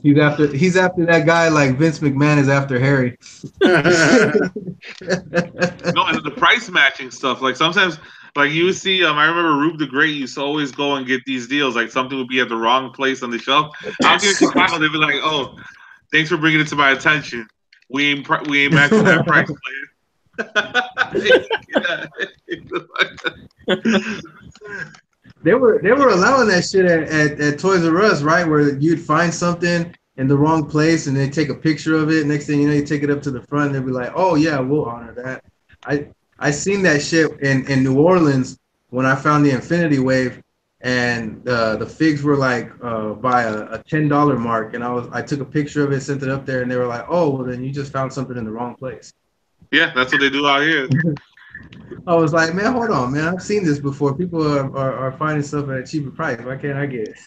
He's after that guy like Vince McMahon is after Harry. No, and the price matching stuff. Like sometimes, like you would see, I remember Rube the Great used to always go and get these deals. Like something would be at the wrong place on the shelf. I'll give it to Chicago. They'd be like, "Oh, thanks for bringing it to my attention. We ain't matching that price, player." They were allowing that shit at Toys R Us, right? Where you'd find something in the wrong place, and they take a picture of it. Next thing you know, you take it up to the front, and they'll be like, "Oh yeah, we'll honor that." I seen that shit in New Orleans when I found the Infinity Wave, and the figs were like by a $10 mark, and I took a picture of it, sent it up there, and they were like, "Oh, well then you just found something in the wrong place." Yeah, that's what they do out here. I was like, man, hold on, man. I've seen this before. People are finding stuff at a cheaper price. Why can't I get it?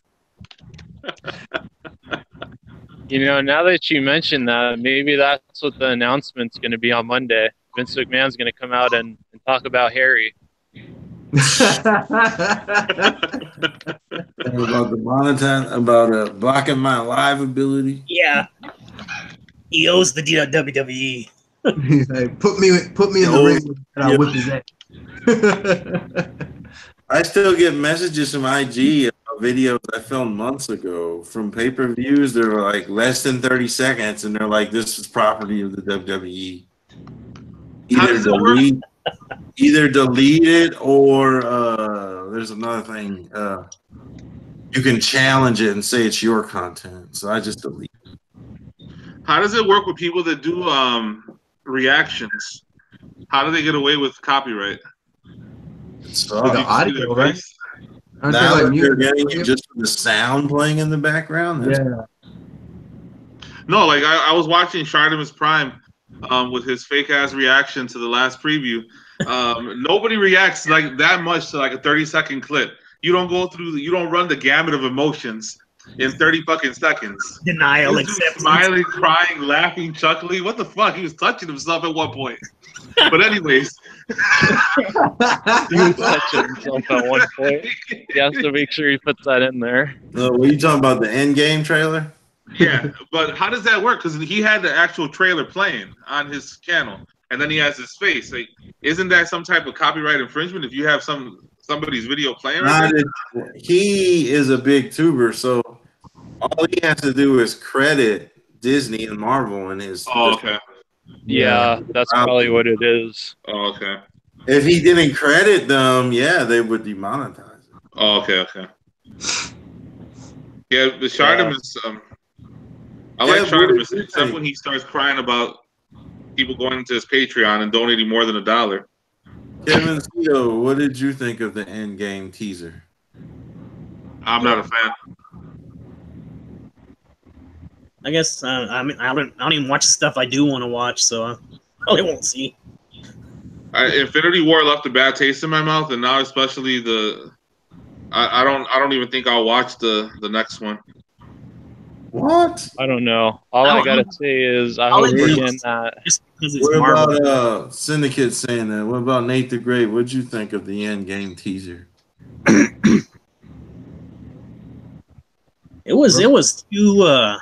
You know, now that you mentioned that, maybe that's what the announcement's going to be on Monday. Vince McMahon's going to come out and talk about Harry. About the monetize, about blocking my live ability. Yeah, he owes the WWE. He's like, put me in the ring and I'll whip his ass. I still get messages from IG about videos I filmed months ago from pay-per-views. They're like less than 30 seconds, and they're like, "This is property of the WWE." Either delete it, or there's another thing. You can challenge it and say it's your content. So I just delete it. How does it work with people that do reactions? How do they get away with copyright? The audio, right? Now that they're getting it just for the sound playing in the background. Yeah. No, like I was watching Shardimus Prime with his fake ass reaction to the last preview. Nobody reacts like that much to like a 30-second clip. You don't go through. You don't run the gamut of emotions in 30 fucking seconds. Denial, acceptance. Smiling, crying, laughing, chuckling. What the fuck? He was touching himself at one point. But anyways. He was touching himself at one point. He has to make sure he puts that in there. What are you talking about, the Endgame trailer? Yeah, but how does that work? Because he had the actual trailer playing on his channel, and then he has his face. Like, isn't that some type of copyright infringement if you have somebody's video playing? He is a big tuber, so all he has to do is credit Disney and Marvel in his. Oh, okay. Yeah, that's probably what it is. Oh, okay. If he didn't credit them, yeah, they would demonetize it. Oh, okay. Yeah, the Shardimus. I like Shardimus, except when he starts crying about people going into his Patreon and donating more than $1. Kevin Cito, what did you think of the Endgame teaser? I'm not a fan. I guess I don't even watch stuff I do want to watch, so I probably won't see. Infinity War left a bad taste in my mouth, and now especially I don't even think I'll watch the next one. What? I don't know. All I gotta say is I hope we're getting that. What about Syndicate saying that? What about Nate the Great? What'd you think of the Endgame teaser? It was too.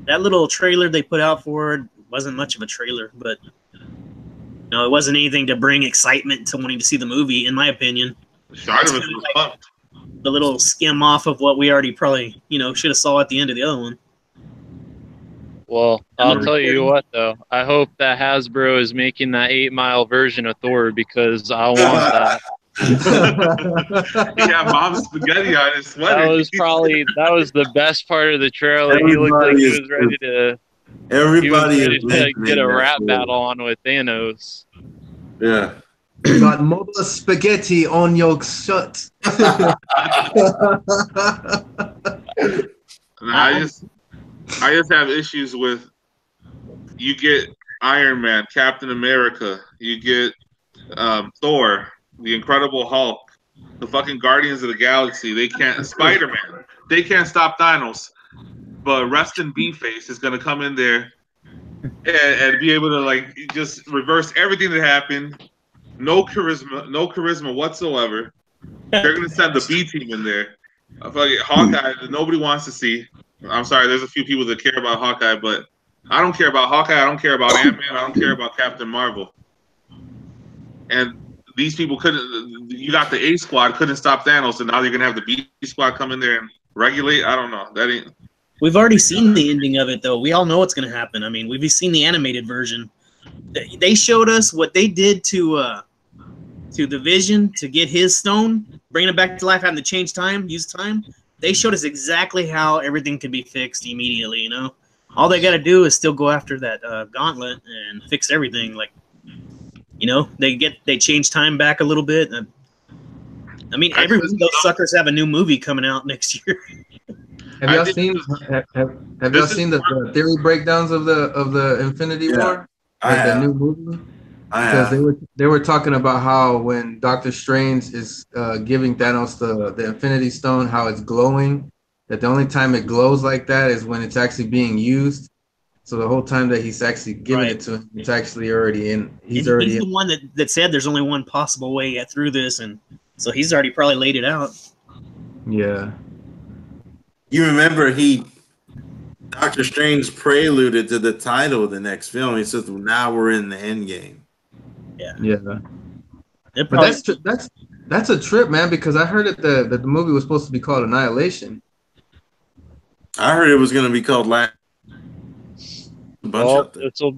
That little trailer they put out for it wasn't much of a trailer, but it wasn't anything to bring excitement to wanting to see the movie, in my opinion. The little skim off of what we already probably, should have saw at the end of the other one. Well, I'll tell you what, though. I hope that Hasbro is making that 8-mile version of Thor, because I want that. He had mom's spaghetti on his sweater. That was the best part of the trailer. He looked like he was ready to. Everybody get a rap battle on with Thanos. Yeah. You got mobile spaghetti on your shirt. I just have issues with, you get Iron Man, Captain America, you get Thor, the Incredible Hulk, the fucking Guardians of the Galaxy. They can't. Spider-Man. They can't stop Thanos. But Restin' B-Face is gonna come in there and be able to just reverse everything that happened. No charisma whatsoever. They're gonna send the B team in there. Hawkeye, nobody wants to see. I'm sorry, there's a few people that care about Hawkeye, but I don't care about Hawkeye. I don't care about Ant-Man. I don't care about Captain Marvel. And these people couldn't. You got the A squad couldn't stop Thanos, and now you're gonna have the B squad come in there and regulate. I don't know. That ain't. We've already seen the ending of it, though. We all know what's gonna happen. I mean, we've seen the animated version. They showed us what they did to the Vision to get his stone, bringing it back to life, having to change time, use time. they showed us exactly how everything can be fixed immediately. You know, all they got to do is still go after that gauntlet and fix everything. Like, you know, they change time back a little bit. I mean, every week those suckers have a new movie coming out next year. Have y'all seen the theory breakdowns of the Infinity War? Like the new movie? Because they were talking about how when Doctor Strange is giving Thanos the Infinity Stone, how it's glowing. That the only time it glows like that is when it's actually being used. So the whole time that he's actually giving it to him, it's actually already in. He's the one that said there's only one possible way to get through this, and so he's already probably laid it out. Yeah. You remember Doctor Strange preluded to the title of the next film. He says, "Now we're in the end game." Yeah. Yeah. But that's a trip, man. Because I heard that the movie was supposed to be called Annihilation. I heard it was going to be called Last. Well, this will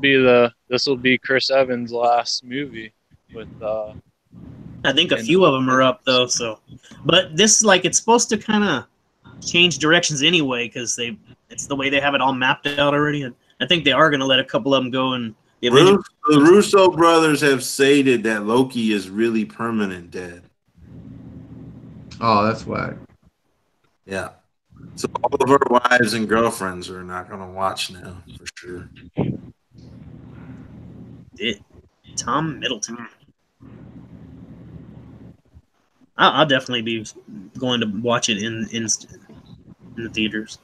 be Chris Evans' last movie with. I think a few of them are up though. So, but this it's supposed to kind of change directions anyway because it's the way they have it all mapped out already, and I think they are going to let a couple of them go. And the Russo brothers have stated that Loki is really permanent dead. Oh, that's why. Yeah. So all of our wives and girlfriends are not going to watch now, for sure. Tom Middleton. I'll definitely be going to watch it in the theaters.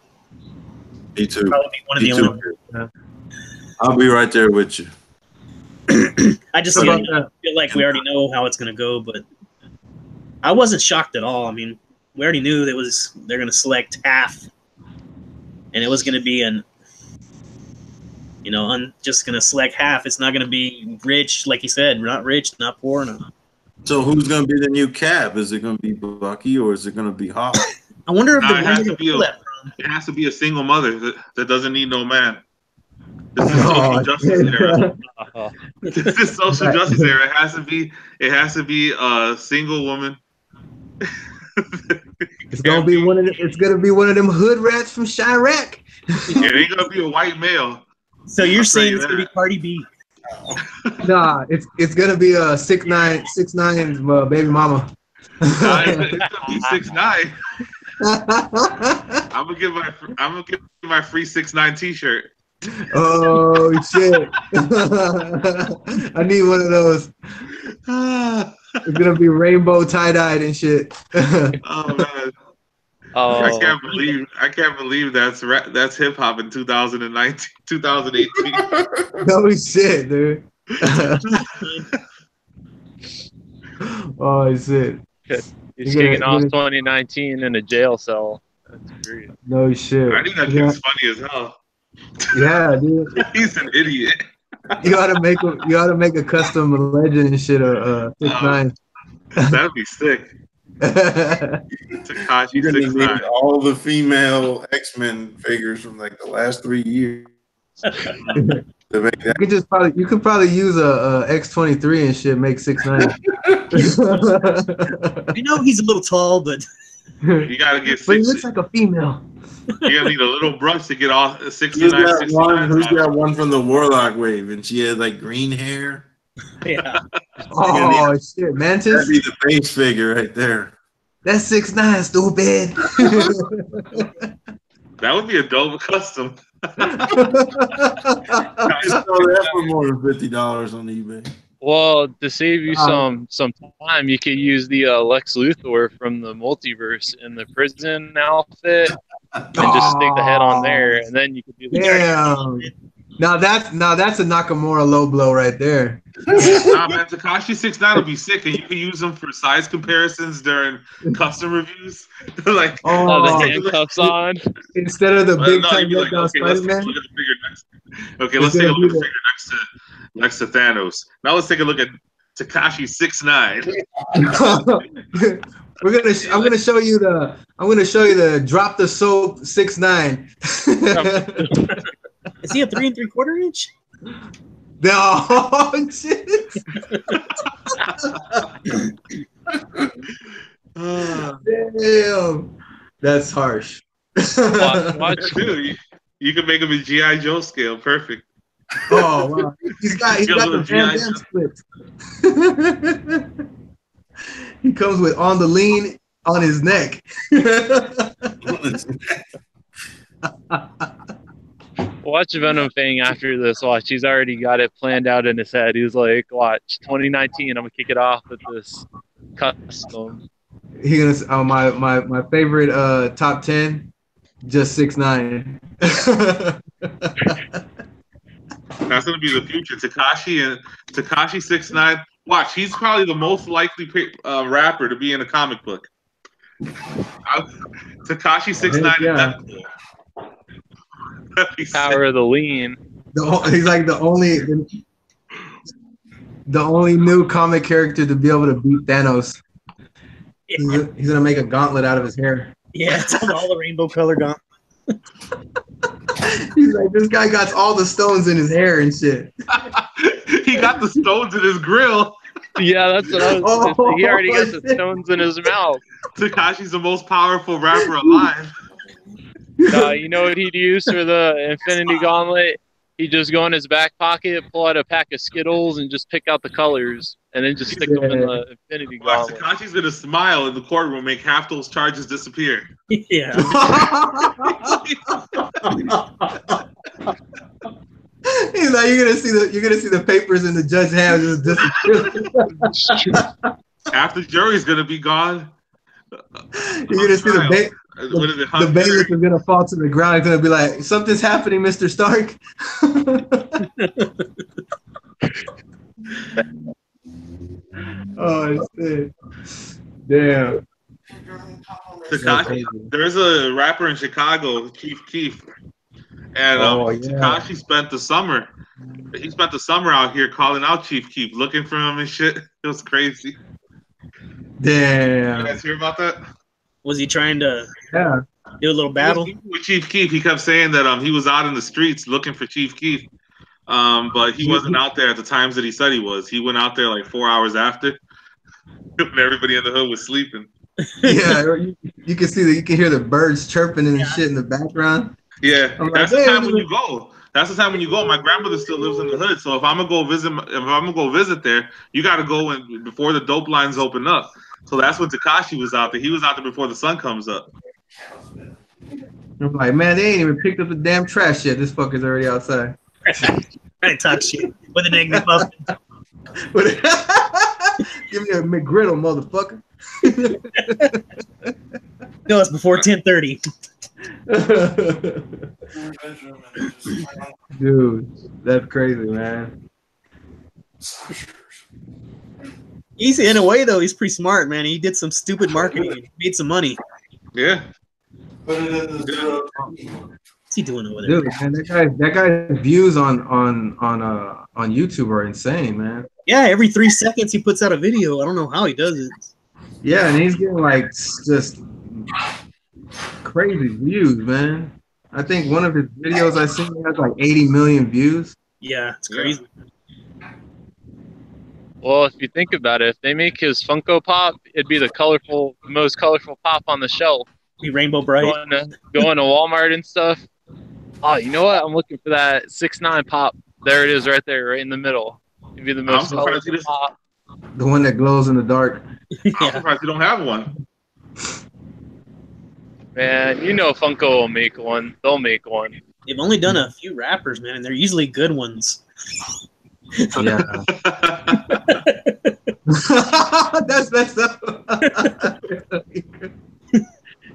Me too. Probably be one of the only. I'll be right there with you. I just feel like we already know how it's going to go, but I wasn't shocked at all. I mean, we already knew they're going to select half, and it was going to be I'm just going to select half. It's not going to be rich, like you said. We're not rich, not poor. No. So who's going to be the new Cap? Is it going to be Bucky or is it going to be Hawk? I wonder if it has to be a single mother that doesn't need no man. This is social justice era. This is social justice era. It has to be a single woman. It's gonna be one of them hood rats from Chirac. It ain't gonna be a white male. So you're saying it's gonna be Cardi B? Nah, it's gonna be a 6'9" baby mama. It's gonna be 6'9". I'm gonna give my free 6'9" T-shirt. Oh shit! I need one of those. It's gonna be rainbow tie-dyed and shit. Oh man! Oh, I can't believe that's hip hop in 2019, 2018. No shit, dude. Oh shit! He's kicking off 2019 in a jail cell. That's great. No shit. I think that kid's funny as hell. Yeah, dude. He's an idiot. You ought to make a custom legend and shit. 6'9". That'd be sick. Tekashi You're gonna need all the female X-Men figures from like the last 3 years. You could probably use a X-23 and shit. Make 6'9". I know he's a little tall, but you gotta get 6. But he looks like a female. You're gonna need a little brush to get all 69. Who's got one from the Warlock wave, and she had like green hair. Yeah. Oh shit, Mantis. That'd be the base figure right there. That's 6'9", stupid. That would be a dope custom. I sell that for more than $50 on eBay. Well, to save you some time, you could use the Lex Luthor from the multiverse in the prison outfit, and just stick the head on there, and then you could do the. Damn. Now that's a Nakamura low blow right there. Nah, man, Tekashi 6'9" will be sick, and you can use them for size comparisons during custom reviews. Like, the handcuffs on instead of the big time like, okay, let's take a look at the figure next. Okay, let's take a look at the figure next to Thanos. Now let's take a look at Tekashi 6'9". I'm gonna show you the drop the soap 6'9". Is he a 3 3/4 inch? No, shit. Damn. That's harsh. Watch. Dude, you can make him a G.I. Joe scale. Perfect. Oh wow, he's got the Van Damme split. He comes with on the lean on his neck. Watch Venom Fang after this. Watch, he's already got it planned out in his head. He's like, watch, 2019, I'm gonna kick it off with this custom. He gonna my favorite top 10, just 6ix9ine. That's gonna be the future. Tekashi 6ix9ine. Watch, he's probably the most likely rapper to be in a comic book. Tekashi 6ix9ine. Yeah. Power of the lean. He's like the only new comic character to be able to beat Thanos. Yeah. He's gonna make a gauntlet out of his hair. Yeah, it's all the rainbow color gauntlet. He's like, this guy got all the stones in his hair and shit. He got the stones in his grill. Yeah, that's what I was saying. He already got the stones in his mouth. Tekashi's the most powerful rapper alive. You know what he'd use for the Infinity Gauntlet? He'd just go in his back pocket, pull out a pack of Skittles, and just pick out the colors, and then just stick them in the Infinity Gauntlet. Tekashi's gonna smile in the courtroom and make half those charges disappear. Yeah. He's like, you're gonna see the papers in the judge's hands just disappear. Half the jury's gonna be gone. You're gonna see the bailiff is gonna fall to the ground. It's gonna be like, something's happening, Mr. Stark. Oh shit! Damn. Tekashi, there's a rapper in Chicago, Chief Keef, and Tekashi spent the summer. He spent the summer out here calling out Chief Keef, looking for him and shit. It was crazy. Damn. You guys hear about that? Was he trying to do a little battle with Chief Keef? He kept saying that he was out in the streets looking for Chief Keef, but he wasn't out there at the times that he said he was. He went out there like 4 hours after, when everybody in the hood was sleeping. Yeah, you can hear the birds chirping and shit in the background. Yeah, that's the time when you go. That's the time when you go. My grandmother still lives in the hood, so if I'm gonna go visit there, you got to go before the dope lines open up. So that's when Tekashi was out there. He was out there before the sun comes up. I'm like, man, they ain't even picked up the damn trash yet. This fucker's already outside. I talk shit with a negative up. Give me a McGriddle, motherfucker. No, it's before 10:30. Dude, that's crazy, man. He's in a way though. He's pretty smart, man. He did some stupid marketing and made some money. Yeah. What's he doing over there? Dude, man, that guy's views on YouTube are insane, man. Yeah, every 3 seconds he puts out a video. I don't know how he does it. Yeah, and he's getting like just crazy views, man. I think one of his videos I seen has like 80 million views. Yeah, it's crazy. Well, if you think about it, if they make his Funko Pop, it'd be the most colorful pop on the shelf. Be rainbow bright. Going to Walmart and stuff. Oh, you know what? I'm looking for that 6ix9ine pop. There it is, right there, right in the middle. It'd be the most colorful pop. The one that glows in the dark. I'm surprised you don't have one. Man, you know Funko will make one. They'll make one. They've only done a few rappers, man, and they're usually good ones. Yeah. That's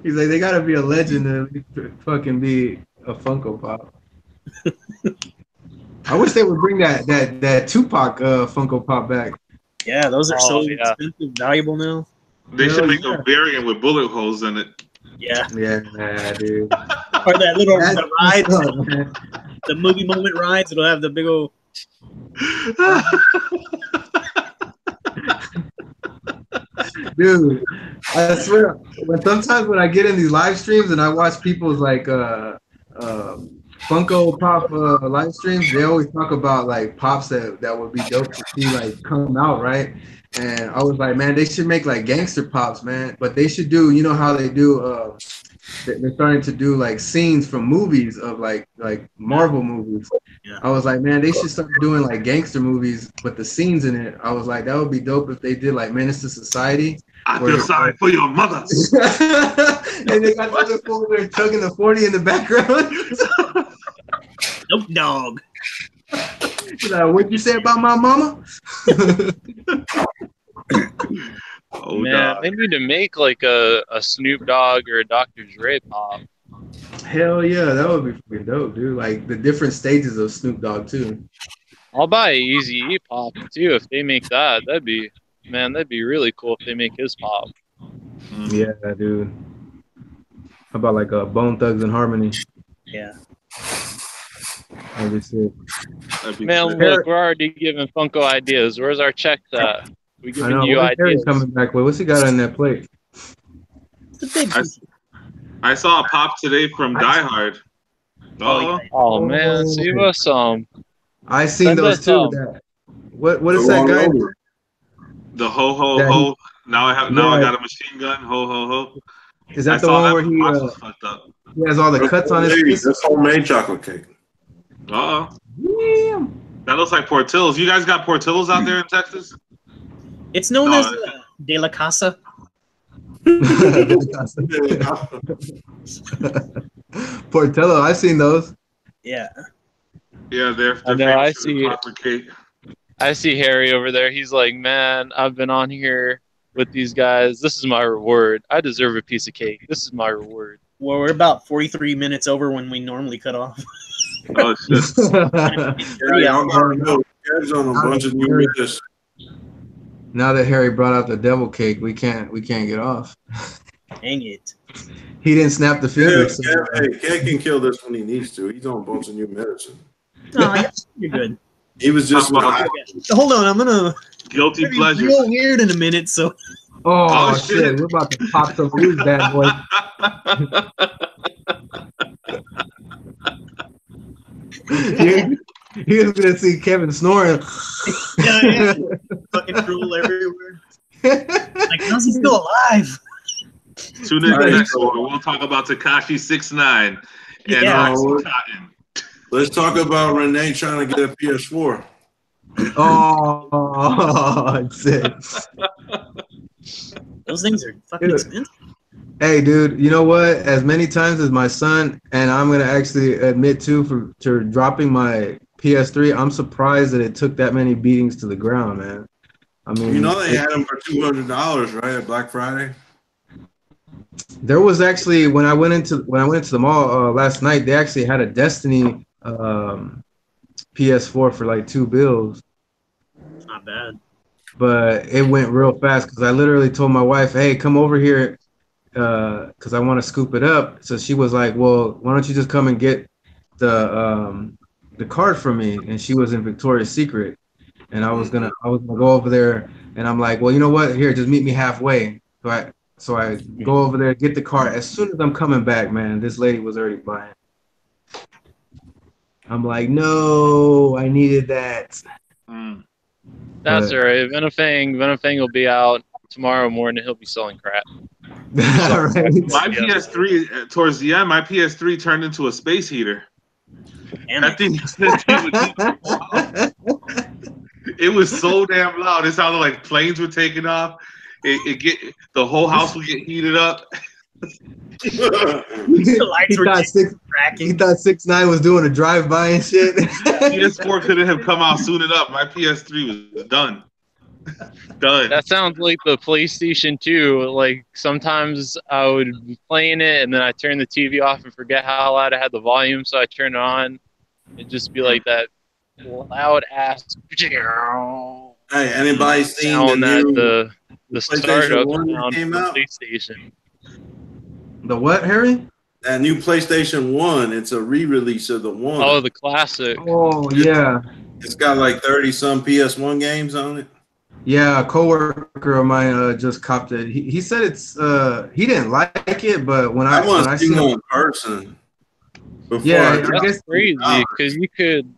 He's like, they gotta be a legend to fucking be a Funko Pop. I wish they would bring that Tupac Funko Pop back. Yeah, those are so expensive, valuable now. They should make a variant with bullet holes in it. Yeah. Yeah, dude. Or that little ride, the movie moment rides. It'll have the big old. Dude, I swear, sometimes when I get in these live streams and I watch people's like Funko Pop live streams, they always talk about like pops that would be dope to see like come out, right? And I was like, man, they should make like gangster pops, man. But they should do, you know how they do they're starting to do like scenes from movies of like Marvel movies. Yeah. I was like, man, they should start doing like gangster movies with the scenes in it. I was like, that would be dope if they did like Menace to Society. I feel sorry for your mother. And they got the other fool there chugging the 40 in the background. Nope, dog. Like, what'd you say about my mama? Oh, Man, dog. they need to make like a Snoop Dogg or a Dr. Dre pop. Hell yeah, that would be freaking dope, dude. Like the different stages of Snoop Dogg too. I'll buy a Eazy-E pop too if they make that. That'd be really cool if they make his pop. Yeah, dude. How about like Bone Thugs and Harmony? Yeah. That'd be sick. Man, look, we're already giving Funko ideas. Where's our check at? We I giving know. you What's Harry ideas. coming back with? What's he got on that plate? I saw a pop today from Die Hard. Oh man, save us some. I seen those too. What is that guy? The ho ho ho. Now I got a machine gun. Ho ho ho. Is that the one where he has all the cuts on his face? That's homemade chocolate cake. That looks like Portillo's. You guys got Portillo's out there in Texas? It's known as De La Casa. Portillo, I've seen those. Yeah. Yeah, they're I know. I cake. see Harry over there. He's like, man, I've been on here with these guys. This is my reward. I deserve a piece of cake. This is my reward. Well, we're about 43 minutes over when we normally cut off. Oh shit! Now that Harry brought out the devil cake, we can't get off. Dang it! He didn't snap the fingers. Cat can kill this when he needs to. He's on a bunch of new medicine. No, you're good. He was just. Hold on, I'm gonna guilty pleasure. Real weird in a minute, so. Oh shit! We're about to pop some of these bad boys. He was gonna see Kevin snoring. Yeah. Fucking drool everywhere. Like, how's he still alive? Tune in next one. We'll talk about Tekashi 6ix9ine and Cotton. Let's talk about Renee trying to get a PS4. Oh, sick. Those things are fucking expensive. Hey, dude, you know what? As many times as my son, and I'm going to actually admit, too, for dropping my PS3, I'm surprised that it took that many beatings to the ground, man. I mean, you know they had them for $200, right, at Black Friday? There was actually, when I went into the mall last night, they actually had a Destiny PS4 for like $2. Not bad. But it went real fast because I literally told my wife, hey, come over here because I want to scoop it up. So she was like, well, why don't you just come and get the card from me? And she was in Victoria's Secret. And I was gonna go over there, and I'm like, well, you know what? Here, just meet me halfway. So I go over there, get the card. As soon as I'm coming back, man, this lady was already buying. I'm like, no, I needed that. That's all right. Venafang will be out tomorrow morning. He'll be selling crap. Right. My PS3, towards the end, my PS3 turned into a space heater. That thing it was so damn loud. It sounded like planes were taking off. The whole house would get heated up. He thought 6ix9ine was doing a drive-by and shit. PS4 couldn't have come out soon enough. My PS3 was done. That sounds like the PlayStation 2. Like, sometimes I would be playing it, and then I turn the TV off and forget how loud I had the volume, so I turn it on. It'd just be like that loud-ass... Hey, anybody seen the startup sound came out? PlayStation. The what, Harry? That new PlayStation 1. It's a re-release of the 1. Oh, the classic. Oh, yeah. It's got like 30-some PS1 games on it. Yeah, a coworker of mine just copped it. He said it's he didn't like it, but when I seen it in person. That's crazy because you could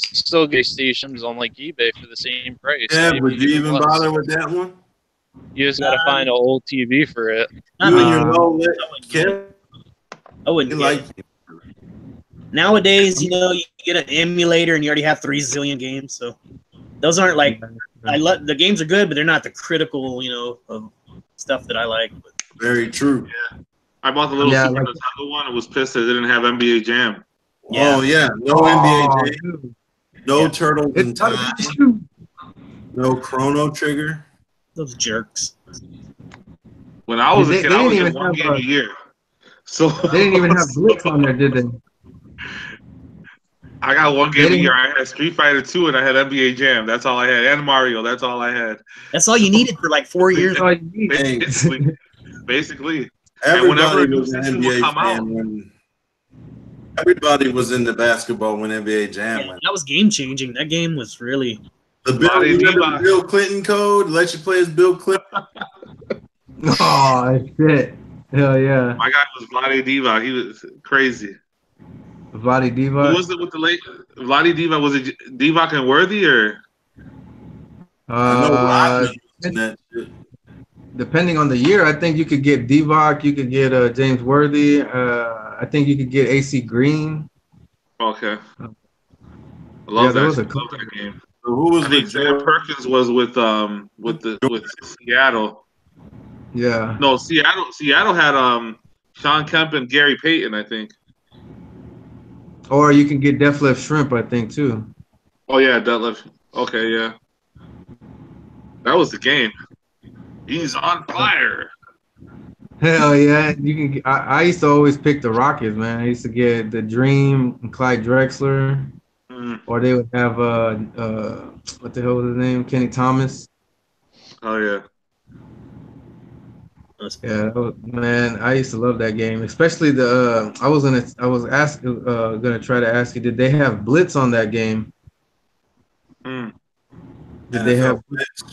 still get stations on like eBay for the same price. Yeah, would you even bother with that one? You just gotta find an old TV for it. I wouldn't get it. Nowadays, you know, you get an emulator and you already have 3 zillion games. So those aren't like the games are good, but they're not the critical, you know, of stuff that I like. But. Very true. Yeah, I bought the little Super Nintendo one. It was pissed that it didn't have NBA Jam. Yeah. Oh yeah, no NBA Jam, no Turtles in Time, no Chrono Trigger. Those jerks. When I was a kid, I was getting one game a year. So they didn't even have Blitz on there, did they? I got one game a year. I had Street Fighter 2 and I had NBA Jam. That's all I had. And Mario. That's all I had. That's all you needed for like 4 years. Basically. Everybody was in NBA Jam. Everybody was into basketball when NBA Jam went. That was game changing. That game was really. The Bill Clinton code let you play as Bill Clinton. Oh shit! Hell yeah! My guy was Vlade Divac. He was crazy. Vlade Divac. Who was it with the late Vlade Divac? Was it Divac and Worthy or? Depending on the year, I think you could get Divac. You could get James Worthy. I think you could get AC Green. Okay. I love that game. So who was Sam Perkins was with Seattle. Yeah. No, Seattle had Sean Kemp and Gary Payton, I think. Or you can get Detlef Shrimp, I think, too. Oh yeah, Detlef. Okay, yeah. That was the game. He's on fire. Hell yeah! You can. I used to always pick the Rockets, man. I used to get the Dream and Clyde Drexler, or they would have what the hell was his name? Kenny Thomas. Oh yeah. Yeah, man, I used to love that game, especially the. I was gonna try to ask you, did they have Blitz on that game? Mm. Did they have Blitz?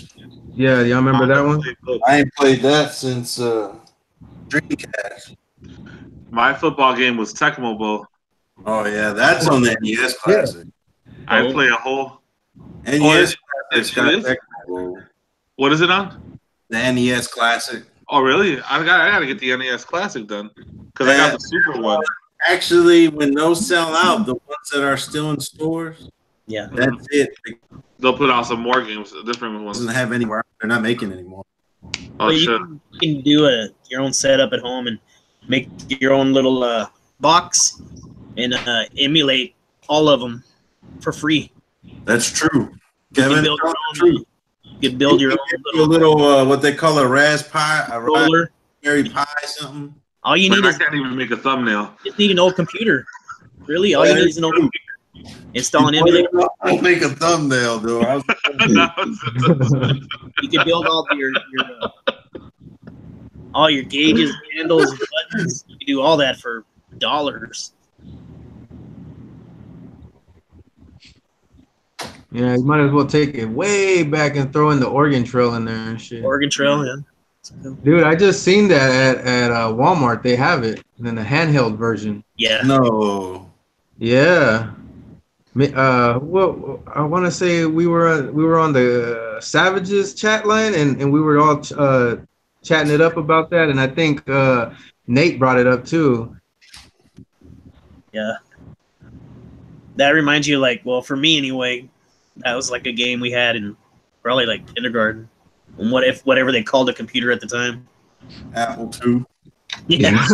Yeah, y'all remember that one? I ain't played that since Dreamcast. My football game was Tecmo Bowl. Oh yeah, that's on the NES Classic. I play a whole NES Classic. What is it on? The NES Classic. Oh really? I gotta get the NES Classic then, because I got the Super one. Actually, when those sell out, the ones that are still in stores, that's it. They'll put out some more games, different ones. Doesn't have anywhere. They're not making anymore. Oh shit! You can do your own setup at home and make your own little box and emulate all of them for free. That's true, Kevin. You can build your own little what they call a Raspberry Pi something. All you need I can't even make a thumbnail. You just need an old computer. Really, all you need is an old computer. Install an emulator. I'll make a thumbnail, dude. You can build all your gauges, handles, and buttons. You can do all that for $. Yeah, you might as well take it way back and throw in the Oregon Trail in there and shit. Oregon Trail, yeah. Dude, I just seen that at Walmart. They have it in the handheld version. Yeah. No. Yeah. Well, I want to say we were on the Savages chat line and we were all chatting it up about that, and I think Nate brought it up too. Yeah. That reminds you, like, well, for me anyway, that was like a game we had in probably like kindergarten. And whatever they called a computer at the time. Apple II. Yeah.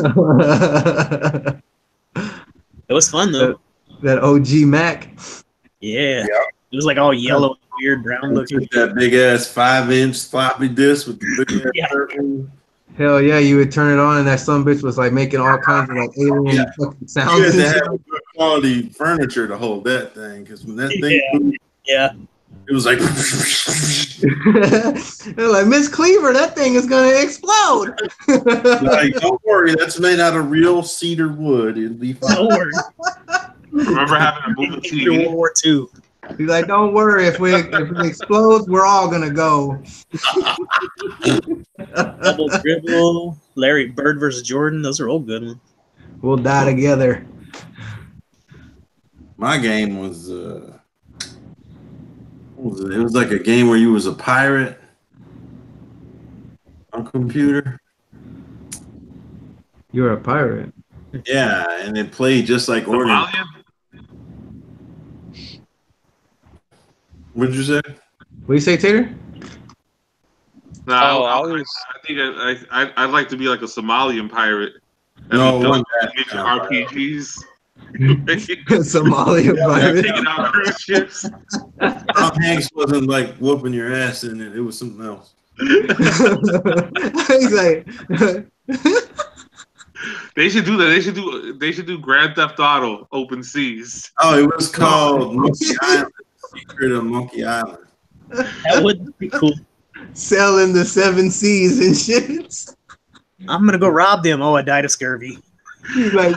It was fun though. That OG Mac. Yeah. It was like all yellow and weird brown looking. That big ass 5-inch floppy disk with the big ass circle. Hell yeah, you would turn it on and that son bitch was like making all kinds of like alien fucking sounds. You had to have good quality furniture to hold that thing, because when that thing moved, it was like they're like, Miss Cleaver, that thing is gonna explode. Like, don't worry, that's made out of real cedar wood. It'll be fine. Don't worry. Remember having a movie TV? World War II. He's like, don't worry, if it explodes, we're all gonna go. Double Dribble, Larry Bird versus Jordan, those are all good ones. We'll die together. My game was what was it? It was like a game where you was a pirate. computer. You're a pirate. Yeah, and it played just like ordinary. What'd you say? What do you say, Tater? No, I think I'd like to be like a Somalian pirate. No, RPGs. Somalian pirate. Taking out cruise ships. Tom Hanks wasn't like whooping your ass in it. It was something else. He's like, they should do that. They should do Grand Theft Auto Open Seas. Oh, it was called Monkey Island. Secret of Monkey Island. That would be cool. Selling the 7 seas and shit. I'm gonna go rob them. Oh, I died of scurvy. He's like,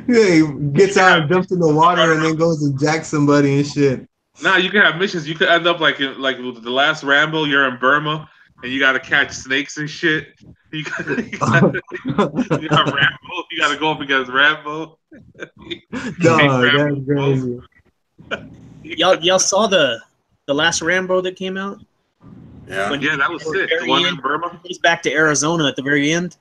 he gets out and dumps in the water and then goes and jacks somebody and shit. Nah, you can have missions. You could end up like with the last Rambo. You're in Burma and you got to catch snakes and shit. You got Rambo. You got to go up against Rambo. No, that's crazy. Y'all saw the last Rambo that came out? Yeah, that was sick. The one in Burma. He's back to Arizona at the very end.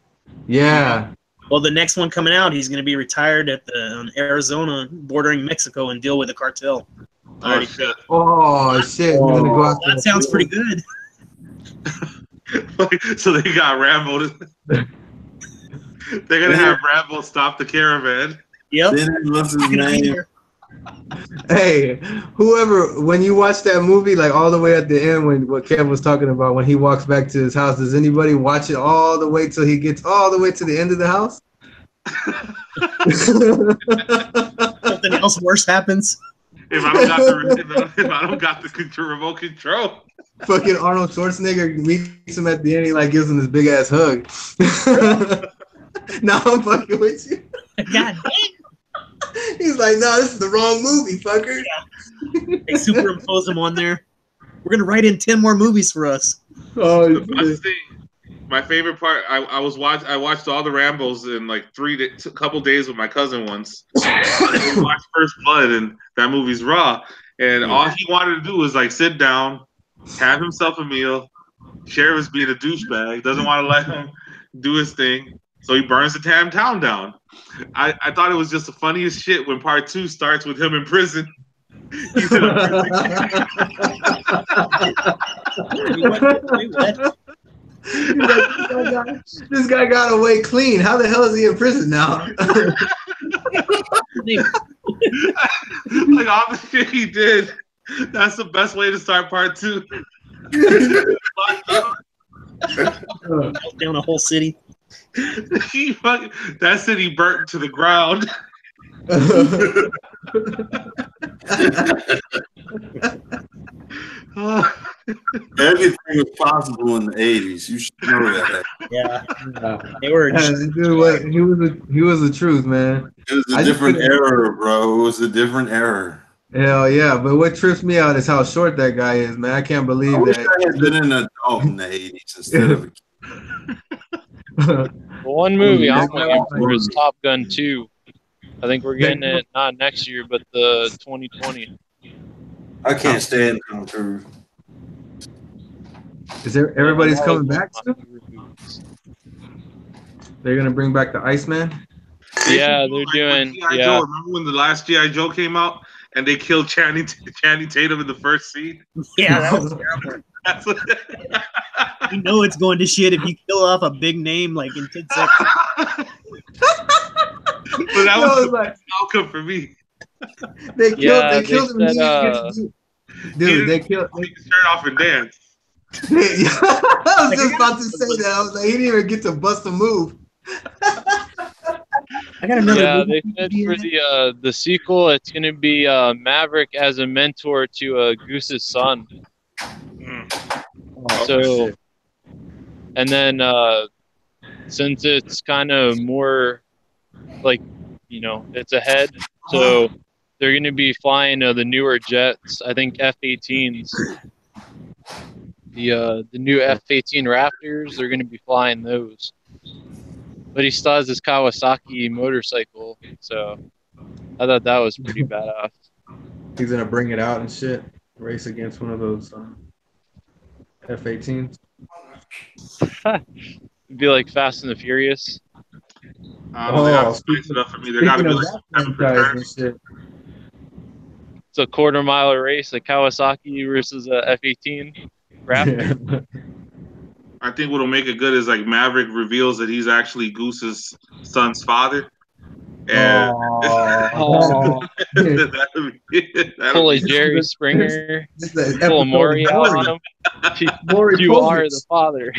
Yeah. Well, the next one coming out, he's going to be retired at the Arizona, bordering Mexico, and deal with the cartel. Oh shit! Oh shit! We're gonna go out that sounds pretty good. So they got Rambo. They're gonna have Rambo stop the caravan. Yep. What's his name? Hey, whoever, when you watch that movie, like all the way at the end, when what Kev was talking about, when he walks back to his house, does anybody watch it all the way till he gets all the way to the end of the house? Something else worse happens. If I don't got the remote control. Fucking Arnold Schwarzenegger meets him at the end. He like gives him this big ass hug. No, I'm fucking with you. God damn. He's like, no, this is the wrong movie, fucker. Yeah. They superimpose him on there. We're gonna write in 10 more movies for us. Oh, my favorite part. I watched all the Rambos in like a couple days with my cousin once. We watched First Blood, and that movie's raw. And all he wanted to do was like sit down, have himself a meal. Sheriff is being a douchebag, doesn't want to let him do his thing, so he burns the damn town down. I thought it was just the funniest shit when part 2 starts with him in prison. He's in a prison. This guy got away clean. How the hell is he in prison now? Like all the shit he did. That's the best way to start part 2. Down a whole city. That city burnt to the ground. Everything was possible in the 80s. You should know that. Yeah. They were. Dude, he was the truth, man. It was a different era, bro. It was a different era. Hell yeah, but what trips me out is how short that guy is, man. I can't believe that. I had been an adult in the 80s instead of a The one movie I'm waiting for is Top Gun 2. I think we're getting it not next year, but the 2020. I can't stand Tom Cruise. Is there everybody's coming back still? They're gonna bring back the Iceman? Yeah, they're doing. Yeah. Remember when the last G.I. Joe came out and they killed Channing Tatum in the first scene? Yeah, that was terrible. You know it's going to shit if you kill off a big name like in 10 seconds. But that was the outcome for me. They killed him. Dude, they killed him. He could shirt off and dance. I was just about to say that. I was like, he didn't even get to bust a move. I got another. Yeah, they said for the sequel, it's going to be Maverick as a mentor to Goose's son. So, and then since it's kind of more like, it's ahead, so they're going to be flying the newer jets. I think F-18s. The new F-18 Raptors, they're going to be flying those. But he still has his Kawasaki motorcycle, so I thought that was pretty badass. He's going to bring it out and shit, race against one of those F-18s. It'd be like Fast and the Furious. They gotta spice it up for me. There gotta be like some franchise and shit. It's a quarter-mile race, a Kawasaki versus a F-18 Raptor. I think what'll make it good is like Maverick reveals that he's actually Goose's son's father. And full of Jerry Springer, full of Maury on him. You are the father.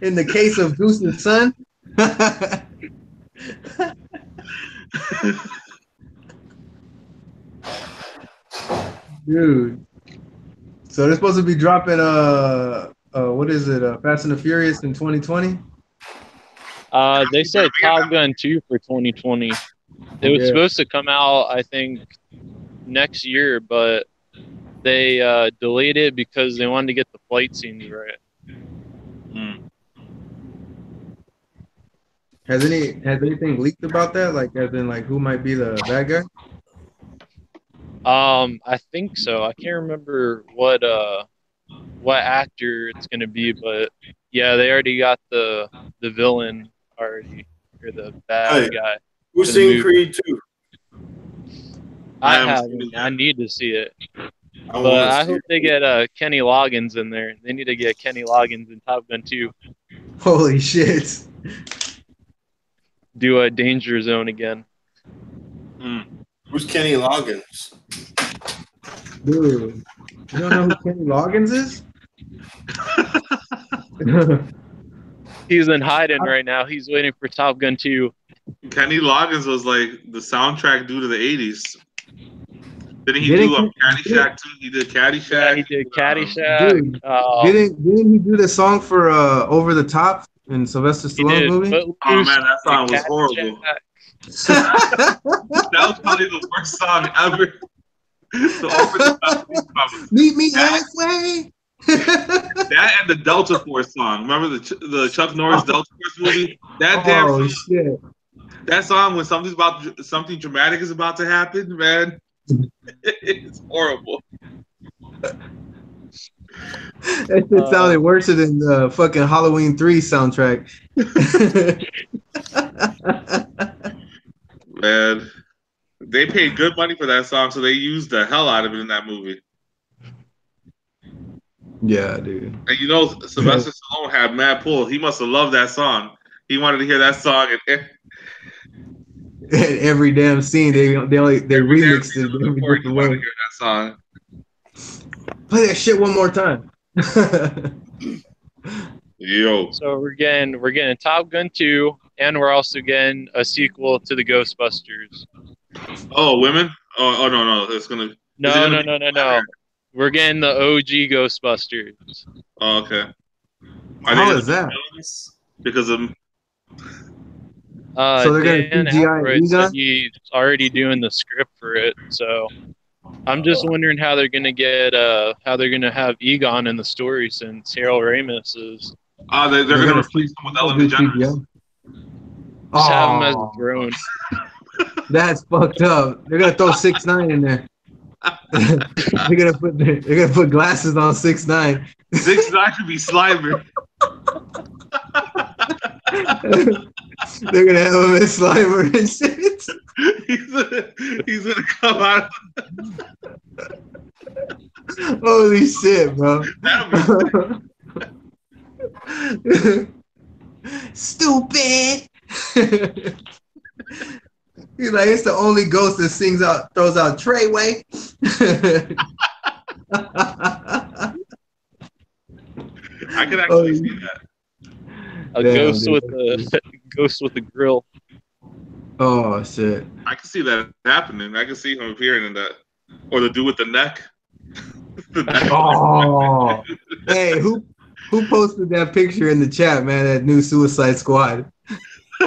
In the case of Goose's son. Dude. So they're supposed to be dropping what is it? Fast and the Furious in 2020? They said Top Gun 2 for 2020. It was supposed to come out, I think, next year, but they delayed it because they wanted to get the flight scenes right. Has anything leaked about that? Like, as in, like, who might be the bad guy? I think so. I can't remember what actor it's gonna be, but yeah, they already got the villain already, or the bad guy. Who's seen Creed 2? I haven't. I need to see it. But I hope they get Kenny Loggins in there. They need to get Kenny Loggins in Top Gun 2. Holy shit. Do a Danger Zone again. Who's Kenny Loggins? Dude, you don't know who Kenny Loggins is? He's in hiding right now. He's waiting for Top Gun 2. Kenny Loggins was like the soundtrack dude of the 80s. Didn't he do Caddyshack too? He did Caddyshack. Yeah, he did Caddyshack. Dude, didn't he do the song for Over the Top in Sylvester Stallone's movie? Oh man, that song was horrible. That was probably the worst song ever. Meet me halfway. That and the Delta Force song. Remember the Chuck Norris Delta Force movie? That damn song. Shit. That song when something dramatic is about to happen, man. It's horrible. That shit sounded worse than the fucking Halloween 3 soundtrack. Man, they paid good money for that song, so they used the hell out of it in that movie. Yeah, dude. And you know, Sylvester Stallone had mad pull. He must have loved that song. He wanted to hear that song. And every damn scene, they remixed it. He wanted to hear that song. Play that shit one more time. Yo. So we're getting Top Gun 2, and we're also getting a sequel to the Ghostbusters. Oh, women? Oh no, it's gonna. No. We're getting the OG Ghostbusters. Oh, okay. How is that? Because of. So they're Dan gonna CGI said he's already doing the script for it, so I'm just wondering how they're gonna have Egon in the story since Harold Ramis is. They're gonna replace him with Ellen DeGeneres. Just have him as a drone. That's fucked up. They're gonna throw 6ix9ine in there. They're gonna put glasses on 6ix9ine. 6ix9ine could be Slimer. They're gonna have him as Slimer and shit. He's gonna come out. Holy shit, bro. Stupid. He's like, it's the only ghost that throws out Treyway. I could actually see that. A ghost with a grill. Oh shit! I can see that happening. I can see him appearing in that, or the dude with the neck. Oh, hey, who posted that picture in the chat, man? That new Suicide Squad. They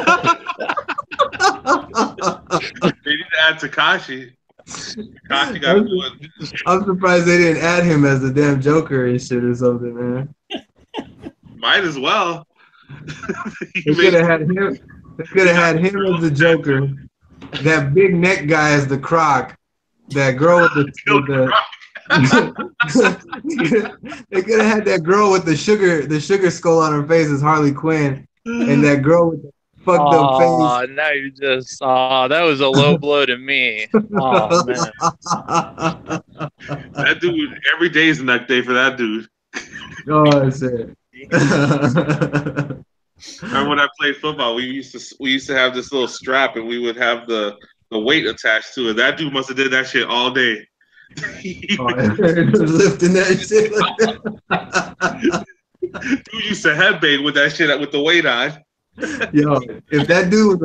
need to add Tekashi. Tekashi got to do it. I'm surprised they didn't add him as the damn Joker and shit or something, man. Might as well. They could have had him. They could have had him as the Joker. That big neck guy as the Croc. That girl with the They could have had that girl with the sugar skull on her face as Harley Quinn, and that girl with the fucked up face. Oh, now you just that was a low blow to me. Oh man. That dude, every day is neck day for that dude. Oh, shit. Remember when I played football? We used to have this little strap, and we would have the weight attached to it. That dude must have did that shit all day. Lifting that shit like that. Dude used to headbang with that shit with the weight on. Yo, if that dude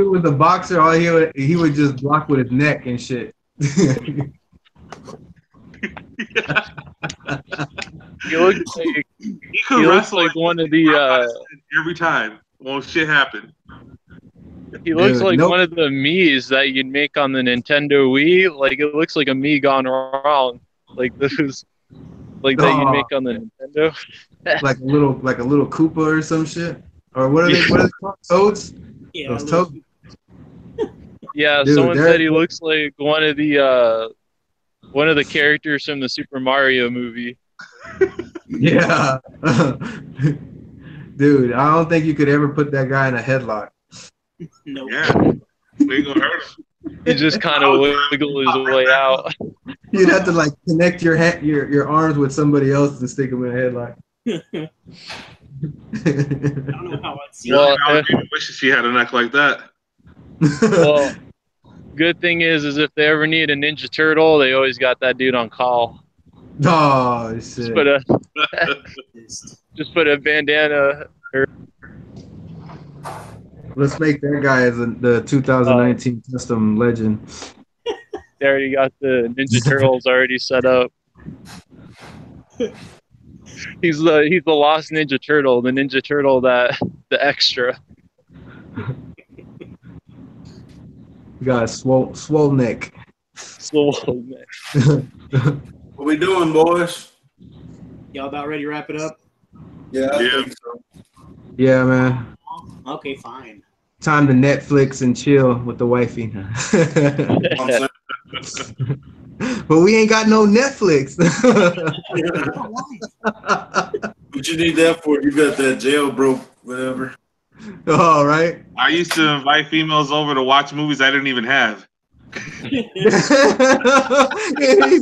was a boxer, all he would just block with his neck and shit. He looks like one of the every time. Well, shit happened. He looks like one of the Miis that you'd make on the Nintendo Wii. Like it looks like a Mii gone wrong. Like this is like that you'd make on the Nintendo. like a little Koopa or some shit. Or what are they called? Toads? Yeah, those toads. Yeah, dude, someone said he looks like one of the characters from the Super Mario movie. Yeah. Dude, I don't think you could ever put that guy in a headlock. No. Yeah. We ain't gonna hurt him. He just kind of wiggle his way out. You'd have to like connect your arms with somebody else to stick him in a headlock. I don't know how I'd see I wish she had a neck like that. Well, good thing is if they ever need a Ninja Turtle, they always got that dude on call. Oh shit! Just put a bandana. Let's make that guy as the 2019 custom legend. They already got the Ninja Turtles already set up. He's the lost Ninja Turtle, the Ninja Turtle the extra. You got a swole neck. Swole neck. What we doing, boys? Y'all about ready to wrap it up? Yeah, I think so. Yeah, man. Okay, fine. Time to Netflix and chill with the wifey. But we ain't got no Netflix. What you need that for? You got that jailbroke, whatever. All right. I used to invite females over to watch movies I didn't even have. He's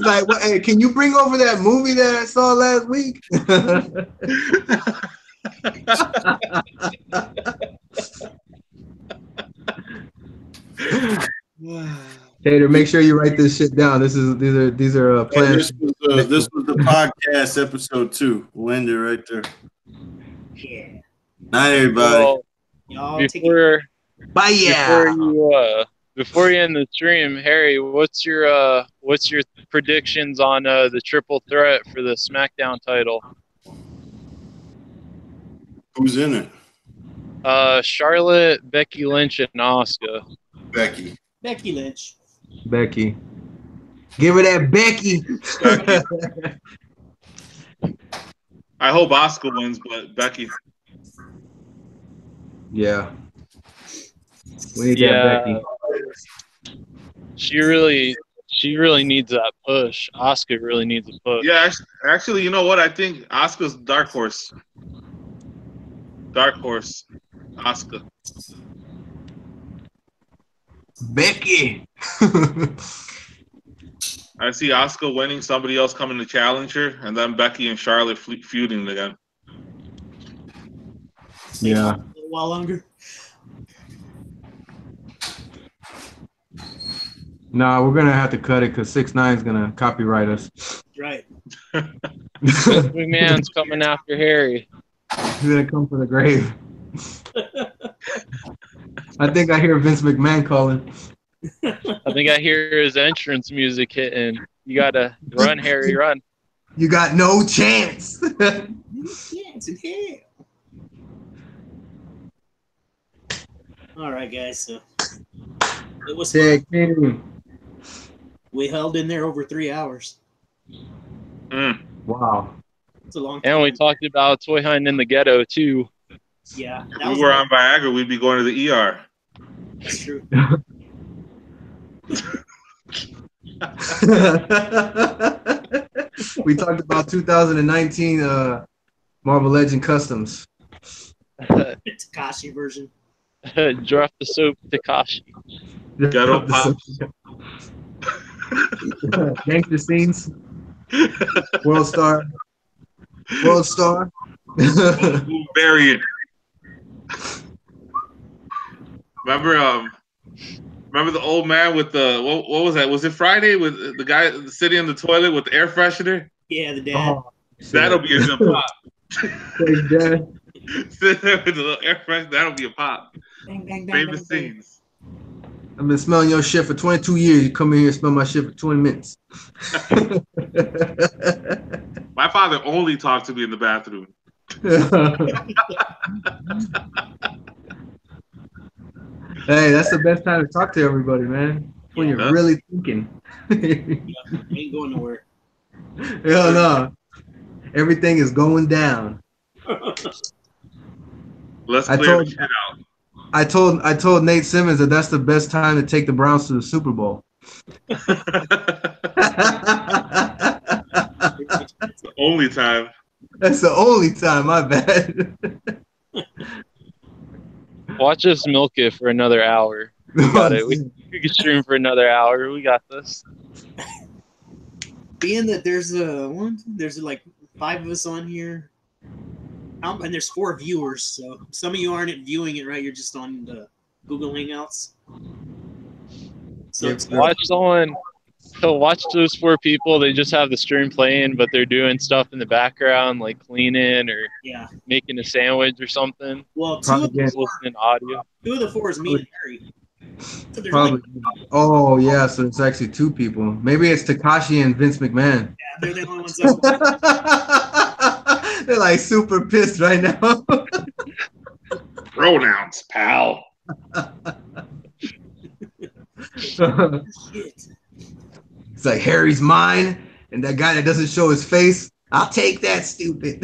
like, well, hey, can you bring over that movie that I saw last week? Tater, make sure you write this shit down. These are plans. This was the podcast episode 2. We'll end it right there. Yeah. Night, everybody. Y'all before you end the stream, Harry, what's your predictions on the triple threat for the SmackDown title? Who's in it? Charlotte, Becky Lynch, and Asuka. Becky Lynch. Becky. Give her that Becky. I hope Asuka wins, but Becky. Yeah. We need that Becky. She really needs that push. Asuka really needs a push. Yeah, actually, you know what? I think Asuka's dark horse. Dark horse. Asuka. Becky. I see Asuka winning, somebody else coming to challenge her, and then Becky and Charlotte feuding again. Yeah. A little while longer. Nah, we're gonna have to cut it because 6ix9ine is gonna copyright us. Right. McMahon's coming after Harry. He's gonna come for the grave. I think I hear Vince McMahon calling. I think I hear his entrance music hitting. You gotta run, Harry, run. You got no chance. No chance in hell. All right, guys. So it was fun. We held in there over 3 hours. Wow. It's a long time. And we talked about Toy Hunting in the Ghetto too. Yeah. If we were on Viagra, we'd be going to the ER. That's true. We talked about 2019 Marvel Legend Customs. Takashi version. Drop the soap, Takashi. Ghetto Pops. Gangster Scenes. World Star. Variant. Remember the old man with the what was that? Was it Friday with the guy sitting in the toilet with the air freshener? Yeah, the dad. Oh, that'll be a good pop. Sitting there with the little air freshener, that'll be a pop. Bang, bang, bang, Famous bang, bang. scenes. I've been smelling your shit for 22 years. You come in here and smell my shit for 20 minutes. My father only talked to me in the bathroom. Hey, that's the best time to talk to everybody, man. When you're really thinking. Ain't going nowhere. Hell no. Everything is going down. Let's clear the shit out. I told Nate Simmons that that's the best time to take the Browns to the Super Bowl. It's the only time. That's the only time, my bad. Watch us milk it for another hour. We got it. We can stream for another hour. We got this. Being that there's like 5 of us on here, and there's 4 viewers, so some of you aren't viewing it, right? You're just on the Google Hangouts. So watch those 4 people. They just have the stream playing, but they're doing stuff in the background, like cleaning or making a sandwich or something. Well, 2 of them listening to audio. 2 of the 4 is me and Harry. So probably. Oh yeah, so it's actually 2 people. Maybe it's Takashi and Vince McMahon. Yeah, they're the only ones. They're like super pissed right now. Pronouns, pal. It's like Harry's mine, and that guy that doesn't show his face, I'll take that, stupid.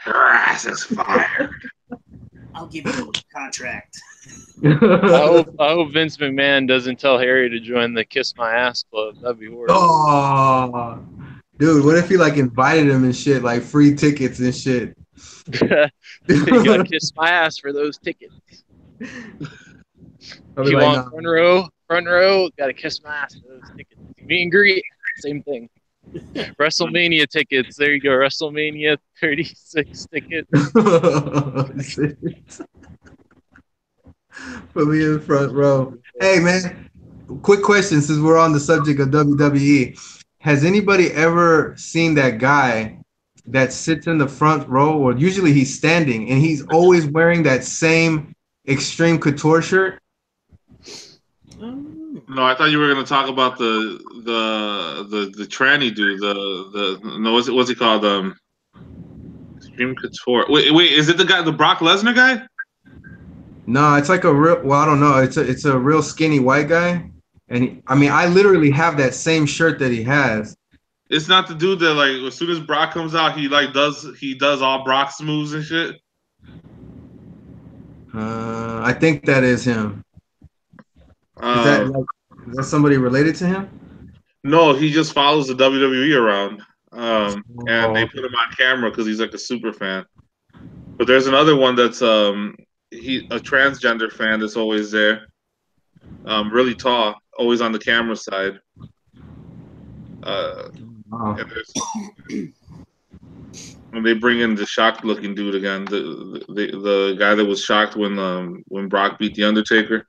Your ass is fired. I'll give you a contract. I hope Vince McMahon doesn't tell Harry to join the Kiss My Ass Club. That'd be horrible. Oh, dude, what if he like invited him and shit, like free tickets and shit? You gotta kiss my ass for those tickets. You want front row? Front row, gotta kiss my ass for those tickets. Meet and greet, same thing. WrestleMania tickets. There you go. WrestleMania 36 tickets. Put me in the front row. Hey, man, quick question since we're on the subject of WWE. Has anybody ever seen that guy that sits in the front row, or usually he's standing, and he's always wearing that same Extreme Couture shirt? No, I thought you were going to talk about the tranny dude. What's he called? Extreme Couture. Wait, is it the Brock Lesnar guy? No, it's like a real. Well, I don't know. It's a real skinny white guy, and I literally have that same shirt that he has. It's not the dude that like as soon as Brock comes out, he does all Brock's moves and shit. I think that is him. Is that somebody related to him? No, he just follows the WWE around, and they put him on camera because he's like a super fan. But there's another one that's a transgender fan that's always there, really tall, always on the camera side. And they bring in the shocked looking dude again, the guy that was shocked when Brock beat the Undertaker.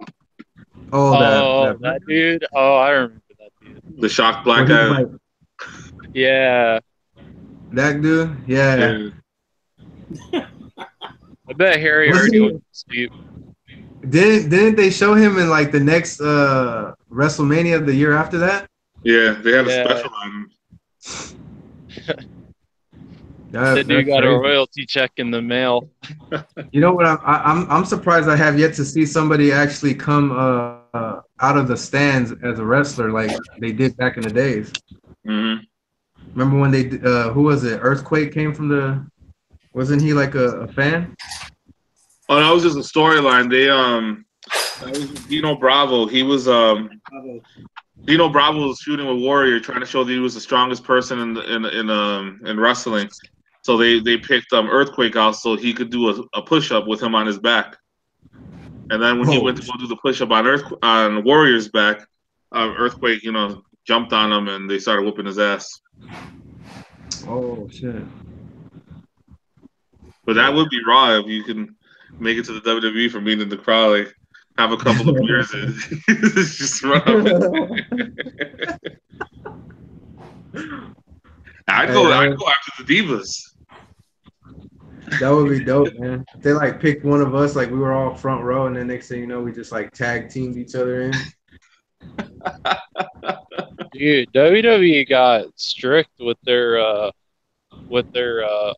That dude. Oh, I remember that dude. The shocked black guy. Yeah. That dude? Yeah. I bet Harry already went to sleep. Didn't they show him in like the next WrestleMania the year after that? Yeah, they had a special on him. That dude got a royalty check in the mail. You know what? I'm surprised I have yet to see somebody actually come out of the stands as a wrestler like they did back in the days. Mm-hmm. Remember when they who was it? Earthquake came from the. Wasn't he like a fan? Oh, that was just a storyline. That was Dino Bravo. He was Dino Bravo was shooting with Warrior, trying to show that he was the strongest person in wrestling. So they picked Earthquake out so he could do a push up with him on his back. And then when he went to go do the push up on Warrior's back, Earthquake, jumped on him and they started whooping his ass. Oh shit! But that would be raw if you can make it to the WWE from being in the crowd, like have a couple of beers and just run up. I'd go after the Divas. That would be dope, man. If they like picked one of us, like we were all front row, and then next thing you know, we just like tag teamed each other in. Dude, WWE got strict with their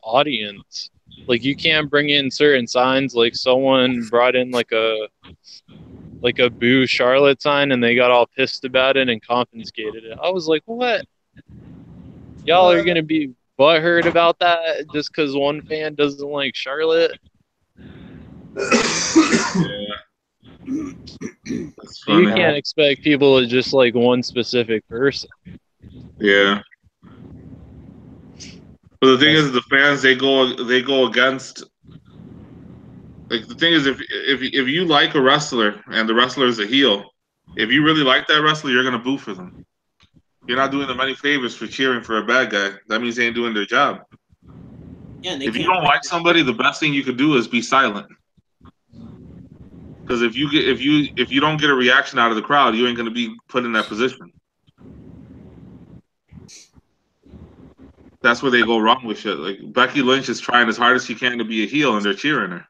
audience. Like you can't bring in certain signs. Like someone brought in like a boo Charlotte sign, and they got all pissed about it and confiscated it. I was like, what? Y'all are gonna be butthurt about that just because one fan doesn't like Charlotte? Yeah. You can't expect people to just like one specific person. Yeah. But the thing is, the fans they go against. Like the thing is, if you like a wrestler and the wrestler is a heel, if you really like that wrestler, you're gonna boo for them. You're not doing them any favors for cheering for a bad guy. That means they ain't doing their job. Yeah, if you don't like somebody, the best thing you could do is be silent. Because if you don't get a reaction out of the crowd, you ain't gonna be put in that position. That's where they go wrong with shit. Like Becky Lynch is trying as hard as she can to be a heel, and they're cheering her.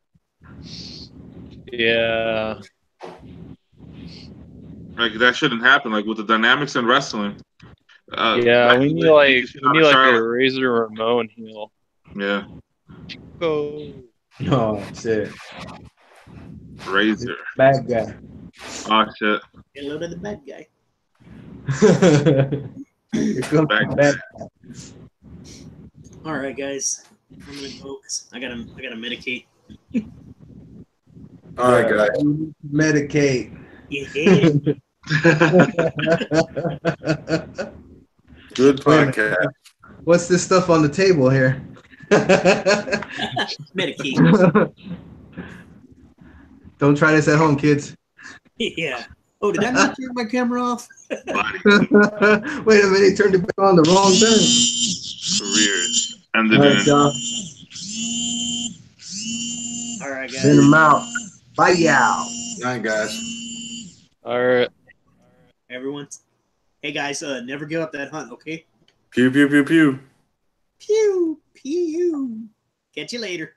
Yeah. Like that shouldn't happen. Like with the dynamics in wrestling. Yeah, we need like a Razor Ramon heel. Yeah. Go. Oh shit. Razor. Bad guy. Oh shit. Hello to the bad guy. Bad guy. All right, guys. I'm gonna go because I gotta medicate. All right, guys. Medicate. Yeah. Good podcast. What's this stuff on the table here? Medicate. Don't try this at home, kids. Yeah. Oh, did I not turn my camera off? Wait a minute, he turned it back on the wrong thing. Careers. Ended All right, guys. Send them out. Bye, y'all. Good night, guys. All right. Everyone. Hey, guys, never give up that hunt, okay? Pew, pew, pew, pew. Pew, pew. Catch you later.